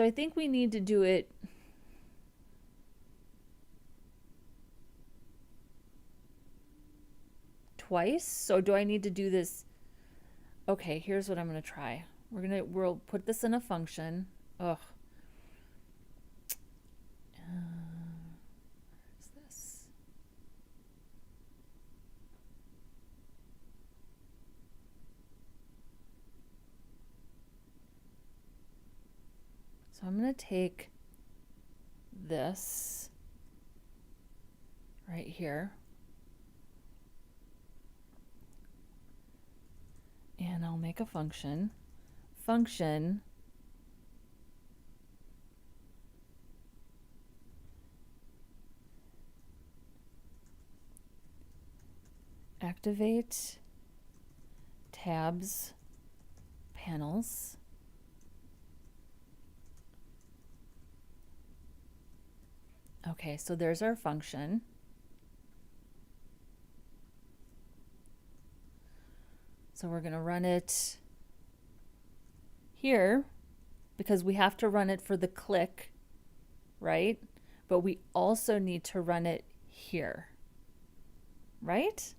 I think we need to do it twice. So do I need to do this? Okay, here's what I'm going to try. We'll put this in a function. Ugh. Where's this? So I'm going to take this right here, and I'll make a function. Function activate tabs panels. Okay, so there's our function. So we're going to run it here. because we have to run it for the click, right? But we also need to run it here, right?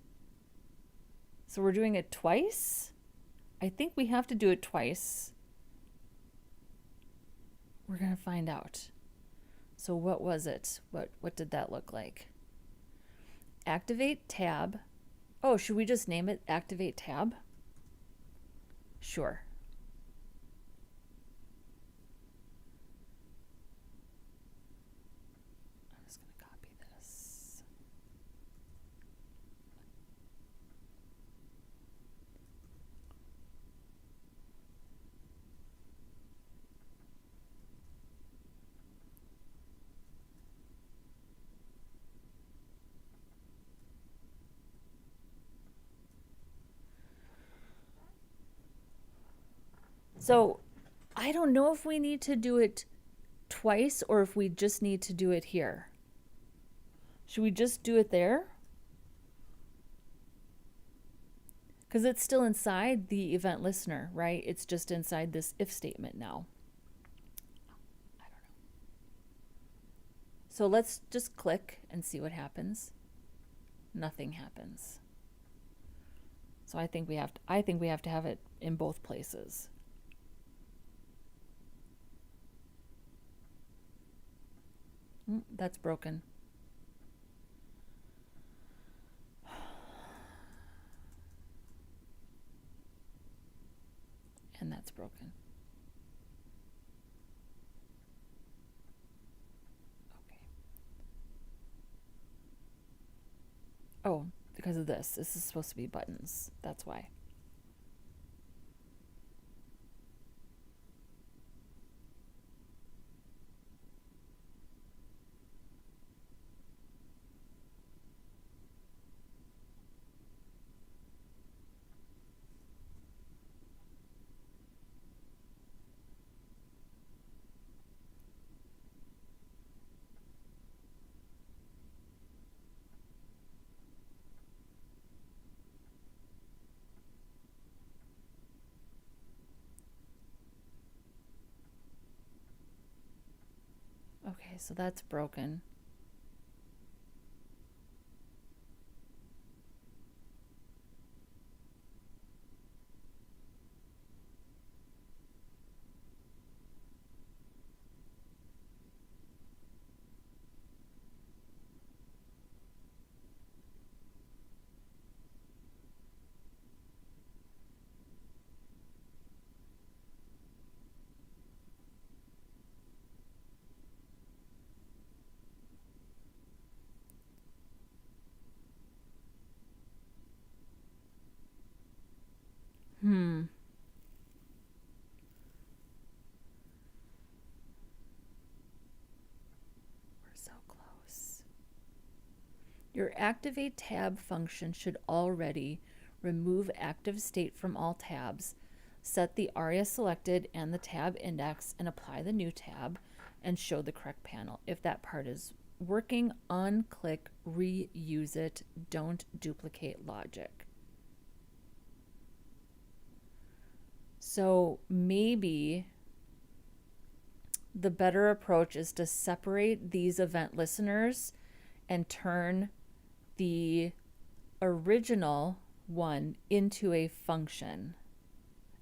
So we're doing it twice. I think we have to do it twice. We're going to find out. So what was it? What did that look like? Activate tab. Oh, should we just name it activate tab? Sure. I'm just going to copy this. So I don't know if we need to do it twice or if we just need to do it here. Should we just do it there? Because it's still inside the event listener, right? It's just inside this if statement now. I don't know. So let's just click and see what happens. Nothing happens. So I think we have to have it in both places. That's broken. And that's broken. Okay. Oh, because of this. This is supposed to be buttons. That's why. Okay, so that's broken. We're so close. Your activate tab function should already remove active state from all tabs, set the aria-selected and the tab index, and apply the new tab and show the correct panel. If that part is working, unclick, reuse it. Don't duplicate logic. So maybe the better approach is to separate these event listeners and turn the original one into a function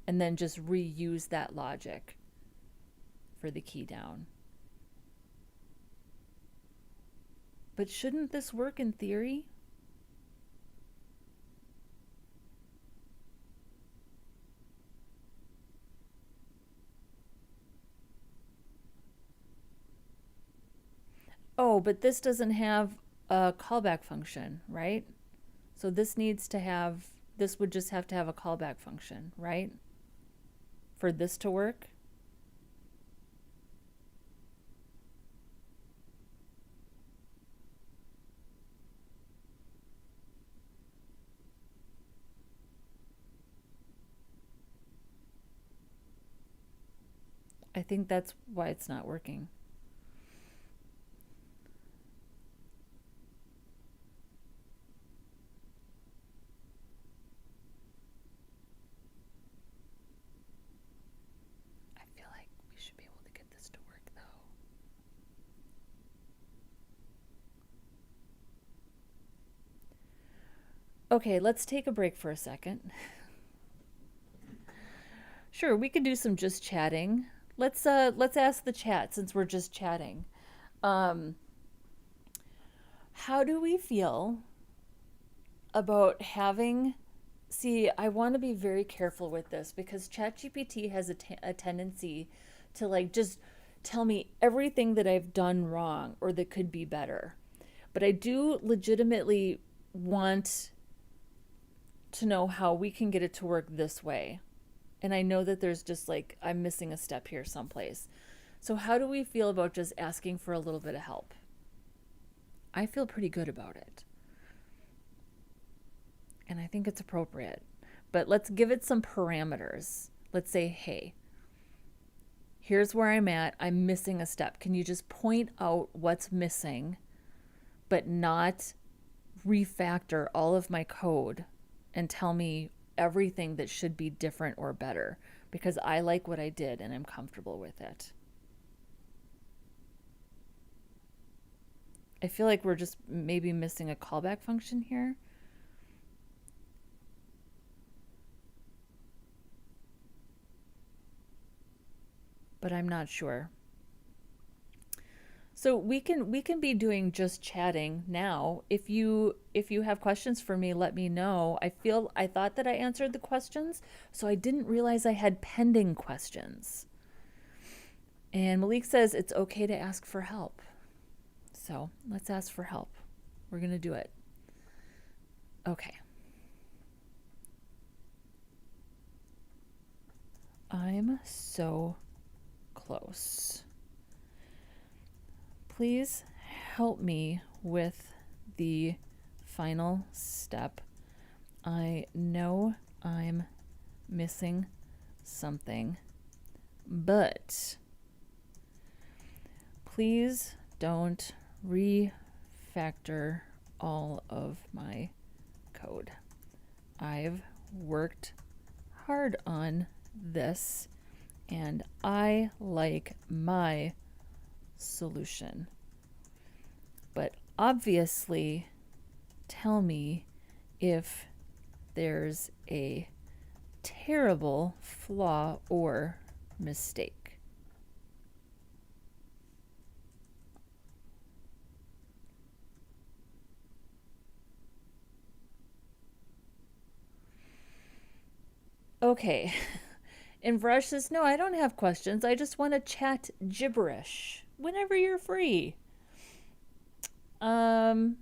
and then just reuse that logic for the key down. But shouldn't this work in theory? Oh, but this doesn't have a callback function, right? So this would just have to have a callback function, right? For this to work. I think that's why it's not working. I feel like we should Okay, let's take a break for a second. Sure, we could do some just chatting. Let's ask the chat since we're just chatting. Um, how do we feel about having see, I want to be very careful with this because ChatGPT has a tendency to like just tell me everything that I've done wrong or that could be better. But I do legitimately want to know how we can get it to work this way. And I know that there's just like, I'm missing a step here someplace. So, how do we feel about just asking for a little bit of help? I feel pretty good about it. And I think it's appropriate. But let's give it some parameters. Let's say, hey, here's where I'm at. I'm missing a step. Can you just point out what's missing, but not refactor all of my code and tell me everything that should be different or better? Because I like what I did and I'm comfortable with it. I feel like we're just maybe missing a callback function here. But I'm not sure. So we can be doing just chatting now. If you have questions for me, let me know. I thought that I answered the questions, so I didn't realize I had pending questions. And Malik says it's okay to ask for help. So let's ask for help. We're gonna do it. Okay. I'm so close. Please help me with the final step. I know I'm missing something, but please don't refactor all of my code. I've worked hard on this and I like my solution. But obviously, tell me if there's a terrible flaw or mistake. Okay. And Vrash says, no, I don't have questions. I just want to chat gibberish whenever you're free. I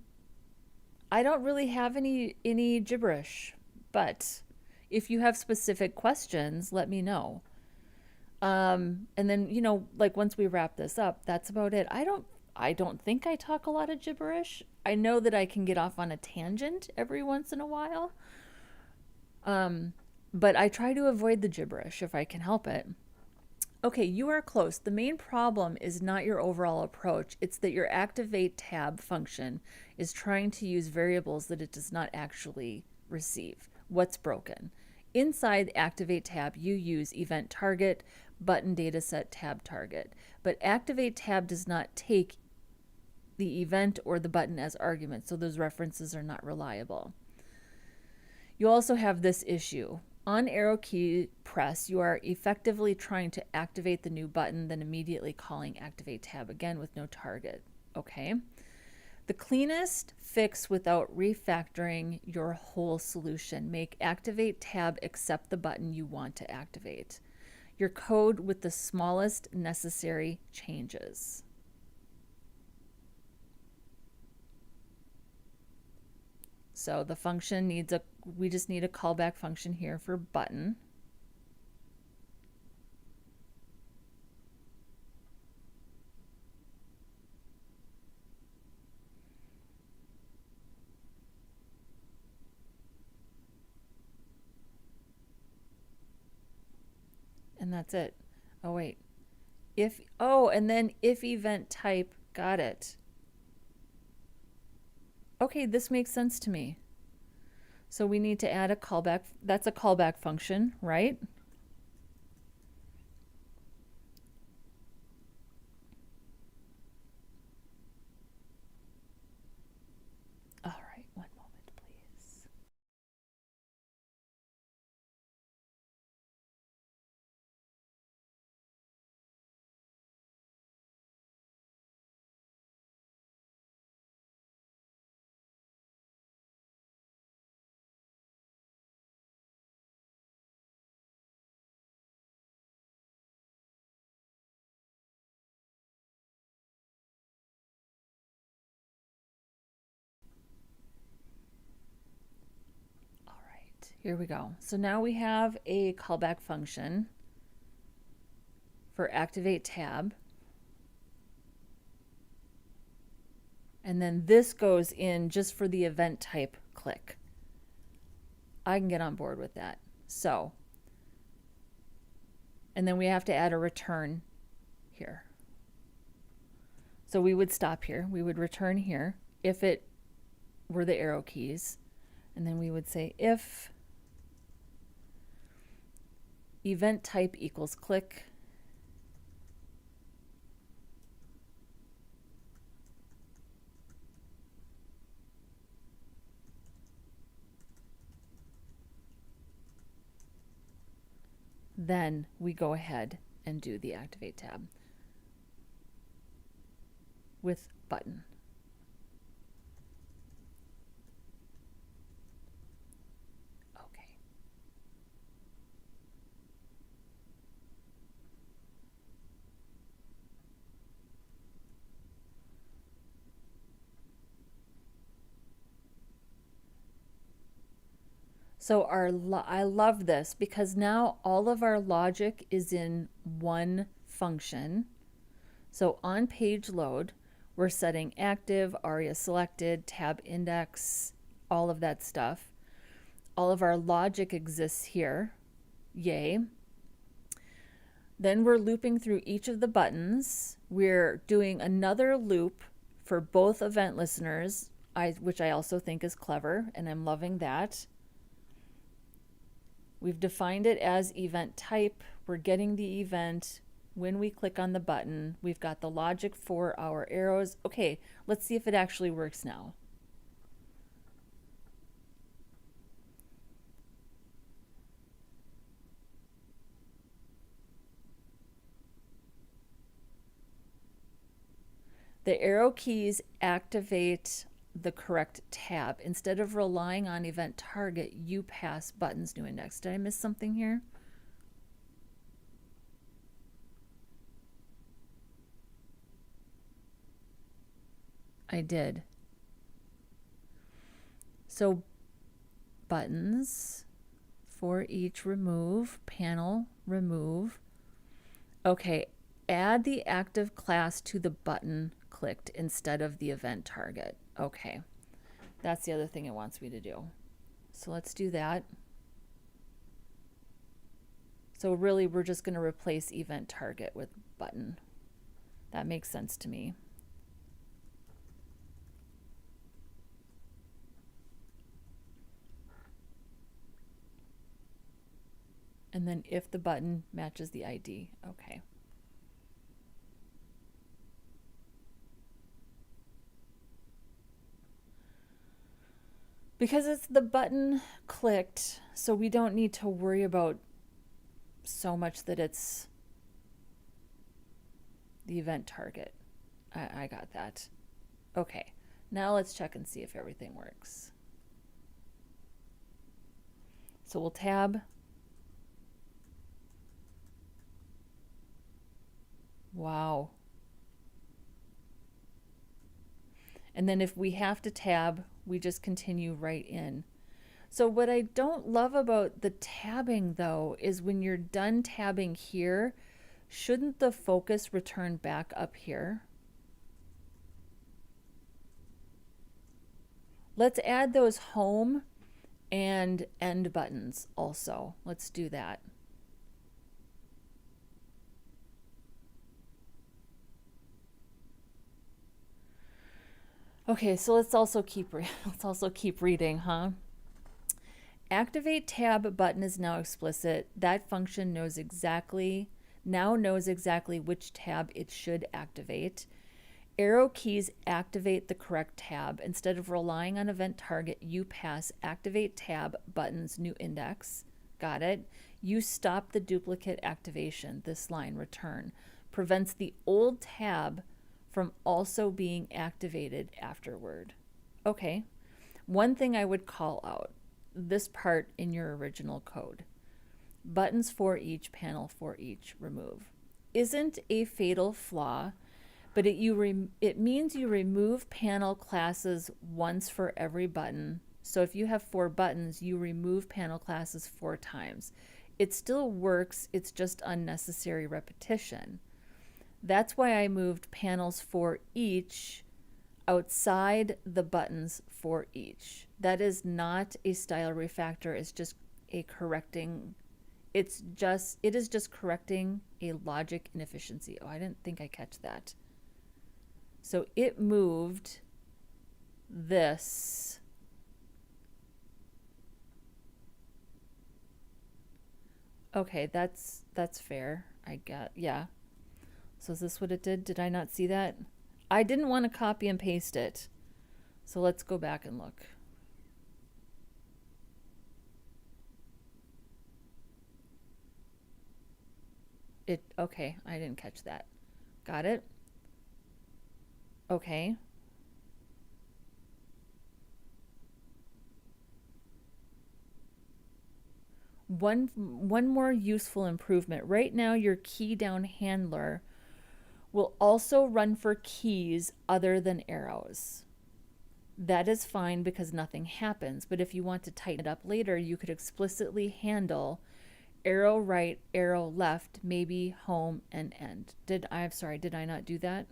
don't really have any gibberish, but if you have specific questions, let me know. And then, like once we wrap this up, that's about it. I don't think I talk a lot of gibberish. I know that I can get off on a tangent every once in a while. But I try to avoid the gibberish if I can help it. Okay, you are close. The main problem is not your overall approach. It's that your activate tab function is trying to use variables that it does not actually receive. What's broken? Inside activate tab, you use event target, button dataset tab target. But activate tab does not take the event or the button as arguments, so those references are not reliable. You also have this issue. On arrow key press, you are effectively trying to activate the new button, then immediately calling activate tab again with no target. Okay. The cleanest fix without refactoring your whole solution. Make activate tab accept the button you want to activate. Your code with the smallest necessary changes. So the function needs we just need a callback function here for button. And that's it. Oh, wait. And then if event type, got it. Okay, this makes sense to me. So we need to add a callback. That's a callback function, right? Here we go. So now we have a callback function for activate tab. And then this goes in just for the event type click. I can get on board with that. So, and then we have to add a return here. So we would stop here. We would return here if it were the arrow keys. And then we would say if event type equals click, then we go ahead and do the activate tab with button. Okay. So I love this because now all of our logic is in one function. So on page load, we're setting active, aria-selected, tab index, all of that stuff. All of our logic exists here. Yay. Then we're looping through each of the buttons. We're doing another loop for both event listeners, which I also think is clever, and I'm loving that. We've defined it as event type. We're getting the event when we click on the button. We've got the logic for our arrows. Okay, let's see if it actually works now. The arrow keys activate the correct tab. Instead of relying on event target, you pass buttons new index. Did I miss something here? I did. So buttons for each remove, panel remove. Okay, add the active class to the button clicked instead of the event target. Okay, that's the other thing it wants me to do. So let's do that. So really, we're just going to replace event target with button. That makes sense to me. And then if the button matches the ID. Okay. Because it's the button clicked, so we don't need to worry about so much that it's the event target. I got that. Okay, now let's check and see if everything works. So we'll tab. Wow. And then if we have to tab, we just continue right in. So what I don't love about the tabbing though is when you're done tabbing here, shouldn't the focus return back up here? Let's add those home and end buttons also. Let's do that. Okay, so let's also keep reading, huh? Activate tab button is now explicit. That function knows exactly which tab it should activate. Arrow keys activate the correct tab. Instead of relying on event target, you pass activate tab buttons new index. Got it? You stop the duplicate activation. This line return prevents the old tab from also being activated afterward. Okay, one thing I would call out, this part in your original code, buttons for each, panel for each, remove, isn't a fatal flaw, but it means you remove panel classes once for every button, So if you have 4 buttons, you remove panel classes 4 times. It still works, it's just unnecessary repetition. That's why I moved panels for each outside the buttons for each. That is not a style refactor, it's just a correcting, it is just correcting a logic inefficiency. Oh, I didn't think I catch that. So it moved this. Okay, that's fair. I get, yeah. So is this what it did? Did I not see that? I didn't want to copy and paste it. So let's go back and look. Okay, I didn't catch that. Got it? Okay. One more useful improvement. Right now, your key down handler will also run for keys other than arrows. That is fine because nothing happens, but if you want to tighten it up later, you could explicitly handle arrow right, arrow left, maybe home and end. I'm sorry, did I not do that?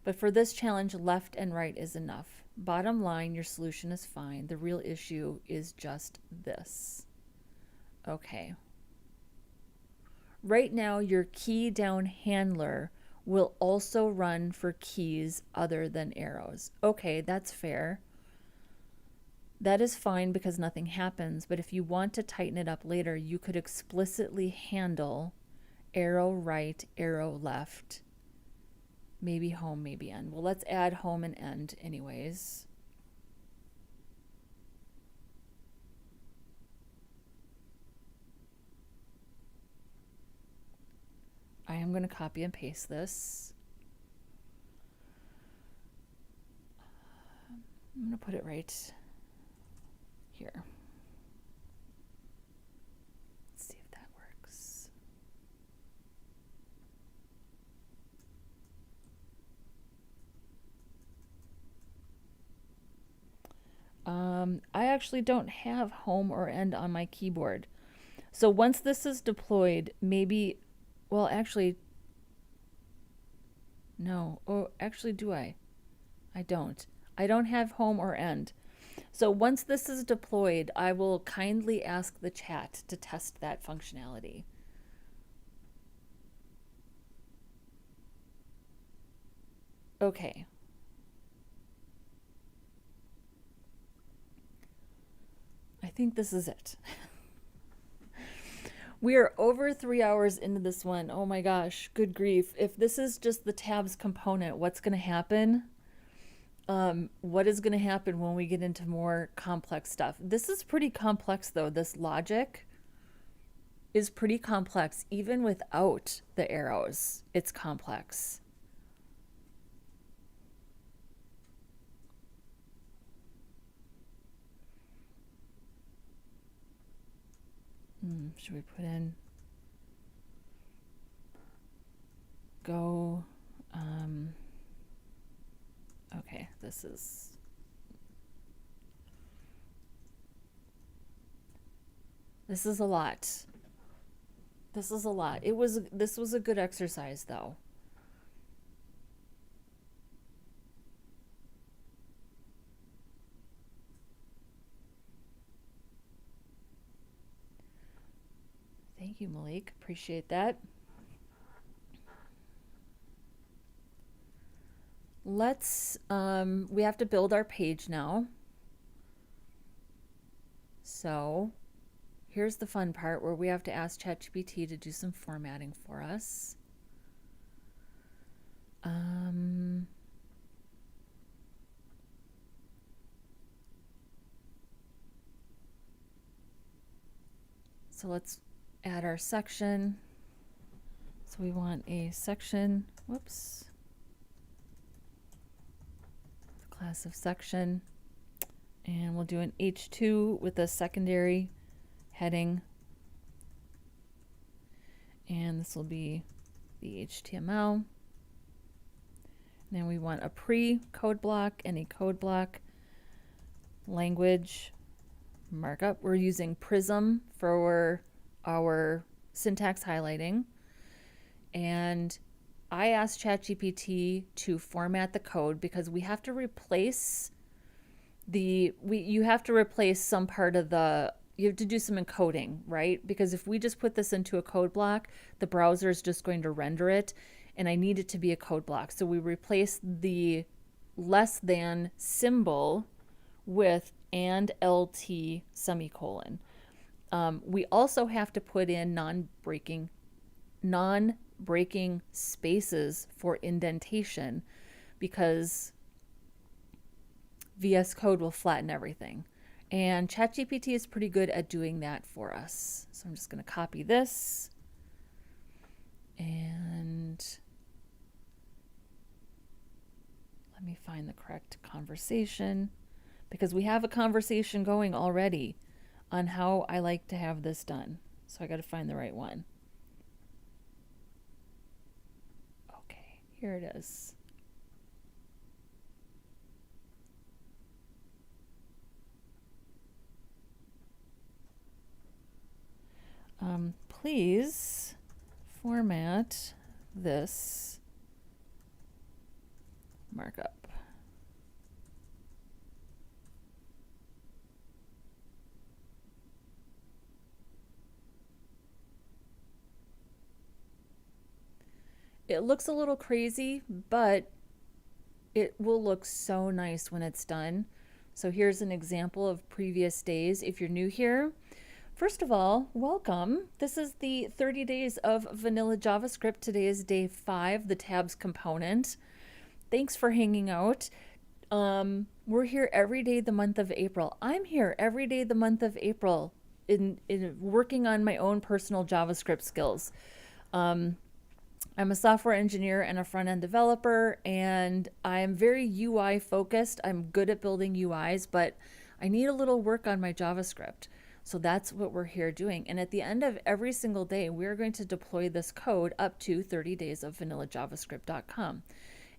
But for this challenge, left and right is enough. Bottom line, your solution is fine. The real issue is just this. Okay. Right now, your key down handler will also run for keys other than arrows. Okay, that's fair. That is fine because nothing happens, but if you want to tighten it up later, you could explicitly handle arrow right, arrow left, maybe home, maybe end. Well, let's add home and end anyways. I am going to copy and paste this. I'm going to put it right here. Let's see if that works. I actually don't have home or end on my keyboard. So once this is deployed, maybe, well, actually, no. Oh, actually, do I? I don't. I don't have home or end. So once this is deployed, I will kindly ask the chat to test that functionality. Okay. I think this is it. We are over 3 hours into this one. Oh my gosh, good grief. If this is just the tabs component, what's going to happen? What is going to happen when we get into more complex stuff? This is pretty complex though. This logic is pretty complex. Even without the arrows, it's complex. Should we put in go? Okay, this is a lot. This is a lot. This was a good exercise though. Thank you, Malik. Appreciate that. Let's, we have to build our page now. So here's the fun part where we have to ask ChatGPT to do some formatting for us. So let's add our section. So we want a section, whoops, class of section, and we'll do an H2 with a secondary heading, and this will be the HTML. Then we want a pre-code block and a code block. Language markup. We're using Prism for our syntax highlighting. And I asked ChatGPT to format the code because we have to replace you have to replace some part of you have to do some encoding, right? Because if we just put this into a code block, the browser is just going to render it, and I need it to be a code block. So we replace the less than symbol with and LT semicolon. We also have to put in non-breaking spaces for indentation because VS Code will flatten everything. And ChatGPT is pretty good at doing that for us. So I'm just going to copy this and let me find the correct conversation because we have a conversation going already on how I like to have this done. So I got to find the right one. Okay, here it is. Please format this markup. It looks a little crazy, but it will look so nice when it's done. So here's an example of previous days. If you're new here, first of all, welcome. This is the 30 days of vanilla JavaScript. Today is day 5, the tabs component. Thanks for hanging out. We're here every day the month of April. I'm here every day the month of April in working on my own personal JavaScript skills. I'm a software engineer and a front-end developer, and I'm very UI focused. I'm good at building UIs, but I need a little work on my JavaScript. So that's what we're here doing. And at the end of every single day, we're going to deploy this code up to 30 days of vanillajavascript.com.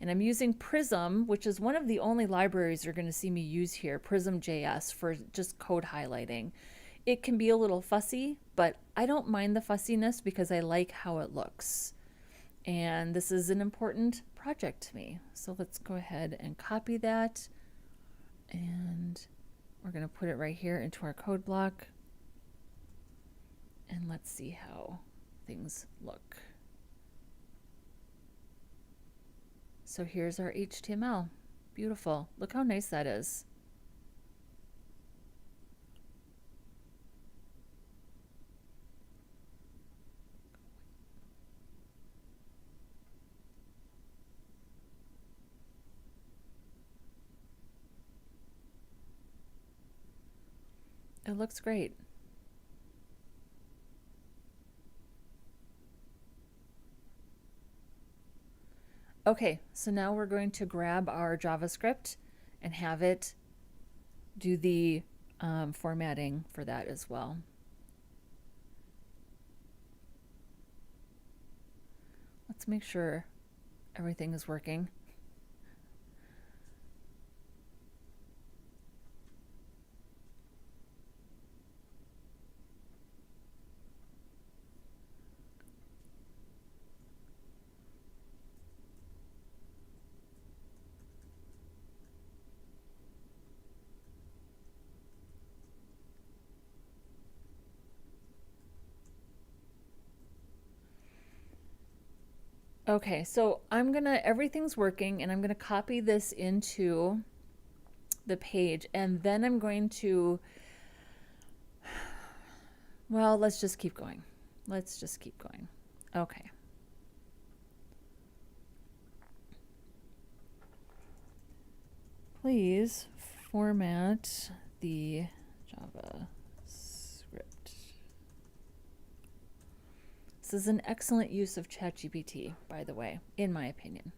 And I'm using Prism, which is one of the only libraries you're going to see me use here, Prism.js, for just code highlighting. It can be a little fussy, but I don't mind the fussiness because I like how it looks. And this is an important project to me. So let's go ahead and copy that. And we're going to put it right here into our code block. And let's see how things look. So here's our HTML. Beautiful. Look how nice that is. It looks great. Okay, so now we're going to grab our JavaScript and have it do the formatting for that as well. Let's make sure everything is working. Okay, so everything's working, and I'm gonna copy this into the page, and then I'm going to, well, let's just keep going. Let's just keep going. Okay. Please format the JavaScript. This is an excellent use of ChatGPT, by the way, in my opinion.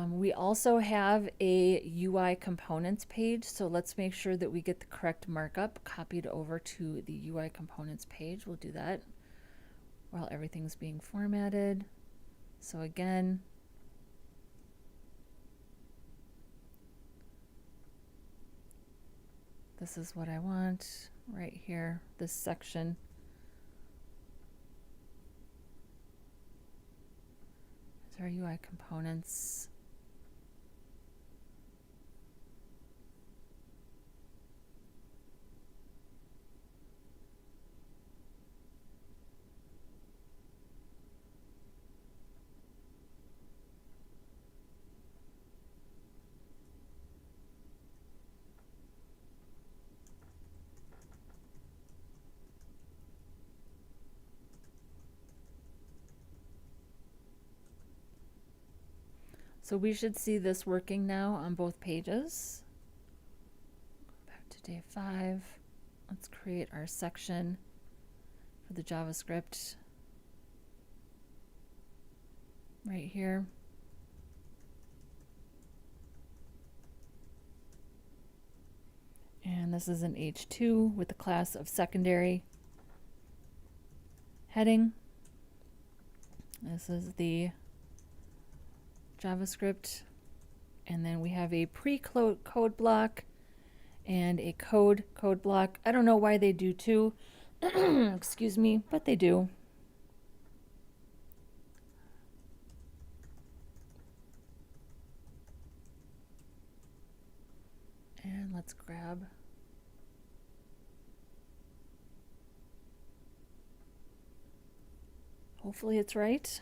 We also have a UI components page, so let's make sure that we get the correct markup copied over to the UI components page. We'll do that while everything's being formatted. So again, this is what I want right here, this section. These are UI components. So we should see this working now on both pages. Go back to day 5. Let's create our section for the JavaScript right here. And this is an H2 with the class of secondary heading. This is the JavaScript, and then we have a pre-code block and a code block. I don't know why they do two, excuse me, but they do. And let's grab hopefully it's right.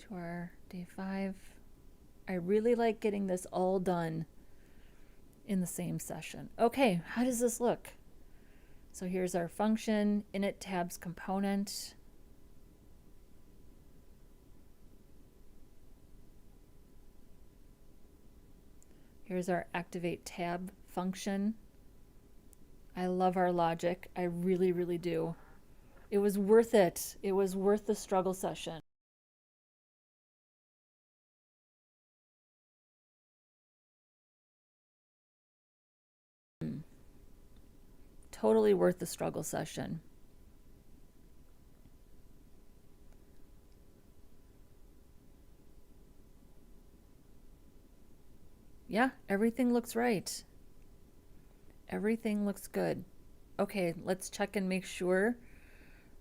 To our day 5. I really like getting this all done in the same session. Okay, how does this look? So here's our function, init tabs component. Here's our activate tab function. I love our logic. I really, really do. It was worth it. It was worth the struggle session. Totally worth the struggle session. Yeah, everything looks right. Everything looks good. Okay, let's check and make sure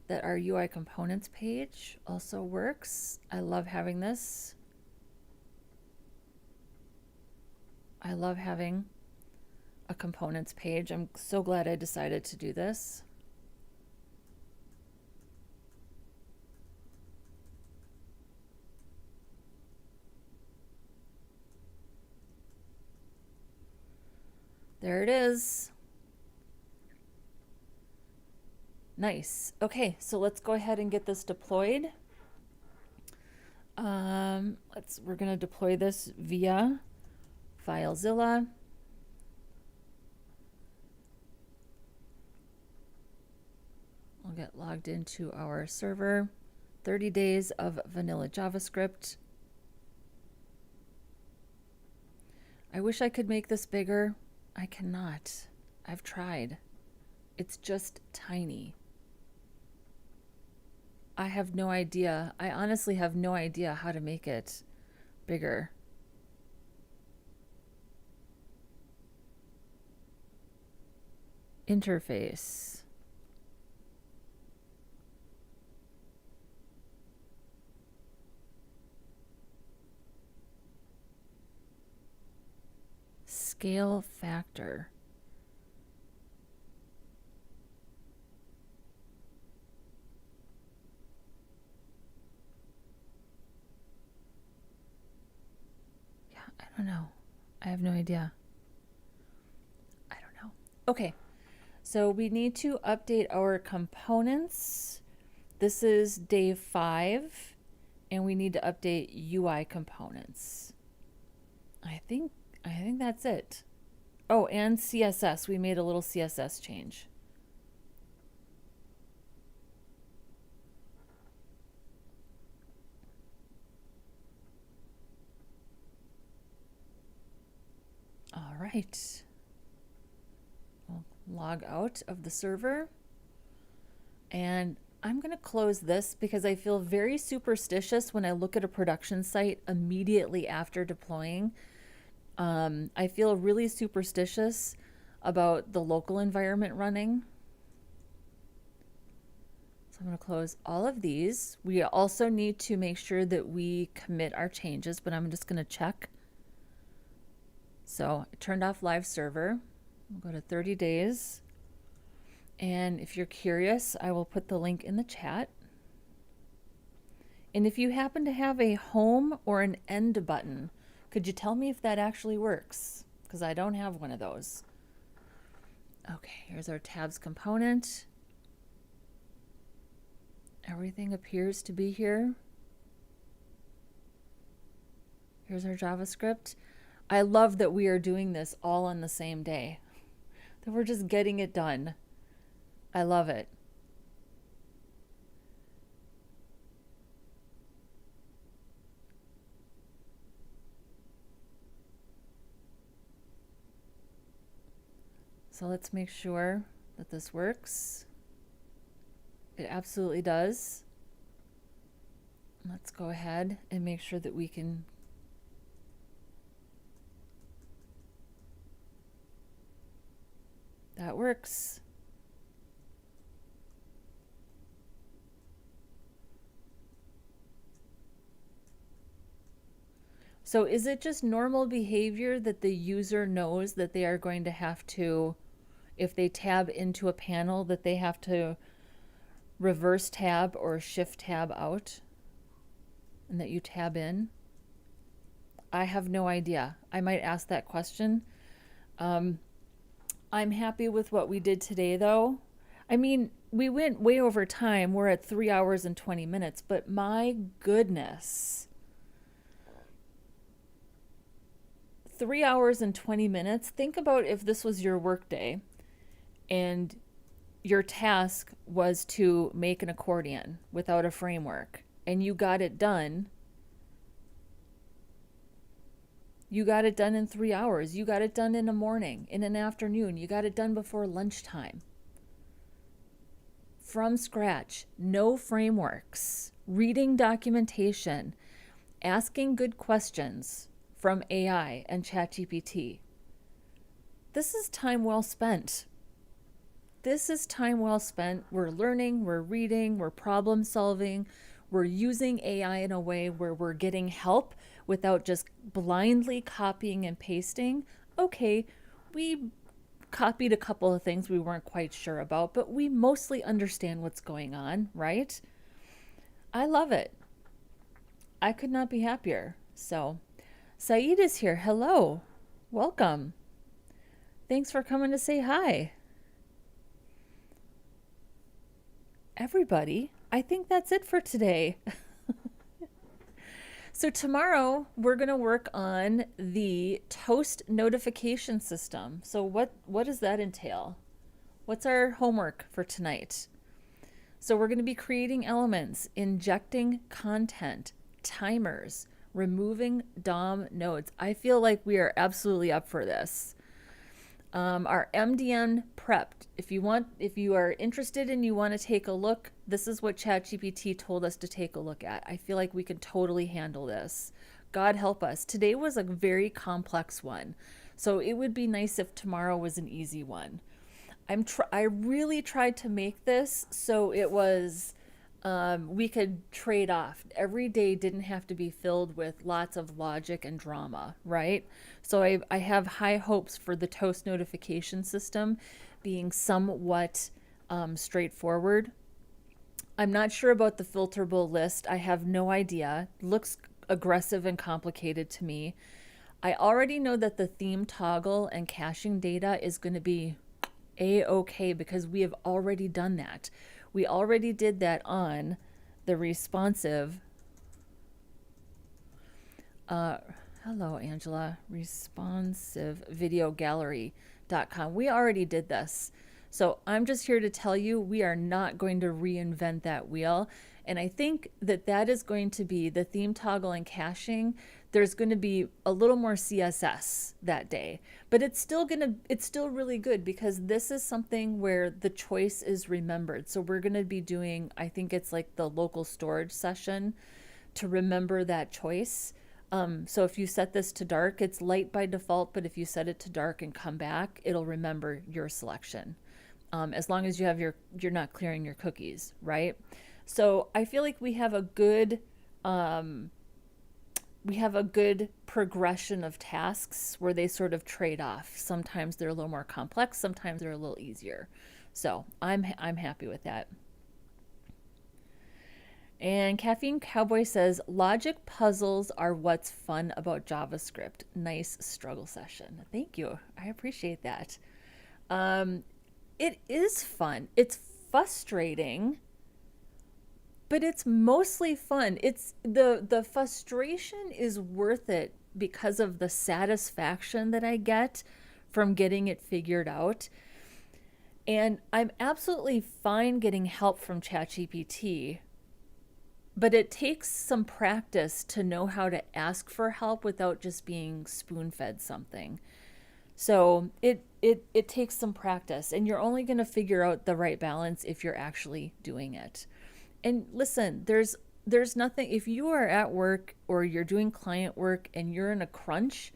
that our UI components page also works. I love having this. I love having a components page. I'm so glad I decided to do this. There it is. Nice. Okay, so let's go ahead and get this deployed. We're gonna deploy this via FileZilla. We'll get logged into our server. 30 days of vanilla JavaScript. I wish I could make this bigger. I cannot. I've tried. It's just tiny. I have no idea. I honestly have no idea how to make it bigger. Interface. Scale factor. Yeah, I don't know. I have no idea. I don't know. Okay, so we need to update our components. This is day 5, and we need to update UI components. I think that's it. Oh, and CSS. We made a little CSS change. right. We'll log out of the server. And I'm going to close this because I feel very superstitious when I look at a production site immediately after deploying. I feel really superstitious about the local environment running. So I'm going to close all of these. We also need to make sure that we commit our changes, but I'm just going to check. So I turned off live server. We'll go to 30 days. And if you're curious, I will put the link in the chat. And if you happen to have a home or an end button, could you tell me if that actually works? Because I don't have one of those. Okay, here's our tabs component. Everything appears to be here. Here's our JavaScript. I love that we are doing this all on the same day, that we're just getting it done. I love it. So let's make sure that this works. It absolutely does. Let's go ahead and make sure that we can that works. So is it just normal behavior that the user knows that they are going to have to, if they tab into a panel, that they have to reverse tab or shift tab out, and that you tab in? I have no idea. I might ask that question. I'm happy with what we did today, though. I mean, we went way over time. We're at 3 hours and 20 minutes, but my goodness. 3 hours and 20 minutes. Think about if this was your workday and your task was to make an accordion without a framework, and you got it done. You got it done in 3 hours. You got it done in a morning, in an afternoon. You got it done before lunchtime. From scratch, no frameworks, reading documentation, asking good questions from AI and ChatGPT. This is time well spent. This is time well spent. We're learning, we're reading, we're problem solving. We're using AI in a way where we're getting help without just blindly copying and pasting. Okay, we copied a couple of things we weren't quite sure about, but we mostly understand what's going on, right? I love it. I could not be happier. So, Saeed is here. Hello. Welcome. Thanks for coming to say hi. Everybody, I think that's it for today. So tomorrow we're going to work on the toast notification system. So what does that entail? What's our homework for tonight? So we're going to be creating elements, injecting content, timers, removing DOM nodes. I feel like we are absolutely up for this. Our MDN prepped. If you are interested and you want to take a look, this is what ChatGPT told us to take a look at. I feel like we can totally handle this. God help us. Today was a very complex one, so it would be nice if tomorrow was an easy one. I really tried to make this so it was we could trade off. Every day didn't have to be filled with lots of logic and drama, right? So I have high hopes for the toast notification system being somewhat straightforward. I'm not sure about the filterable list. I have no idea. Looks aggressive and complicated to me. I already know that the theme toggle and caching data is going to be a-okay because we have already done that. We already did that on the responsive. Hello, Angela. Responsive video gallery.com. We already did this. So I'm just here to tell you we are not going to reinvent that wheel. And I think that that is going to be the theme toggle and caching. There's going to be a little more CSS that day, but it's still really good because this is something where the choice is remembered. So we're going to be doing, I think it's like the local storage session to remember that choice. So if you set this to dark, it's light by default, but if you set it to dark and come back, it'll remember your selection. As long as you're not clearing your cookies, right? So I feel like we have a good progression of tasks where they sort of trade off. Sometimes they're a little more complex, sometimes they're a little easier. So I'm happy with that. And Caffeine Cowboy says, logic puzzles are what's fun about JavaScript. Nice struggle session. Thank you. I appreciate that. It is fun. It's frustrating, but it's mostly fun. It's the frustration is worth it because of the satisfaction that I get from getting it figured out. And I'm absolutely fine getting help from ChatGPT, but it takes some practice to know how to ask for help without just being spoon-fed something. So it takes some practice, and you're only going to figure out the right balance if you're actually doing it. And listen, there's nothing, if you are at work or you're doing client work and you're in a crunch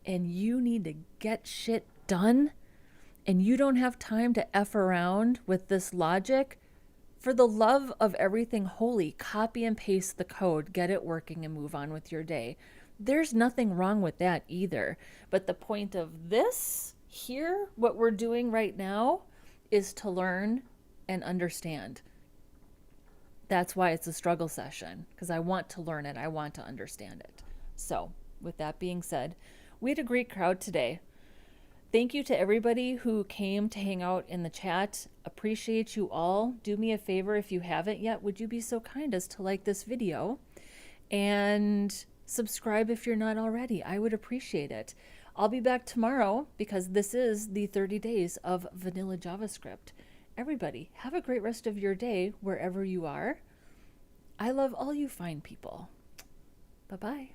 and you need to get shit done and you don't have time to F around with this logic, for the love of everything holy, copy and paste the code, get it working, and move on with your day. There's nothing wrong with that either. But the point of this here, what we're doing right now, is to learn and understand. That's why it's a struggle session, because I want to learn it. I want to understand it. So with that being said, we had a great crowd today. Thank you to everybody who came to hang out in the chat. Appreciate you all. Do me a favor if you haven't yet. Would you be so kind as to like this video and subscribe if you're not already? I would appreciate it. I'll be back tomorrow because this is the 30 days of vanilla JavaScript. Everybody, have a great rest of your day wherever you are. I love all you fine people. Bye-bye.